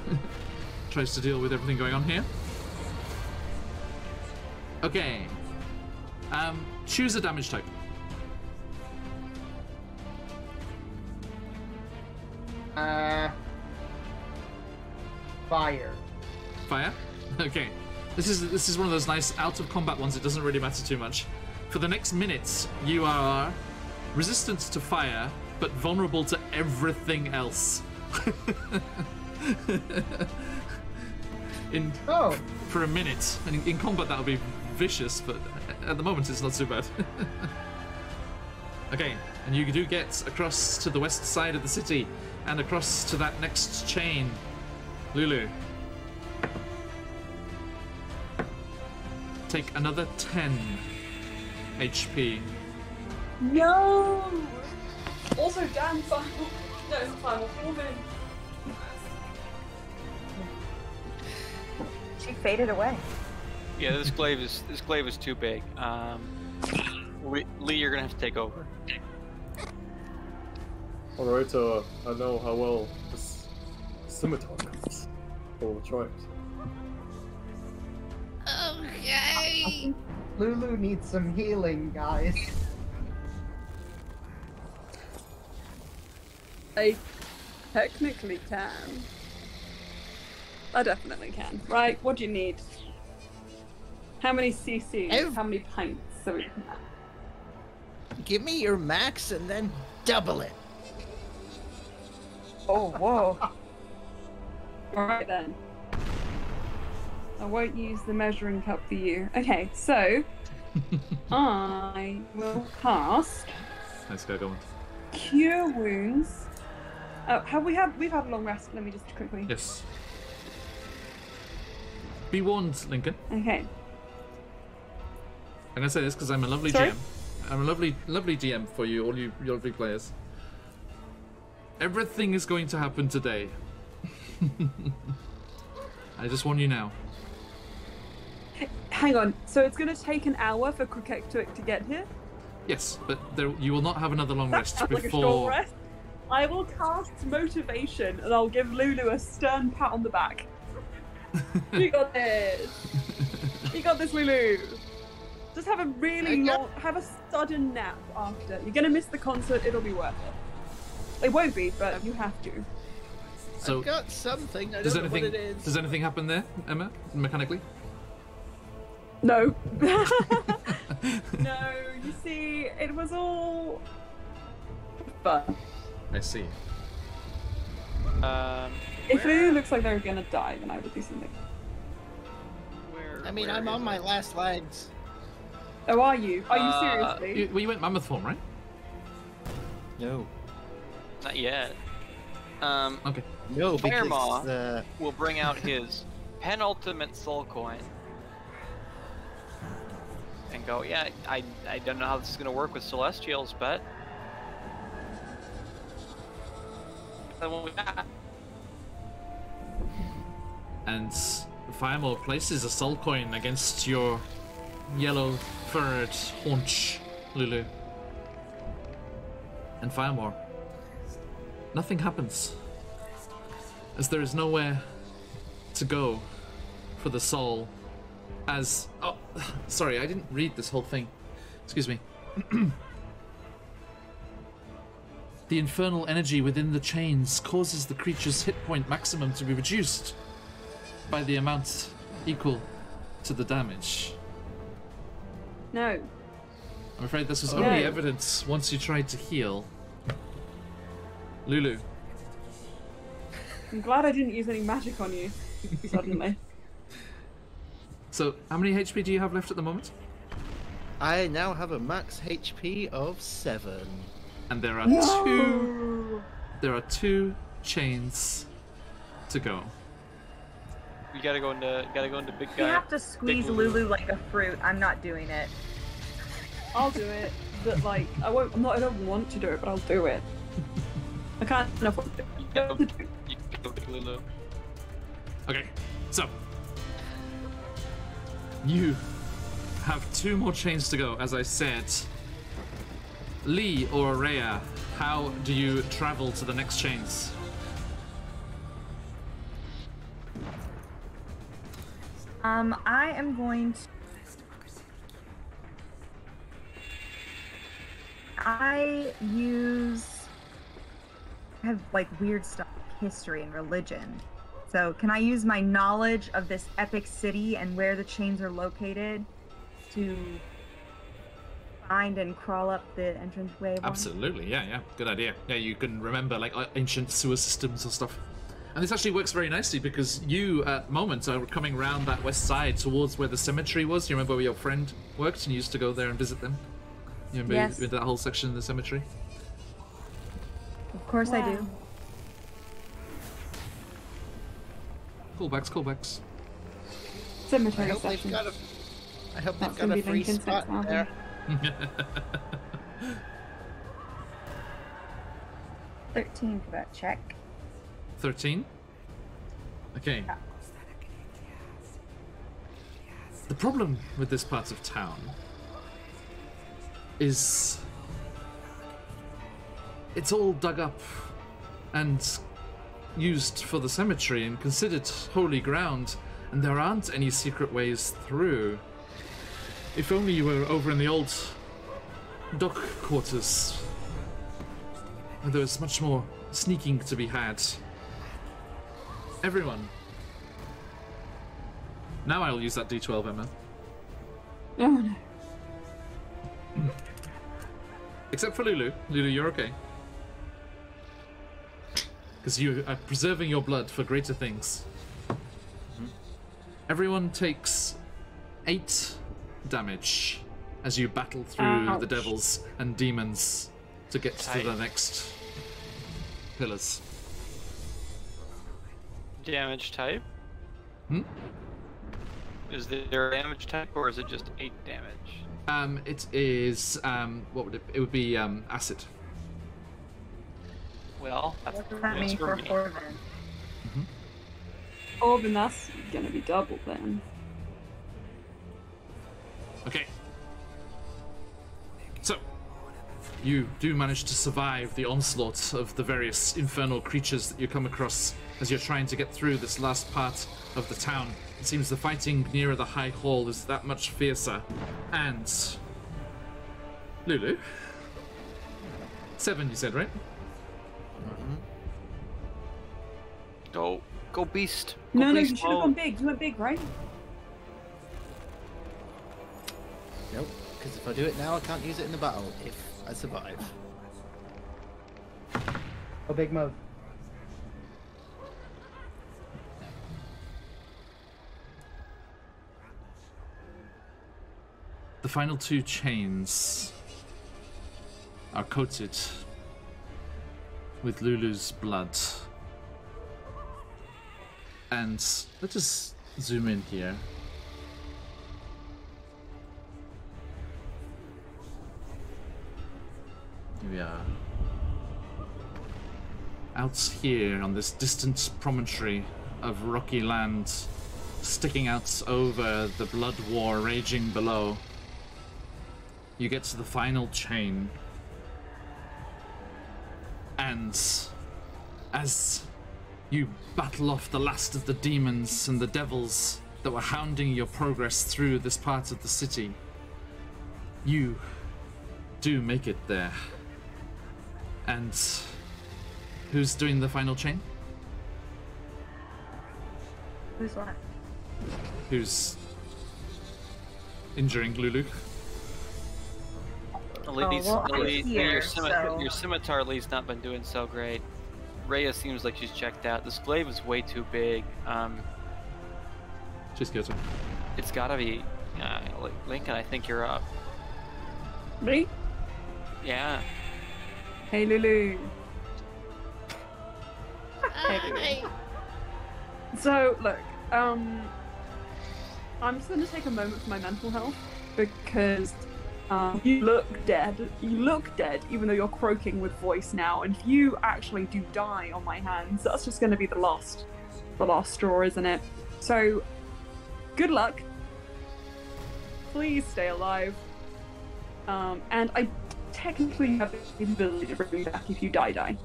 tries to deal with everything going on here. Okay. Choose a damage type. Fire. Fire? Okay. This is one of those nice out of combat ones. It doesn't really matter too much. For the next minute, you are resistant to fire, but vulnerable to everything else. For a minute. And in combat that'll be vicious, but at the moment it's not too bad. Okay, and you do get across to the west side of the city and across to that next chain. Lulu. Take another 10 HP. No! Also, damn final. No, final woman. She faded away. Yeah, this glaive is too big. Lee, you're gonna have to take over. Alright, I know how well this scimitar cuts. We'll try it. Okay. Lulu needs some healing, guys. I technically can. I definitely can. Right, what do you need? How many CC? How many pints? So we can have? Give me your max and then double it. Oh, whoa. Alright then. I won't use the measuring cup for you. Okay, so I will cast Nice guy going. Cure Wounds. Oh, we've had a long rest. Let me just quickly. Yes. Be warned, Lincoln. Okay. I'm gonna say this because I'm a lovely Sorry? GM. I'm a lovely GM for you, all you lovely players. Everything is going to happen today. I just warn you now. Hang on. So it's going to take an hour for Krukektuik to get here? Yes, but you will not have another long rest Like a before. short rest? I will cast motivation and I'll give Lulu a stern pat on the back. You got this. You got this, Lulu. Just have a really long, have a sudden nap after. You're gonna miss the concert. It'll be worth it. It won't be, but you have to. So I've got something. I does don't know anything what it is. does anything happen there, Emma? Mechanically? No. No. You see, it was all fun. I see. If Lulu looks like they're gonna die, then I would do something. I mean, I'm on my last legs. Oh, are you? Are you seriously? You went mammoth form, right? No. Not yet. Okay. No, because Firemaw will bring out his penultimate soul coin and go, yeah, I don't know how this is going to work with Celestials, but And Firemaw places a soul coin against your yellow furred haunch, Lulu. And Firemaw. Nothing happens. As there is nowhere to go for the soul. As... Oh, sorry, I didn't read this whole thing. Excuse me. The infernal energy within the chains causes the creature's hit point maximum to be reduced by the amount equal to the damage. No. I'm afraid this was No. only evidence once you tried to heal. Lulu. I'm glad I didn't use any magic on you suddenly. So, how many HP do you have left at the moment? I now have a max HP of 7. And there are No. two chains to go. you gotta go into big guy. You have to squeeze Big Lulu like a fruit. I'm not doing it. I'll do it, but like I won't. I don't want to do it, but I'll do it. I can't afford it. You can go big Lulu. Okay, so you have 2 more chains to go, as I said. Lee or Rhea, how do you travel to the next chains? I am going to. I have like weird stuff, like history and religion. So can I use my knowledge of this epic city and where the chains are located to find and crawl up the entranceway? Absolutely, yeah, good idea. Yeah, you can remember like ancient sewer systems or stuff. And this actually works very nicely because you, at moment, are coming round that west side towards where the cemetery was. You remember where your friend worked and you used to go there and visit them? You remember Yes. that whole section of the cemetery? Of course I do. Callbacks. I Cemetery hope they've section. got a, I hope That's they've got gonna a be free Lincoln's next spot album. there. 13 for that check. 13? Okay. The problem with this part of town is it's all dug up and used for the cemetery and considered holy ground, and there aren't any secret ways through. If only you were over in the old dock quarters, where there was much more sneaking to be had. Everyone. Now I'll use that D12, Emma. Oh no. Except for Lulu. Lulu, you're okay. Because you are preserving your blood for greater things. Everyone takes 8 damage as you battle through the Ouch. devils and demons to get to the Tight. next pillars. Damage type. Is there a damage type, or is it just 8 damage? It is what would it? It would be acid. Well, that's What does that that's mean for me. Orvin? Oh, then that's gonna be double then. Okay. So, you do manage to survive the onslaught of the various infernal creatures that you come across as you're trying to get through this last part of the town. It seems the fighting nearer the High Hall is that much fiercer. And... Lulu? 7, you said, right? Go beast. Go No, you beast should have mode. gone big. You went big, right? Nope, because if I do it now, I can't use it in the battle if I survive. Oh, big move. The final 2 chains are coated with Lulu's blood. And let's just zoom in here. Here we are. Out here on this distant promontory of rocky land, sticking out over the blood war raging below, you get to the final chain. And as you battle off the last of the demons and the devils that were hounding your progress through this part of the city, you do make it there. And who's doing the final chain? Who's left? Who's injuring Lulu? Lily's, well, I'm Lily, here, your, so- your scimitar Lee's not been doing so great. Rhea seems like she's checked out. This glaive is way too big. Just go to It's gotta be Lincoln. I think you're up. Me? Yeah. Hey, Lulu. Hey. So, look, I'm just going to take a moment for my mental health because you look dead. You look dead, even though you're croaking with voice now. And if you actually do die on my hands, that's just going to be the last straw, isn't it? So, good luck. Please stay alive. And I technically have the ability to bring you back if you die.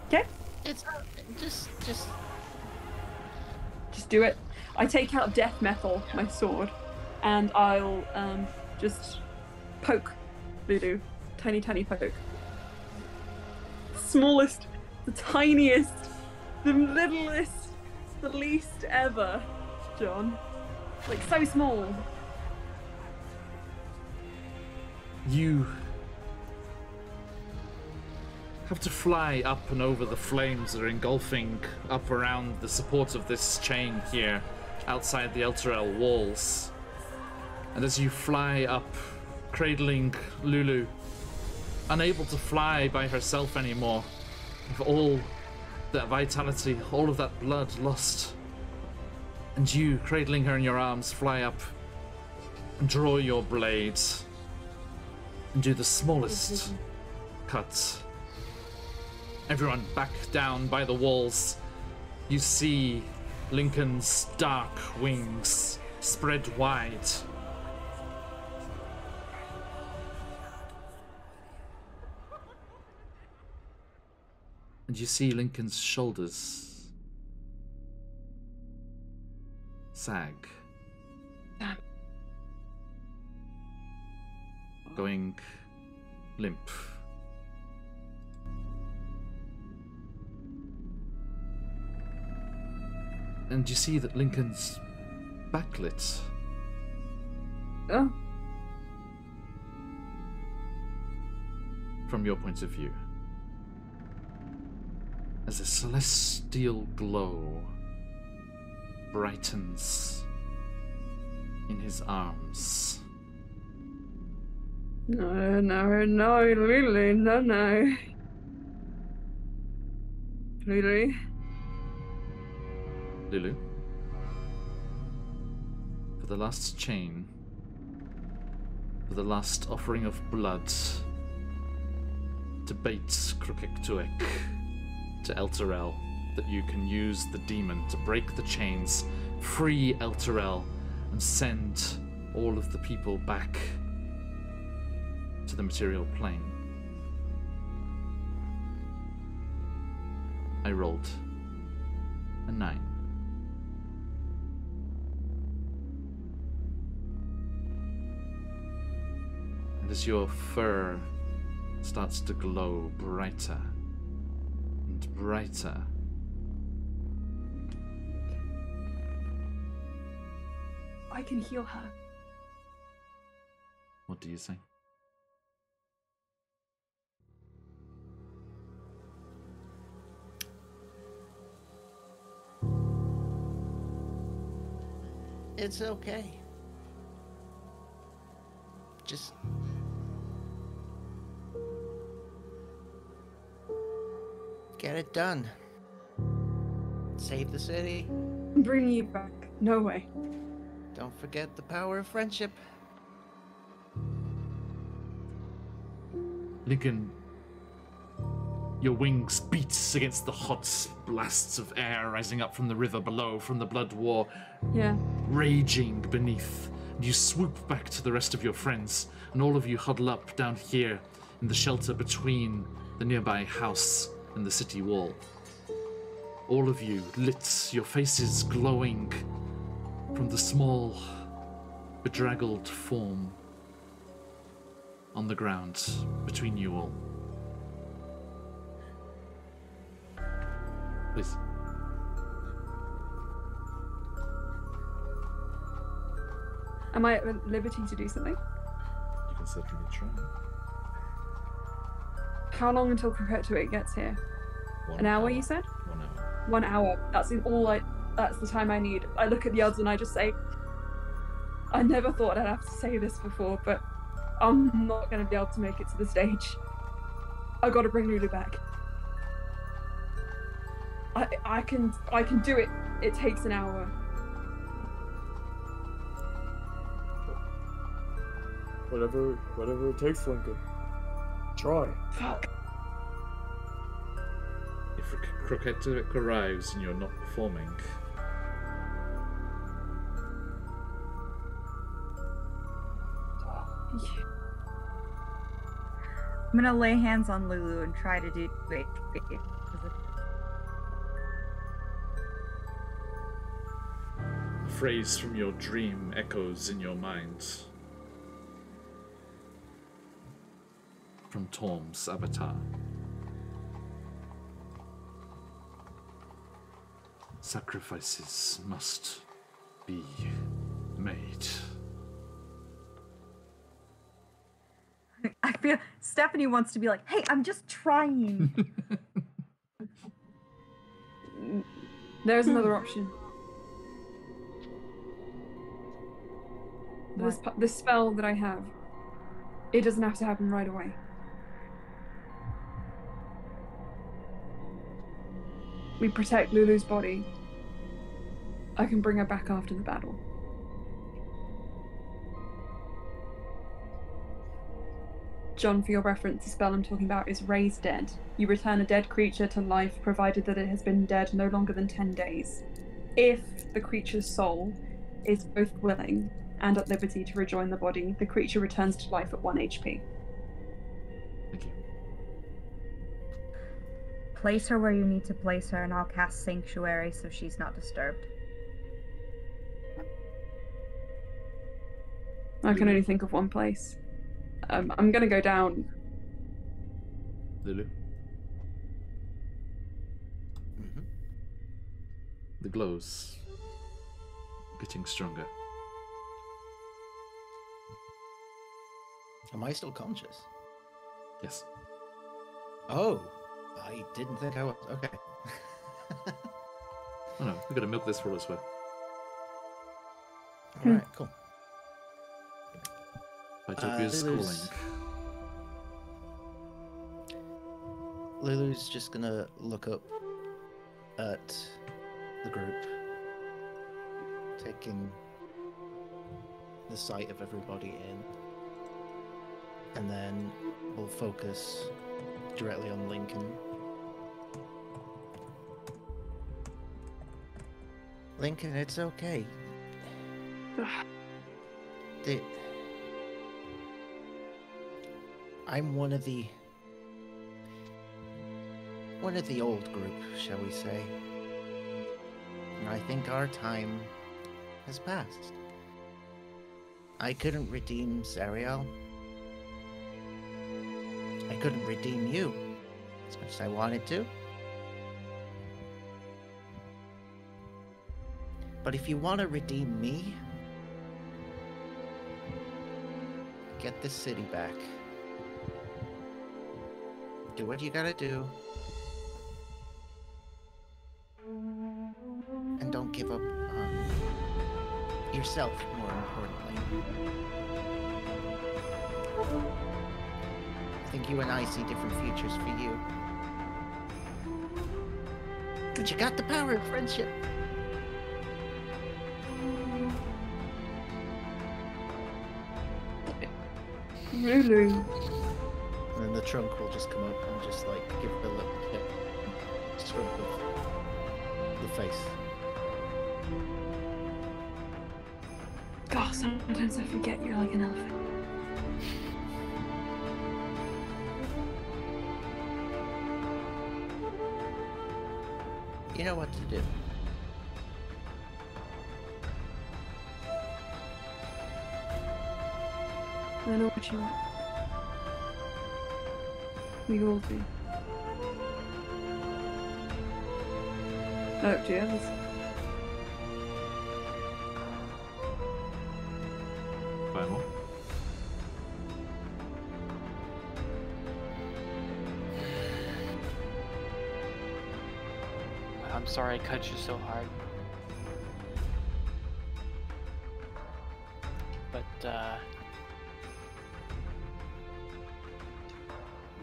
Okay? It's just Just do it. I take out death metal, my sword, and I'll just poke Lulu. Tiny poke. Smallest, the tiniest, the littlest, the least ever, John. Like, so small. You have to fly up and over the flames that are engulfing up around the support of this chain here outside the Elturel walls. And as you fly up, cradling Lulu, unable to fly by herself anymore, with all that vitality, all of that blood lost, and you, cradling her in your arms, fly up and draw your blade and do the smallest cut. Everyone back down by the walls. You see Lincoln's dark wings spread wide. And you see Lincoln's shoulders sag. Going limp. And you see that Lincoln's backlit. Oh. From your point of view. As a celestial glow brightens in his arms. No, Lily, no. Lily. Lulu? for the last chain, for the last offering of blood, to bait Krukektuek to Elturel, that you can use the demon to break the chains, free Elturel, and send all of the people back to the material plane. I rolled a 9. And as your fur starts to glow brighter and brighter, I can heal her. what do you say? It's okay. Just get it done. Save the city. I'm bringing you back. No way. Don't forget the power of friendship. Lincoln, your wings beat against the hot blasts of air rising up from the river below, from the blood war Yeah. raging beneath. And you swoop back to the rest of your friends, and all of you huddle up down here in the shelter between the nearby house and the city wall. All of you lit, your faces glowing from the small, bedraggled form on the ground between you all. Please. Am I at liberty to do something? You can certainly try. How long until Perpetuate gets here? An hour, you said? 1 hour. 1 hour. That's the time I need. I look at the odds and I just say, I never thought I'd have to say this before, but I'm not going to be able to make it to the stage. I got to bring Lulu back. I can do it. It takes an hour. Whatever it takes, Lincoln. Try. Fuck. If Kroketuvik arrives and you're not performing, I'm gonna lay hands on Lulu and try to do it. a phrase from your dream echoes in your mind. From Torm's avatar. Sacrifices must be made. I feel Stephanie wants to be like, hey, I'm just trying. There's another option. What? This spell that I have, it doesn't have to happen right away. We protect Lulu's body. I can bring her back after the battle. John, for your reference, the spell I'm talking about is Raise Dead. You return a dead creature to life, provided that it has been dead no longer than 10 days. If the creature's soul is both willing and at liberty to rejoin the body, the creature returns to life at 1 HP. Thank you. Place her where you need to place her, and I'll cast Sanctuary so she's not disturbed. I can only think of one place. I'm gonna go down. Lulu? Mm-hmm. The glow's getting stronger. Am I still conscious? Yes. Oh, I didn't think I was. Okay. Oh no, we've got to milk this for all it's worth. All right, cool. Utopia's calling. Lulu's just gonna look up at the group, taking the sight of everybody in. And then we'll focus directly on Lincoln. Lincoln, it's okay. I'm one of the old group, shall we say. And I think our time has passed. I couldn't redeem Zariel. I couldn't redeem you as much as I wanted to. But if you want to redeem me, get this city back. Do what you gotta do. And don't give up on yourself, more importantly. I think you and I see different futures for you. But you got the power of friendship. Really? And then the trunk will just come up and just like give it a little scrub of the face. God, sometimes I forget you're like an elephant. You know what to do. I know what you want. We all do. Oh, do you have this? Final. I'm sorry I cut you so hard. But,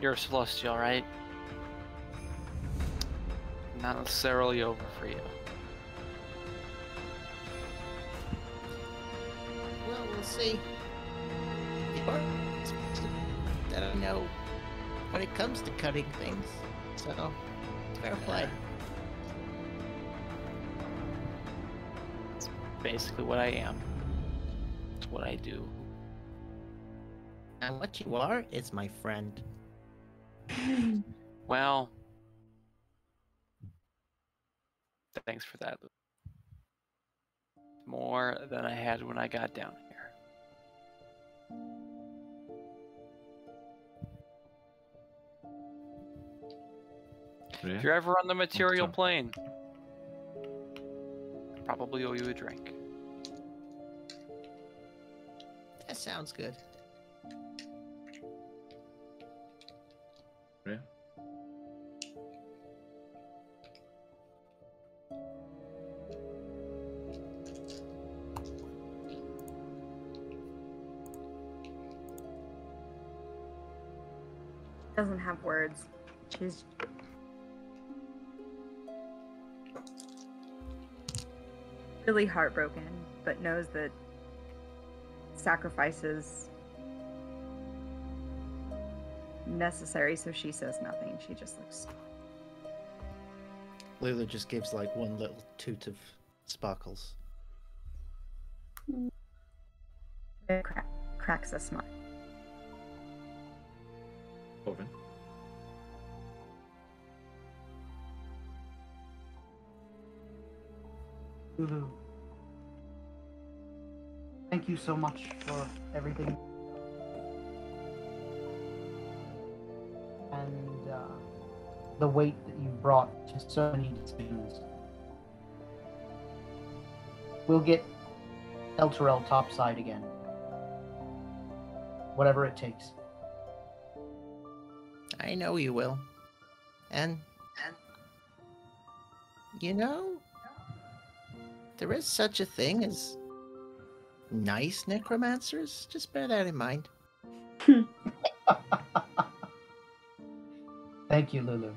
you're a Celestial, right? Not necessarily over for you. Well, we'll see. That I know when it comes to cutting things. So, fair play. It's basically what I am. It's what I do. And what you are is my friend. Well, thanks for that. More than I had when I got down here. Yeah. If you're ever on the material plane, I probably owe you a drink. That sounds good. Yeah. Doesn't have words. She's really heartbroken, but knows that sacrifices necessary, so she says nothing. She just looks. Lulu just gives like one little toot of sparkles. Cracks a smile. Open. Lulu, thank you so much for everything. And the weight that you brought to so many decisions. We'll get El Terrell topside again. Whatever it takes. I know you will. And you know, there is such a thing as nice necromancers. Just bear that in mind. Thank you, Lulu.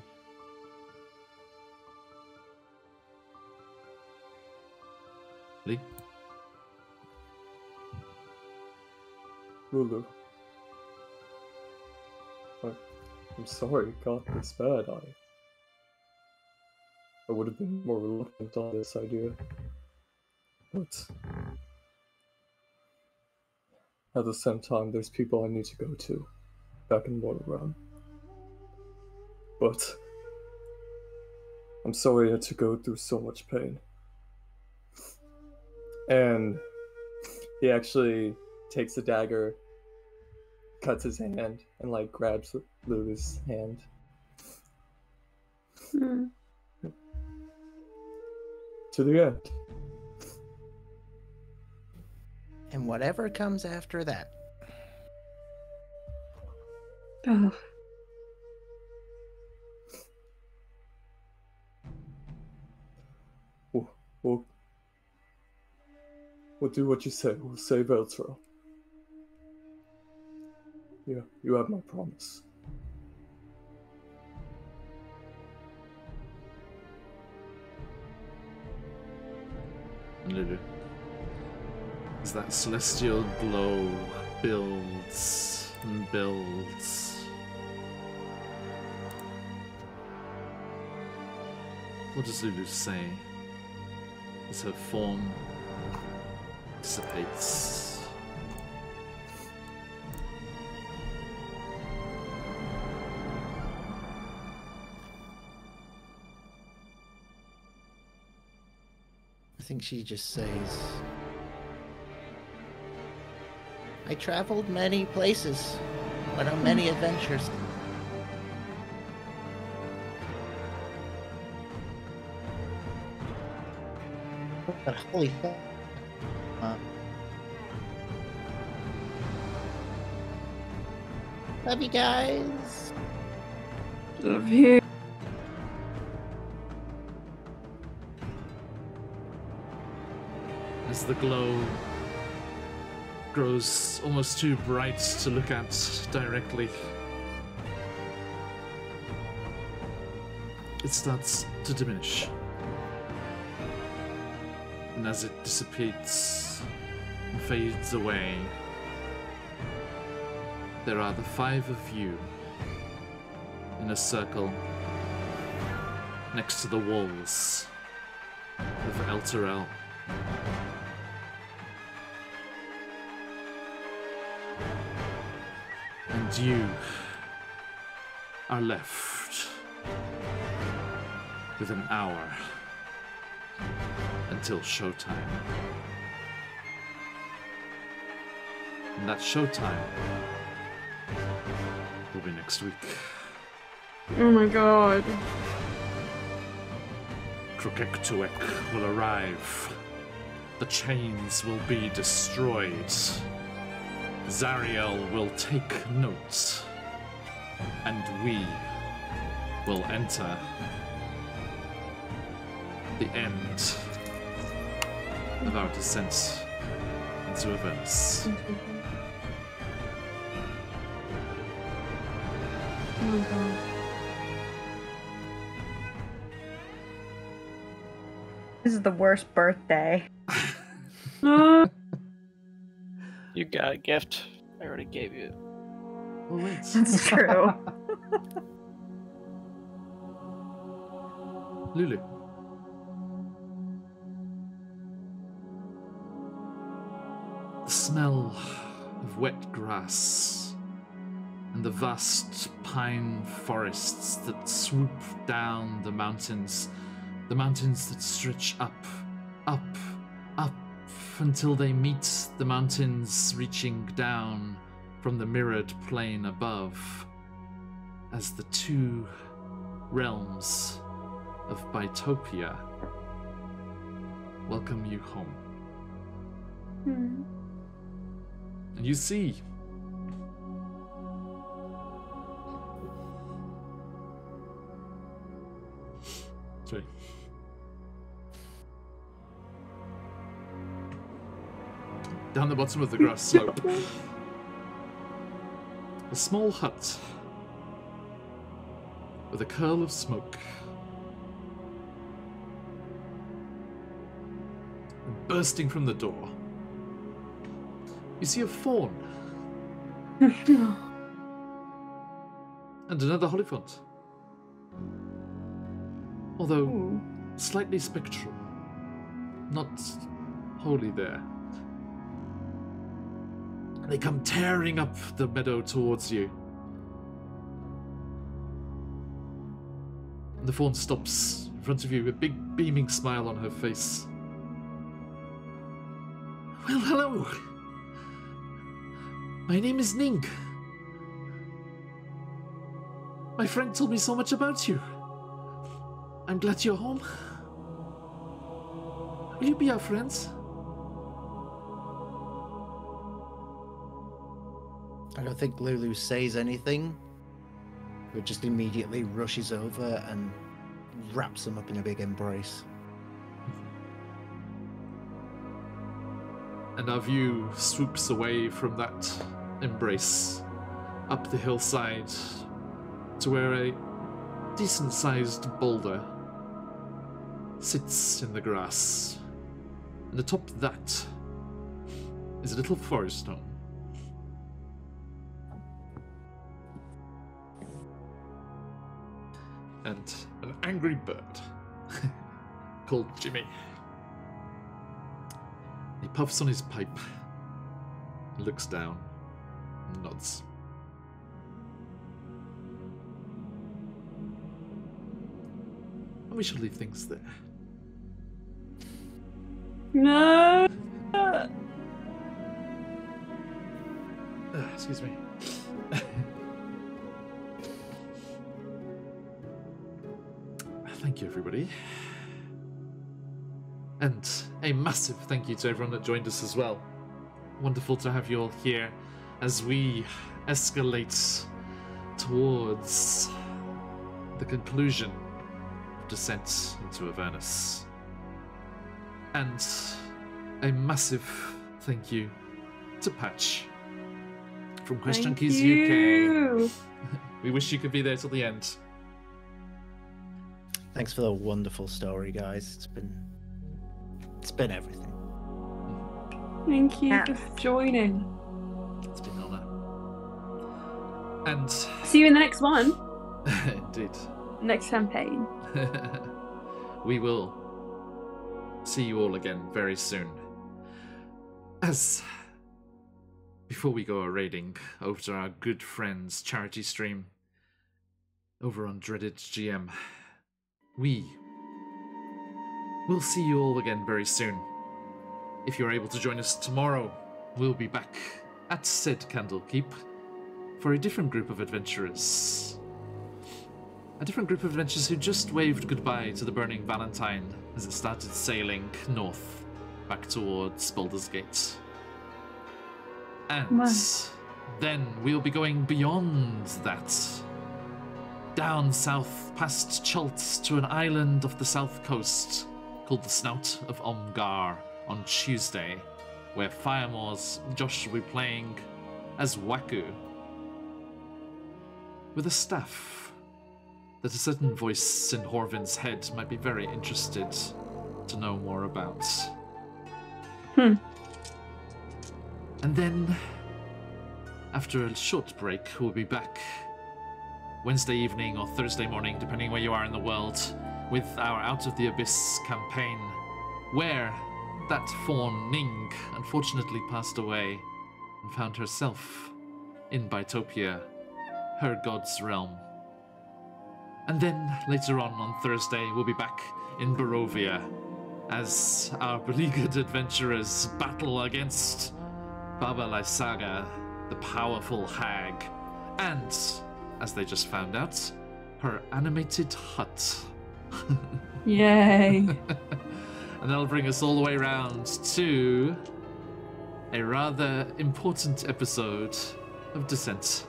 Lee? Lulu. I'm sorry it got this bad. I would have been more reluctant on this idea. But at the same time, there's people I need to go to back in Mortal Realm. But I'm sorry I had to go through so much pain. And he actually takes a dagger, cuts his hand, and like grabs Lulu's hand. Hmm. To the end. And whatever comes after that. Oh. We'll do what you say. We'll save Eltro. Yeah, you have my promise. Lulu. As that celestial glow builds and builds. What does Lulu say as her form dissipates? I think she just says, I traveled many places, went on many adventures. But holy fuck. Love you guys. Love you. As the glow grows almost too bright to look at directly, it starts to diminish. And as it dissipates and fades away, there are the 5 of you in a circle next to the walls of Elturel. And you are left with an hour until showtime. And that showtime will be next week. Oh my god. Krukektuek will arrive. The chains will be destroyed. Zariel will take note. And we will enter the end of our descent into Avernus. Oh my god. This is the worst birthday. You got a gift. I already gave you it. Oh, wait. That's true. Lulu. The smell of wet grass and the vast pine forests that swoop down the mountains that stretch up, up, up, until they meet the mountains reaching down from the mirrored plane above, as the 2 realms of Bitopia welcome you home. Hmm. And you see sorry. Down the bottom of the grass slope, a small hut with a curl of smoke. And bursting from the door, you see a fawn And another holy font. Although Ooh. slightly spectral. Not wholly there. They come tearing up the meadow towards you. And the fawn stops in front of you, a big beaming smile on her face. Well, hello. My name is Ning. My friend told me so much about you. I'm glad you're home. Will you be our friends? I don't think Lulu says anything, but just immediately rushes over and wraps them up in a big embrace. And our view swoops away from that embrace, up the hillside, to where a decent-sized boulder sits in the grass. And atop that is a little forest home. And an angry bird called Jimmy. He puffs on his pipe, looks down, and nods. And we shall leave things there. No. Excuse me. Thank you, everybody. And a massive thank you to everyone that joined us as well. Wonderful to have you all here as we escalate towards the conclusion of descent into Avernus. And a massive thank you to Patch from Question Keys UK. We wish you could be there till the end. Thanks for the wonderful story, guys. It's been everything. Thank you for joining. It's been an honour. And See you in the next one. indeed. Next campaign. We will see you all again very soon. As before we go a raiding over to our good friends' charity stream over on Dreaded GM, we will see you all again very soon. If you're able to join us tomorrow, we'll be back at said Candlekeep for a different group of adventurers. A different group of adventurers who just waved goodbye to the Burning Valentine as it started sailing north, back towards Baldur's Gate. And then we'll be going beyond that, down south past Chult to an island off the south coast called the Snout of Omgar on Tuesday, where Firemore's Josh will be playing as Waku, with a staff that a certain voice in Horvin's head might be very interested to know more about. And then, after a short break, we'll be back Wednesday evening or Thursday morning, depending where you are in the world, with our Out of the Abyss campaign, where that fawn Ning unfortunately passed away and found herself in Bytopia, her god's realm. And then later on Thursday, we'll be back in Barovia as our beleaguered adventurers battle against Baba Lysaga, the powerful hag, and, as they just found out, her animated hut. Yay. And that'll bring us all the way around to a rather important episode of Descent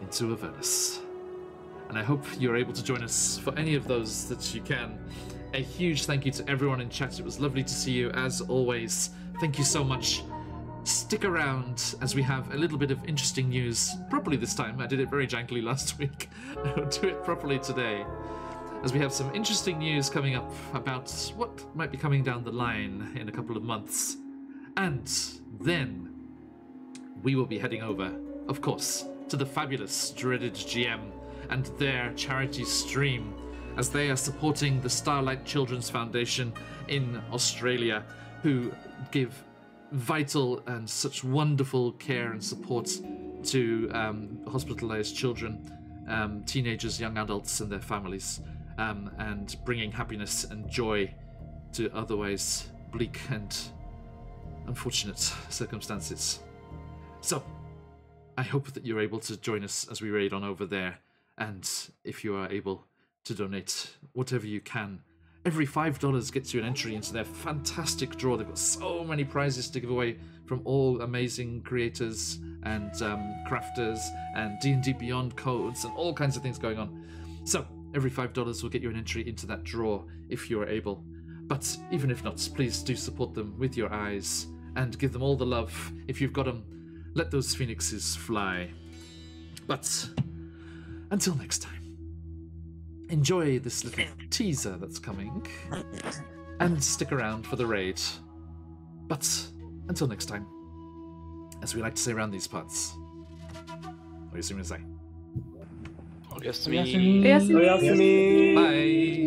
into Avernus. And I hope you're able to join us for any of those that you can. A huge thank you to everyone in chat. It was lovely to see you, as always. Thank you so much. Stick around as we have a little bit of interesting news. Properly this time. I did it very jankily last week. I'll do it properly today, as we have some interesting news coming up about what might be coming down the line in a couple of months. And then we will be heading over of course, to the fabulous Dreaded GM and their charity stream, as they are supporting the Starlight Children's Foundation in Australia, who give vital and such wonderful care and support to hospitalized children, teenagers, young adults, and their families, and bringing happiness and joy to otherwise bleak and unfortunate circumstances. So, I hope that you're able to join us as we raid on over there, and if you are able to donate whatever you can. Every $5 gets you an entry into their fantastic draw. They've got so many prizes to give away from all amazing creators and crafters and D&D Beyond codes and all kinds of things going on. So every $5 will get you an entry into that draw if you are able. But even if not, please do support them with your eyes and give them all the love. If you've got them, let those phoenixes fly. But until next time, enjoy this little teaser that's coming, and stick around for the raid. But until next time, as we like to say around these parts, what are you going to say? Oyasumi. Bye.